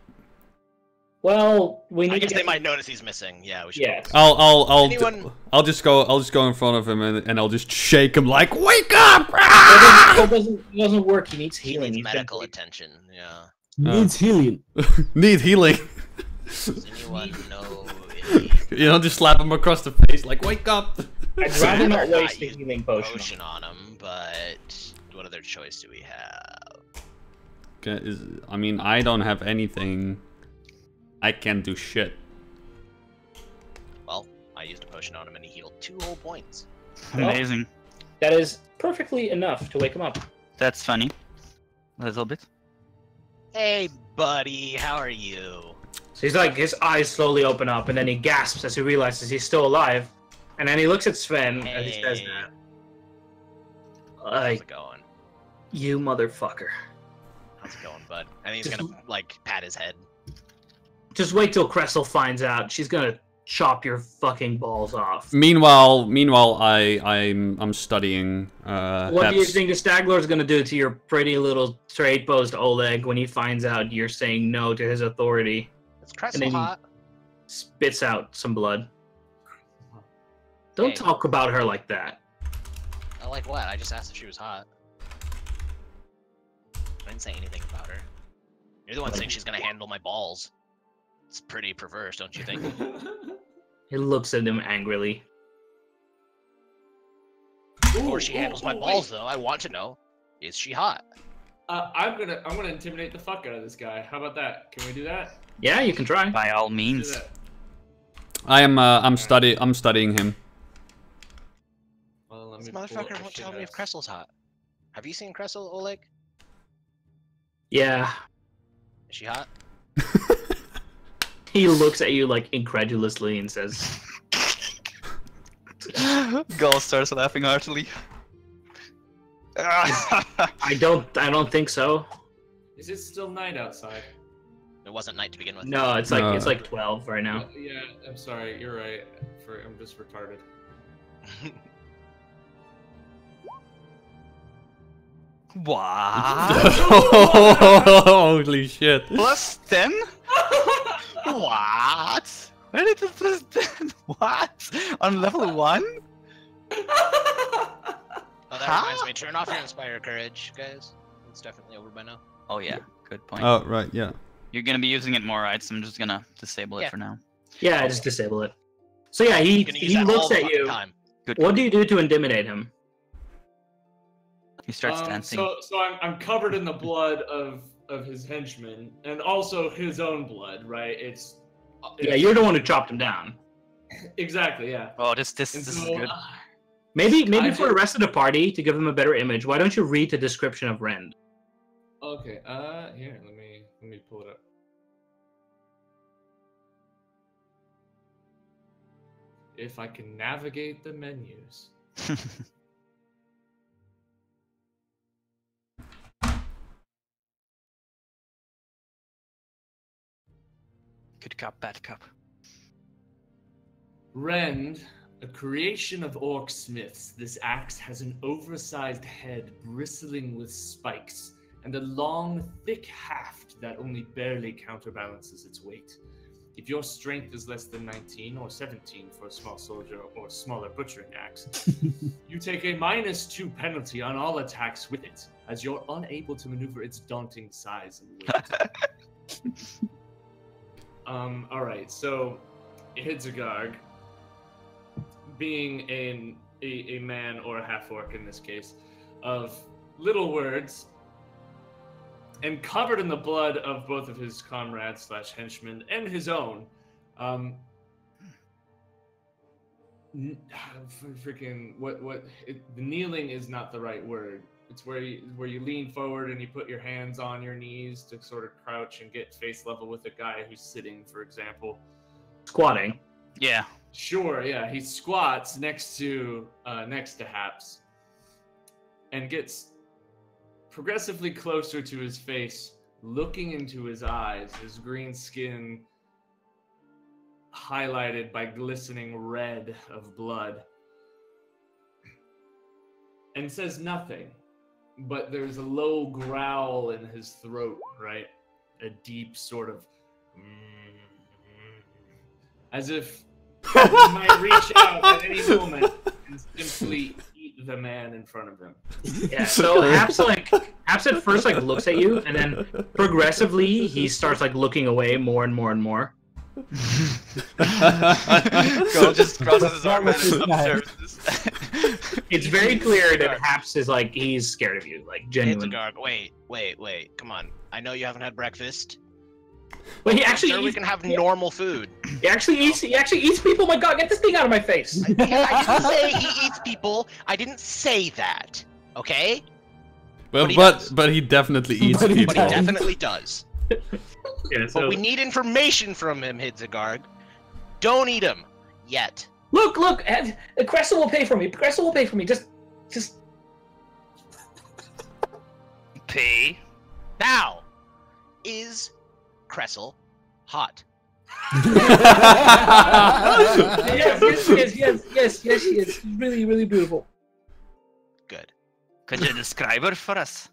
Well, we need I guess to they get... might notice he's missing. Yeah, we should. Yes. Anyone- I'll just go in front of him and I'll just shake him like, wake up! It doesn't work. He needs He healing. needs He's medical been- attention. Yeah. Needs healing. Need healing. Does anyone know? Just slap him across the face like, wake up! I'd rather not Not waste the use healing potion. Potion on him, but what other choice do we have? I mean, I don't have anything. I can't do shit. Well, I used a potion on him and he healed 2 whole points. Amazing. That is perfectly enough to wake him up. That's funny. A little bit. Hey, buddy, how are you? So he's like, his eyes slowly open up, and then he gasps as he realizes he's still alive. And then he looks at Sven as he says Hey. that. How's Like, it going? you motherfucker. How's it going, bud? And he's gonna like pat his head. Just wait till Cressel finds out. She's gonna chop your fucking balls off. Meanwhile, I'm studying. What do you think the Staglor's gonna do to your pretty little trade post Oleg when he finds out you're saying no to his authority? It's Cressel then he- hot. Spits out some blood. Don't Hey. talk about her like that. I like what? I just asked if she was hot. I didn't say anything about her. You're the one saying she's gonna handle my balls. It's pretty perverse, don't you think? He looks at him angrily. Before she handles my balls, though, I want to know: is she hot? I'm gonna intimidate the fuck out of this guy. How about that? Can we do that? Yeah, you can try. By all Do means. that. I'm studying him. This me pull up motherfucker the won't shit tell me if ass. Cressel's hot. Have you seen Cressel, Oleg? Yeah. Is she hot? He looks at you like incredulously and says, Gull starts laughing heartily. I don't think so. Is it still night outside? It wasn't night to begin with. No, it's like 12 right now. Yeah, I'm sorry. You're right. I'm just retarded. What? Holy shit. Plus 10? What? Where did the plus 10? What? On level 1? Oh, that reminds me. Turn off your Inspire Courage, guys. It's definitely over by now. Oh yeah, good point. Oh, right, yeah. You're gonna be using it more, right? So I'm just gonna disable it Yeah. for now. Yeah, just disable it. So yeah, You're gonna use he that all looks the at fucking you. time. Good. What do you do to intimidate him? He starts dancing. So I'm covered in the blood of his henchmen and also his own blood, right? It's Yeah, you're the one who chopped him down. exactly, yeah. Oh, this And is so, good. Maybe I for the rest of the party, to give them a better image, why don't you read the description of Rend? Okay, here, let me pull it up. If I can navigate the menus. Good cup, bad cup. Rend, a creation of orc smiths, this axe has an oversized head bristling with spikes and a long, thick haft that only barely counterbalances its weight. If your strength is less than 19 or 17 for a small soldier or smaller butchering axe, you take a -2 penalty on all attacks with it, as you're unable to maneuver its daunting size and weight. Alright, so Hidzagarg, being a man or a half-orc in this case, of little words, and covered in the blood of both of his comrades / henchmen and his own, freaking the kneeling is not the right word. It's where you lean forward and you put your hands on your knees to sort of crouch and get face level with a guy who's sitting, for example. Squatting. Yeah. Sure, yeah. He squats next to Haps and gets progressively closer to his face, looking into his eyes, his green skin highlighted by glistening red of blood, and says nothing, but there's a low growl in his throat, right? A deep sort of as if he might reach out at any moment and simply eat the man in front of him. Yeah, so Haps at first looks at you, and then progressively he starts looking away more and more and more. Gull just crosses his arm and observes this. It's very clear that Haps is he's scared of you, genuinely. Hidzagarg, wait, come on. I know you haven't had breakfast. But he actually Sure, we eats, can have normal food. he actually eats people. My God, get this thing out of my face! I didn't say he eats people. I didn't say that. Okay? Well, But he but he definitely eats But he people. But he definitely does. Yeah, so But we need information from him, Hidzagarg. Don't eat him yet. look, Cressel will pay for me. Cressel will pay for me. Just Pay. Now, is Cressel hot? yes, she is. She's really, really beautiful. Good. Could you describe her for us?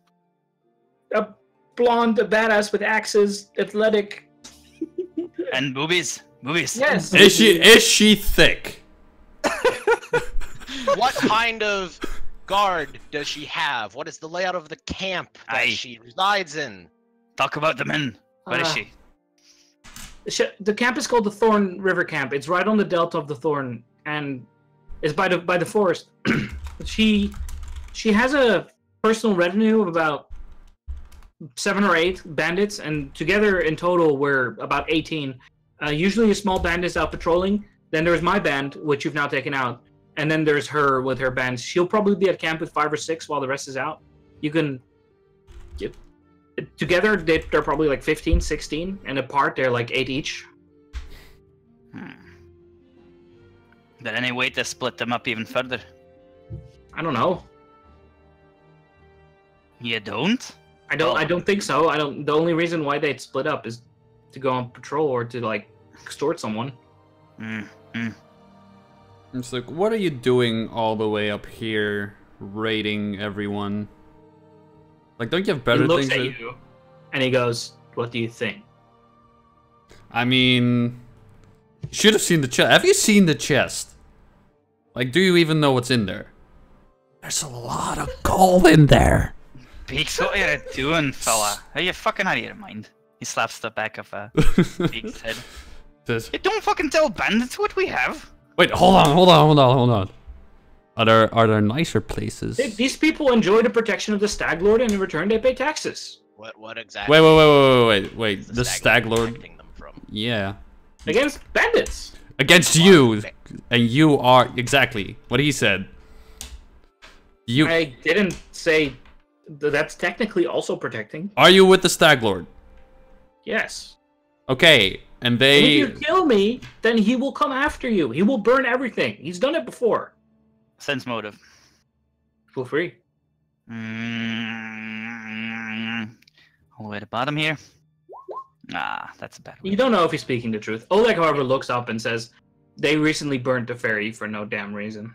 A blonde, a badass with axes, athletic. And boobies. Boobies. Yes. Is she thick? What kind of guard does she have? What is the layout of the camp that Aye. she resides in? Talk about the men. Where is she? The camp is called the Thorn River Camp. It's right on the delta of the Thorn, and is by the forest. She has a personal retinue of about 7 or 8 bandits, and together in total we're about 18. Usually a small bandit's out patrolling. Then there's my band, which you've now taken out, and then there's her with her band. She'll probably be at camp with 5 or 6 while the rest is out. You can get together. They're probably like 15, 16, and apart they're like 8 each. Is there any way to split them up even further? I don't know. You don't? I don't think so. I don't. The only reason why they'd split up is to go on patrol or to like extort someone. It's like, what are you doing all the way up here, raiding everyone? Like, don't you have better He looks things at to... you, and he goes, "What do you think?" I mean, you should have seen the chest. Have you seen the chest? Like, do you even know what's in there? There's a lot of gold in there. Beaks, what are you doing, fella? Are you fucking out of your mind? He slaps the back of Beaks' head. Says, You don't fucking tell bandits what we have. wait, hold on. Are there nicer places? These people enjoy the protection of the Stag Lord, and in return they pay taxes What exactly? Wait. The Stag Lord. protecting them from? Yeah. against bandits. Against you, and you are exactly what he said. You I didn't say that's technically also protecting. are you with the Stag Lord? Yes. Okay, and And they. if you kill me, then he will come after you. He will burn everything. He's done it before. Sense motive. Feel free. All the way to the bottom here. Ah, that's a bad one. You don't know if he's speaking the truth. Oleg, however, looks up and says, "They recently burnt the ferry for no damn reason."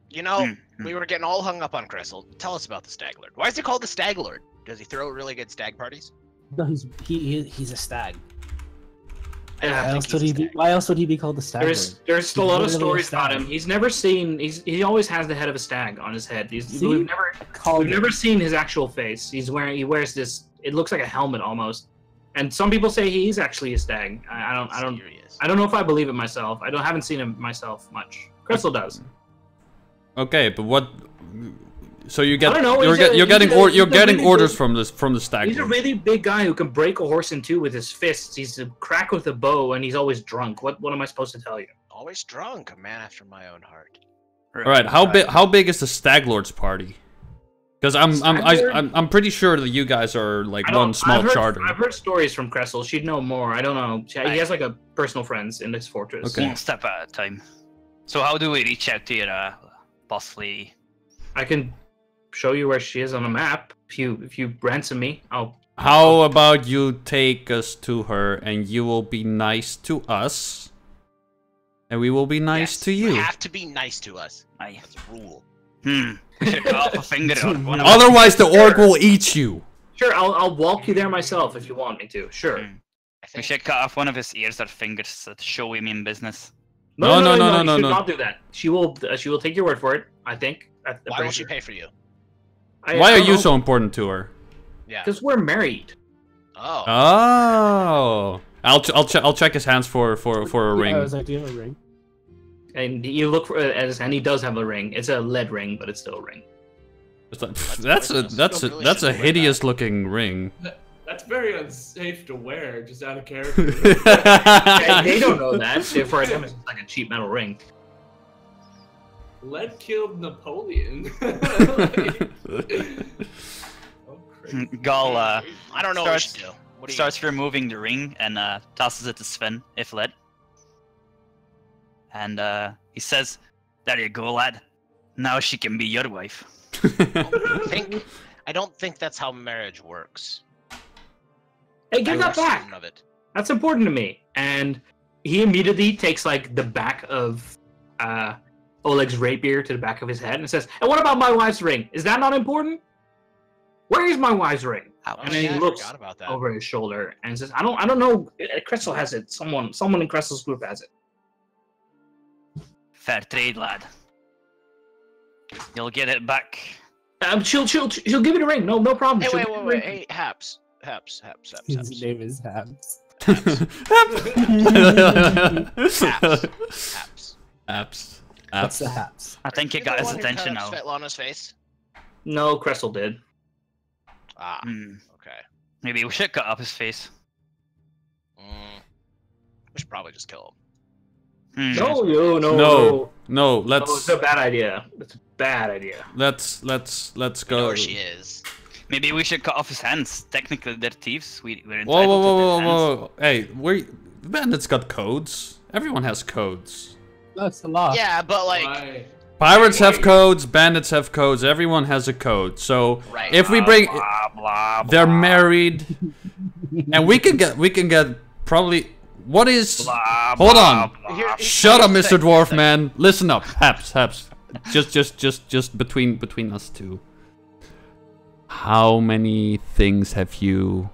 You know, Hmm. we were getting all hung up on Crystal. Tell us about the Stag Lord. Why is he called the Stag Lord? Does he throw really good stag parties? No, he's a stag. I don't Yeah, Why think else, he's would a he be, stag. why else would he be called the stag? There's Lord? a He's lot of literally a stories about stag. him. He's never seen. He always has the head of a stag on his head. See? We've Called never seen his actual face. He wears this. It looks like a helmet almost. And some people say he's actually a stag. I don't know if I believe it myself. Haven't seen him myself much. Crystal does. Okay, but what? So you get I don't know, you're he's getting a really orders big- from the Stag He's a Lord. really big guy who can break a horse in two with his fists. He's a crack with a bow, and he's always drunk. What am I supposed to tell you? Always drunk, a man after my own heart. All right, how big is the Stag Lord's party? Because I'm pretty sure that you guys are like one small charter. I've heard stories from Cressel. She'd know more. I don't know. He has like a personal friends in this fortress. Okay. One step at a time. So how do we reach out to your boss lady? I can show you where she is on a map. If you ransom me, I'll. How about you take us to her, and you will be nice to us, and we will be nice Yes, to you. have to be nice to us. Aye. That's a rule. Should cut off a finger or one of Otherwise, the orc will eat you. Sure, I'll walk you there myself if you want me to. Sure. Hmm. I We think should cut off one of his ears or fingers to show we mean business. No, you no. should not do that. She will take your word for it. I think. why won't she pay for you? Why are you so important to her? Yeah. Because we're married. Oh. Oh, I'll check his hands for a ring. I was like, do you have a ring? And you look for and he does have a ring. It's a lead ring, but it's still a ring. It's like, That's that's a hideous looking ring. That's very unsafe to wear, just out of character. They don't know that. For them, it's like a cheap metal ring. Lead killed Napoleon. Oh, crazy. Gull I don't know what we should starts- do. What do you starts removing the ring and tosses it to Sven, if led. And he says, "There you go, lad. Now she can be your wife." I don't think that's how marriage works. Hey, give I'm that back. certain Of it. That's important to me. And he immediately takes like the back of Oleg's rapier to the back of his head and says, "And what about my wife's ring? Is that not important? Where is my wife's ring?" Oh, And then yeah, he I looks forgot about that. over his shoulder and says, "I don't know. Crystal has it. Someone in Crystal's group has it." Fair trade, lad. You'll get it back. She'll give you the ring. No problem. Hey, She'll wait, give you wait, the wait. ring. Hey, Haps. Haps. His name is Habs. Haps. Apps. What's the Habs? I think he You're got the his one who attention cut now. Svetlana's face? No, Crystal did. Ah, Hmm. okay. Maybe we should cut up his face. We should probably just kill No, No, no. no. Oh, it's a bad idea. It's a bad idea. Let's I go. know where she is. Maybe we should cut off his hands. Technically, they're thieves. We're entitled Whoa, whoa, whoa, to whoa, their hands. whoa! Hey, bandits got codes. Everyone has codes. That's a lot. Yeah, but like, Why? Pirates have codes. Bandits have codes. Everyone has a code. So right. if we bring, Blah, blah, they're blah, married, and we can get probably. What is? blah, Hold blah, on. blah. Here- Shut up, here's Mr. the thing, Dwarf here's the man. Listen up, Haps. Just between us two. How many things have you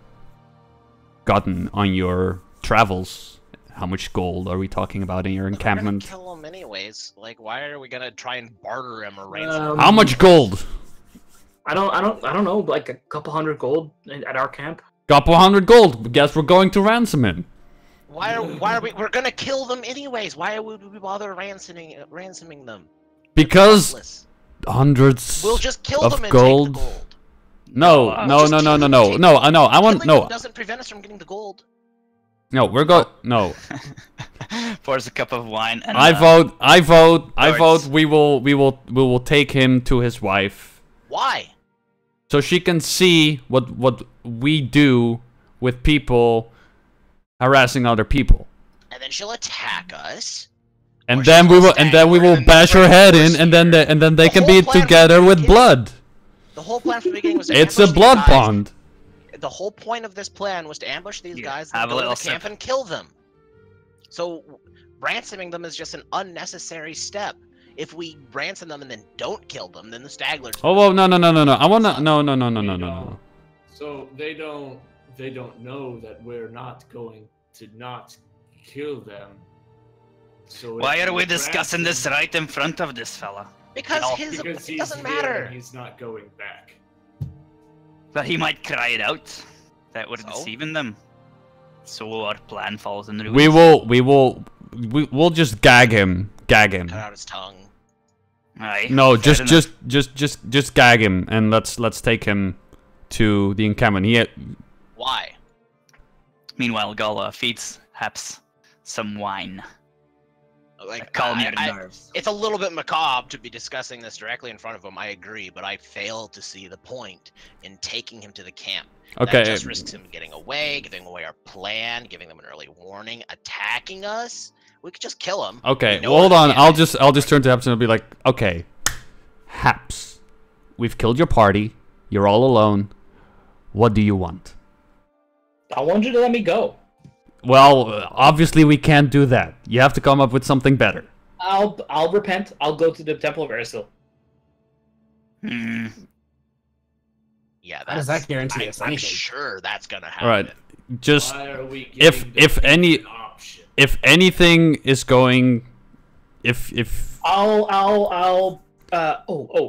gotten on your travels? How much gold are we talking about in your We're encampment? gonna kill him anyways. Like, why are we gonna try and barter him or ransom? How much gold? I don't know. Like a couple hundred gold at our camp. Couple hundred gold. Guess we're going to ransom him. Why are we? We're gonna kill them anyways. Why would we bother ransoming them? Because Pointless. hundreds We'll just kill of them and gold. take the gold. No. I want Killing no. them doesn't prevent us from getting the gold. No, we're going. No. Pours a cup of wine and I vote. Lords. We will take him to his wife, Why? so she can see what we do with people harassing other people, And then she'll attack us. and Or then she's we gonna will stand there and bash her bring head us in, and then here. they The can whole be plan from together the with beginning- blood. The whole plan from the beginning was to It's a ambush these blood guys. pond. The whole point of this plan was to ambush these Yeah, guys, have and a go to the little camp sip. and kill them. So ransoming them is just an unnecessary step. If we ransom them and then don't kill them, then the Stagglers. Oh, whoa, no. I wanna no. So they don't know that we're not going to not kill them. So Why if are we ransom- discussing this right in front of this fella? Because No, his Because it he's doesn't here matter. and he's not going back. But he might cry it out. That would So? deceive them. So our plan falls in ruins. We'll just gag him. Cut out his tongue. Aye, No, fair just enough. just gag him, and let's take him to the encampment. Why? Meanwhile, Gala feeds Haps some wine. Like Calm your I- nerves. It's a little bit macabre to be discussing this directly in front of him. I agree, but I fail to see the point in taking him to the camp. Okay. That just risks him getting away, giving away our plan, giving them an early warning, attacking us. We could just kill him. Okay, We know well, hold where on. the I'll camp is. just turn to Haps and I'll be like, okay, Haps, we've killed your party. You're all alone. What do you want? I want you to let me go. Well, obviously we can't do that. You have to come up with something better. I'll repent. I'll go to the Temple of Ersil. Hmm. Yeah, How does that guarantee us I'm anything? sure that's gonna happen. All right, just Why are we if giving them any an option? if anything is going, if Oh,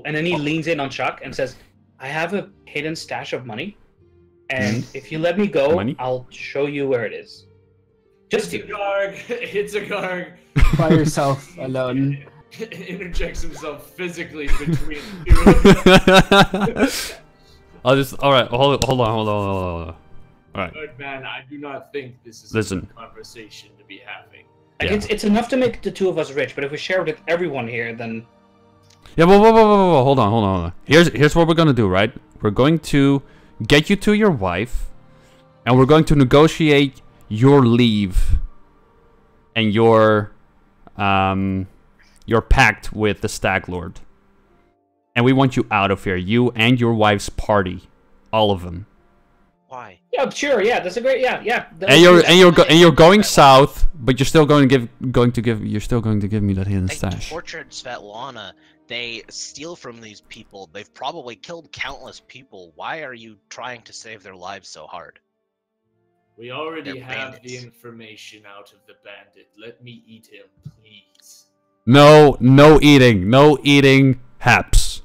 and then he leans in on Chuck and says, I have a hidden stash of money, and if you let me go, Money? I'll show you where it is. Just It's a you. Garg. It's a Garg. By yourself, alone. Interjects himself physically between two. I'll just all right. Hold on. All right. But man, I do not think this is Listen. a good conversation to be having. Like, Yeah. it's enough to make the two of us rich, but if we share it with everyone here, then Yeah, whoa. Hold on. Here's what we're gonna do, right? We're going to get you to your wife, and we're going to negotiate your leave and your pact with the Stag Lord. And we want you out of here, you and your wife's party, all of them. Why? yeah, sure, yeah, that's a great, yeah. And you're going south, but you're still going to give me that hidden They stash. tortured Svetlana. They steal from these people. They've probably killed countless people. Why are you trying to save their lives so hard? We already They're have the bandits. information out of the bandit. Let me eat him, please. No eating, Haps.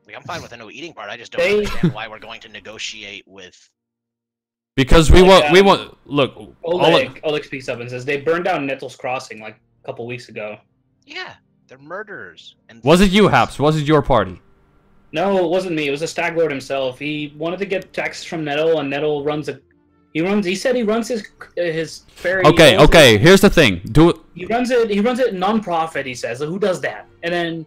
Like, I'm fine with the no eating part. I just don't They- understand why we're going to negotiate with. Because we want. Look, Oleg speaks up and says they burned down Nettles Crossing like a couple weeks ago. Yeah, they're murderers. And was it you, thieves. Haps? Was it your party? No, it wasn't me. It was the Stag Lord himself. He wanted to get texts from Nettle, and Nettle runs a He said he runs his ferry. Okay. Here's the thing. He runs it non-profit. He says, who does that? And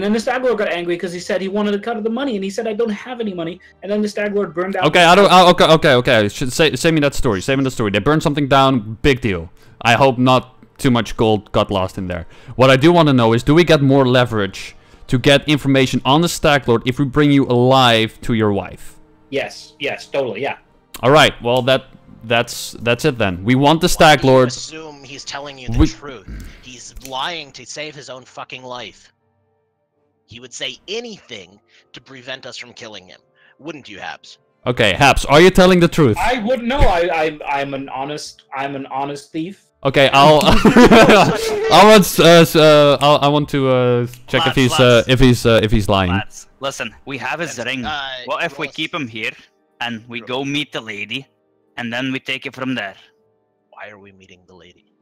then the Stag Lord got angry because he said he wanted to cut the money, and he said I don't have any money. And then the Stag Lord burned down. Okay, okay. Say me that story. Say me the story. They burned something down. Big deal. I hope not too much gold got lost in there. What I do want to know is, do we get more leverage to get information on the Stag Lord if we bring you alive to your wife? Yes, totally, yeah. All right. Well, that's it then. We want the Stag Lord. Assume he's telling you the truth. He's lying to save his own fucking life. He would say anything to prevent us from killing him. Wouldn't you, Habs? Okay, Habs, are you telling the truth? I wouldn't know. I'm an honest thief. Okay, I want to check if he's lying. Lads, listen, we have his ring. What if we keep him here and we go meet the lady, and then we take it from there? Why are we meeting the lady?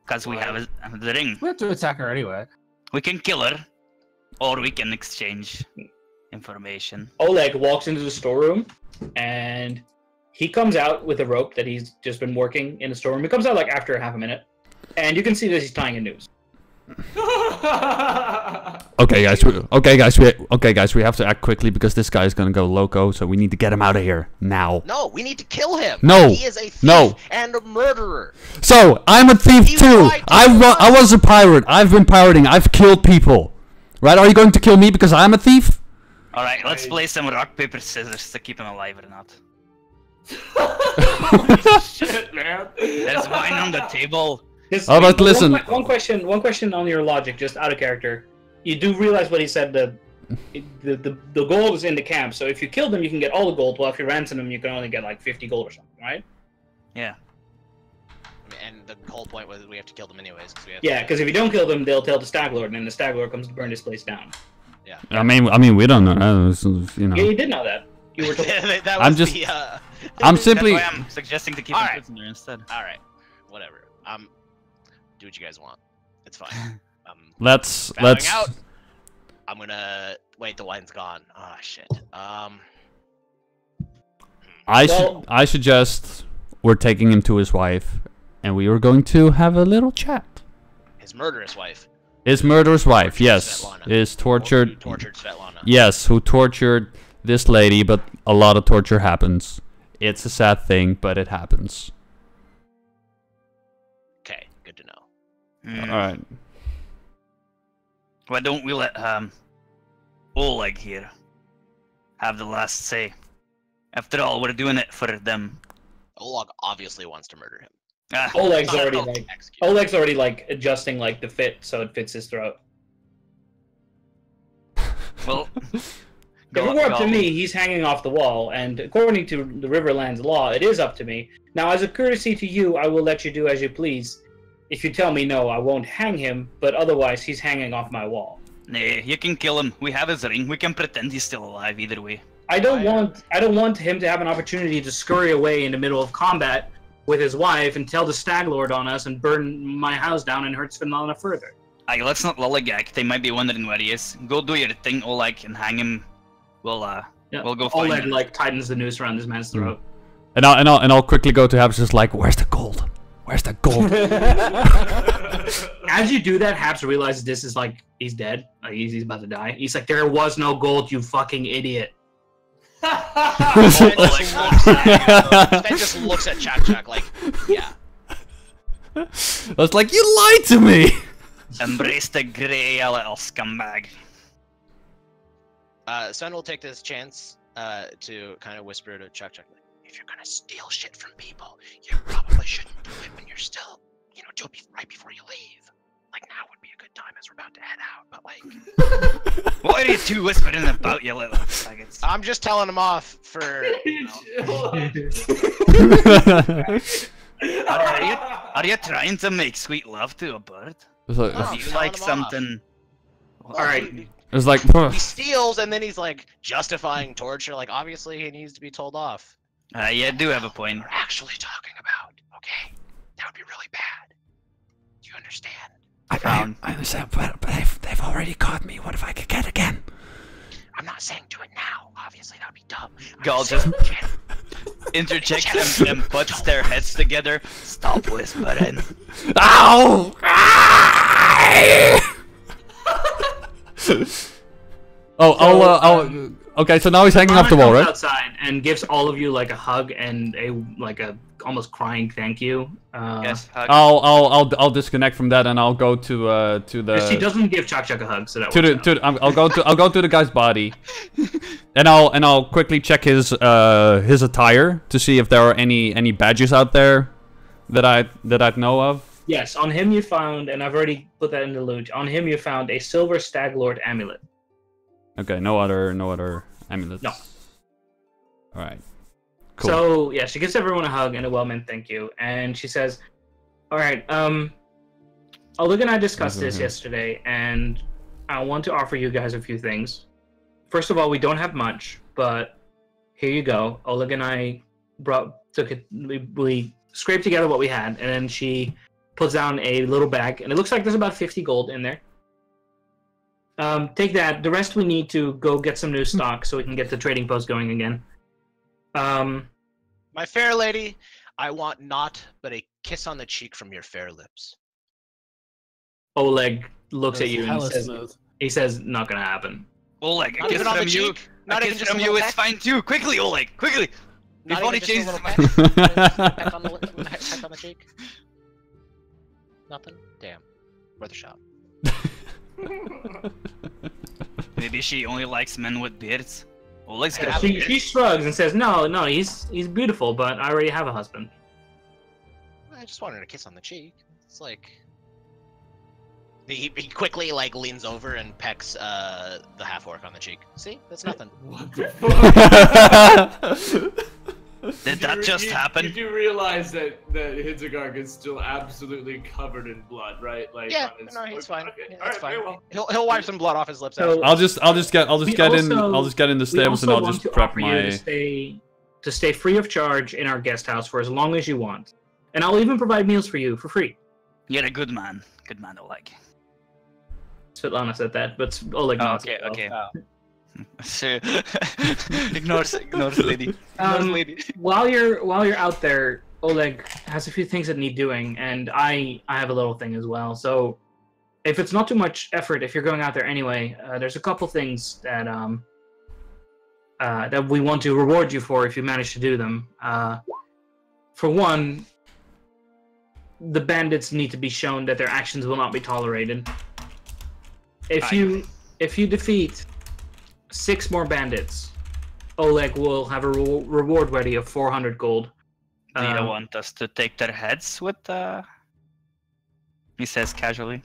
Because we have the ring. We have to attack her anyway. We can kill her, or we can exchange information. Oleg walks into the storeroom, and he comes out with a rope that he's just been working in the storeroom. He comes out like after half a minute, and you can see that he's tying a noose. Okay, guys, we have to act quickly because this guy is gonna go loco. So we need to get him out of here now. No, we need to kill him. No, he is a thief and a murderer. So I'm a thief too. I was a pirate. I've been pirating. I've killed people. Right? Are you going to kill me because I'm a thief? All right, let's play some rock paper scissors to keep him alive or not. Holy shit, man. There's wine on the table. But listen. One question on your logic, just out of character. You do realize what he said. The gold is in the camp, so if you kill them, you can get all the gold. Well, if you ransom them, you can only get like 50 gold or something, right? Yeah. And the whole point was we have to kill them anyways. Because if you don't kill them, they'll tell the Stag Lord, and then the Stag Lord comes to burn this place down. Yeah. I mean, we don't know. You know. Yeah, you did know that. You were told. I'm simply. That's why I'm suggesting to keep him prisoner instead. All right. Whatever. Do what you guys want. It's fine. Let's. Out. I'm gonna wait. The wine's gone. Oh shit. I suggest we're taking him to his wife, and we are going to have a little chat. His murderous wife. His murderous wife, yes. Svetlana. Is tortured. Who tortured Svetlana. Yes, who tortured this lady, but a lot of torture happens. It's a sad thing, but it happens. Okay, good to know. Alright. Why don't we let Oleg here have the last say? After all, we're doing it for them. Oleg obviously wants to murder him. Oleg's already like adjusting like the fit so it fits his throat. Well, if it were up to me, he's hanging off the wall, and according to the Riverlands law, it is up to me. Now, as a courtesy to you, I will let you do as you please. If you tell me no, I won't hang him, but otherwise, he's hanging off my wall. Nah, you can kill him. We have his ring. We can pretend he's still alive either way. I don't want him to have an opportunity to scurry away in the middle of combat with his wife and tell the Stag Lord on us and burn my house down and hurt Svetlana further. Aye, let's not lollygag. They might be wondering where he is. Go do your thing, Oleg, and hang him. We'll go find Oleg him. like tightens the noose around this man's throat. And I'll quickly go to Habs, just like, where's the gold? Where's the gold? As you do that, Habs realizes this is like he's dead. Like he's about to die. He's like, there was no gold, you fucking idiot. Sven just looks at Chak like, yeah. I was like, you lied to me! Embrace the grey, little scumbag. Sven will take this chance to kind of whisper to Chak, if you're gonna steal shit from people, you probably shouldn't do it when you're still, do it right before you leave. Like, now would be a good time as we're about to head out, but like... What are you two whispering about, you little faggots? I'm just telling them off for... Are you trying to make sweet love to a bird? Like, Do you like something... Alright. It's like... He steals, and then he's like justifying torture, like obviously he needs to be told off. You do have a point. We're actually talking about, okay? That would be really bad. Do you understand? I understand, but they've already caught me. What if I could get again? I'm not saying do it now. Obviously, that would be dumb. God, just... interjects and puts their heads together. Stop whispering. Ow! I'll. Okay, so now he's hanging off the wall, right? Outside and gives all of you like a hug and a almost crying thank you. Yes, hug. I'll disconnect from that and I'll go to the. She doesn't give Chak Chak a hug, so that. I'll go to the guy's body, and I'll quickly check his attire to see if there are any badges out there that I'd know of. Yes, on him you found, and I've already put that in the loot. On him you found a silver stag lord amulet. Okay, no other amulets. No. All right. Cool. So yeah, she gives everyone a hug and a well-meant thank you, and she says, "All right, Oleg and I discussed this yesterday, and I want to offer you guys a few things. First of all, we don't have much, but here you go. Oleg and I we scraped together what we had, and then she puts down a little bag, and it looks like there's about 50 gold in there. Take that. The rest we need to go get some new stock so we can get the trading post going again. My fair lady, I want naught but a kiss on the cheek from your fair lips. Oleg looks at you and Hella says, smooth. he says, not gonna happen. Oleg, a Not kiss even on from the you. cheek? A Not even kiss just from a you little is peck? fine too. Quickly, Oleg, quickly. Not Before even he just a changes little his mind. peck on the cheek? Nothing? Damn. Worth a shot. Maybe she only likes men with beards. Oleg's Yeah, gonna have a beard. She shrugs and says, no, he's beautiful, but I already have a husband. I just wanted a kiss on the cheek. It's like he quickly like leans over and pecks the half orc on the cheek. See, that's nothing. What the fuck? Did that just happen? You do realize that Hiddegarg is still absolutely covered in blood, right? Like Yeah, on his... no, he's fine. Okay. Yeah, All that's right, fine. very well. He'll wipe some blood off his lips. So- after. I'll just get in the stables and I'll just prep my. To stay free of charge in our guest house for as long as you want, and I'll even provide meals for you for free. You're a good man, Oleg. Svetlana said that, but Oleg. Oh, nods okay, as well. okay. So, ignores lady. Ignores lady. While you're out there, Oleg has a few things that need doing, and I have a little thing as well. So, if it's not too much effort, if you're going out there anyway, there's a couple things that that we want to reward you for if you manage to do them. For one, the bandits need to be shown that their actions will not be tolerated. If you defeat 6 more bandits, Oleg will have a reward ready of 400 gold. Do you want us to take their heads with he says casually.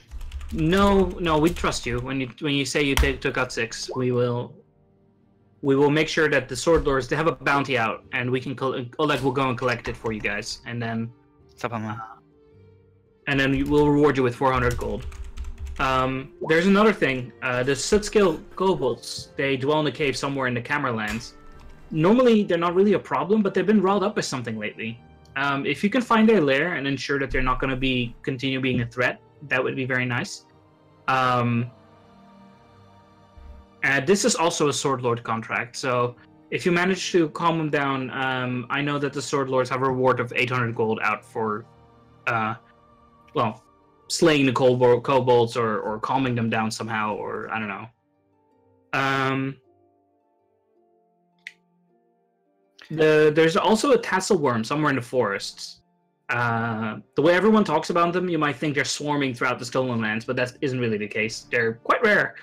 No, we trust you. When you say you took out 6, we will make sure that the sword lords, they have a bounty out, and we can Oleg will go and collect it for you guys, and then we'll reward you with 400 gold. There's another thing. The Soot-scale kobolds, they dwell in the cave somewhere in the Camerlands. Normally, they're not really a problem, but they've been riled up by something lately. If you can find their lair and ensure that they're not going to continue being a threat, that would be very nice. This is also a Sword Lord contract, so if you manage to calm them down, I know that the Sword Lords have a reward of 800 gold out for, slaying the kobolds or calming them down somehow, or I don't know. There's also a tassel worm somewhere in the forests. The way everyone talks about them, you might think they're swarming throughout the Stolen Lands, but that isn't really the case. They're quite rare.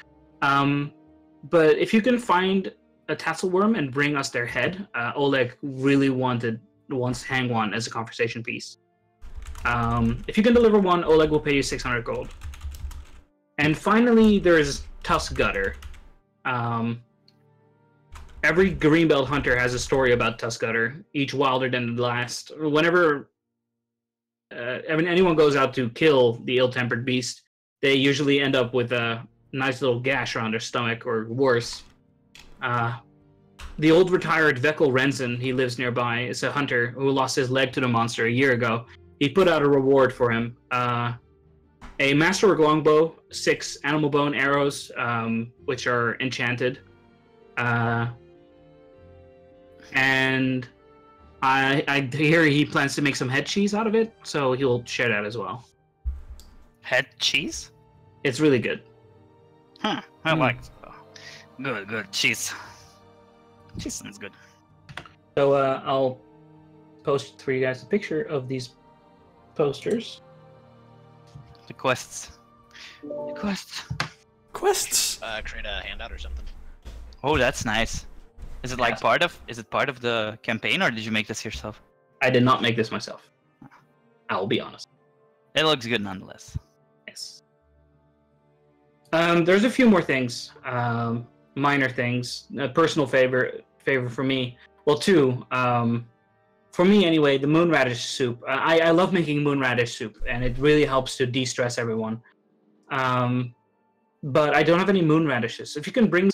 But if you can find a tassel worm and bring us their head, Oleg really wants to hang one as a conversation piece. If you can deliver one, Oleg will pay you 600 gold. And finally, there's Tusk Gutter. Every Greenbelt hunter has a story about Tusk Gutter, each wilder than the last. Whenever anyone goes out to kill the ill-tempered beast, they usually end up with a nice little gash around their stomach, or worse. The old retired Vekkel Renzen, he lives nearby, is a hunter who lost his leg to the monster a year ago. He put out a reward for him. A Masterwork longbow, 6 animal bone arrows, which are enchanted. And I hear he plans to make some head cheese out of it, so he'll share that as well. Head cheese? It's really good. Huh. I like good cheese. Cheese sounds good. So I'll post for you guys a picture of these posters. The quests. The quests. Quests. Create a handout or something. Oh, that's nice. Is it like Yes. part of the campaign, or did you make this yourself? I did not make this myself. I'll be honest. It looks good nonetheless. Yes. There's a few more things, minor things. A personal favor for me. Well, two. For me anyway, the moon radish soup. I love making moon radish soup, and it really helps to de-stress everyone. But I don't have any moon radishes. If you can bring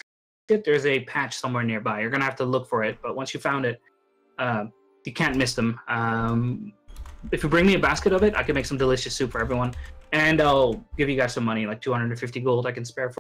it, there's a patch somewhere nearby. You're gonna have to look for it, but once you found it, you can't miss them. If you bring me a basket of it, I can make some delicious soup for everyone, and I'll give you guys some money, like 250 gold I can spare for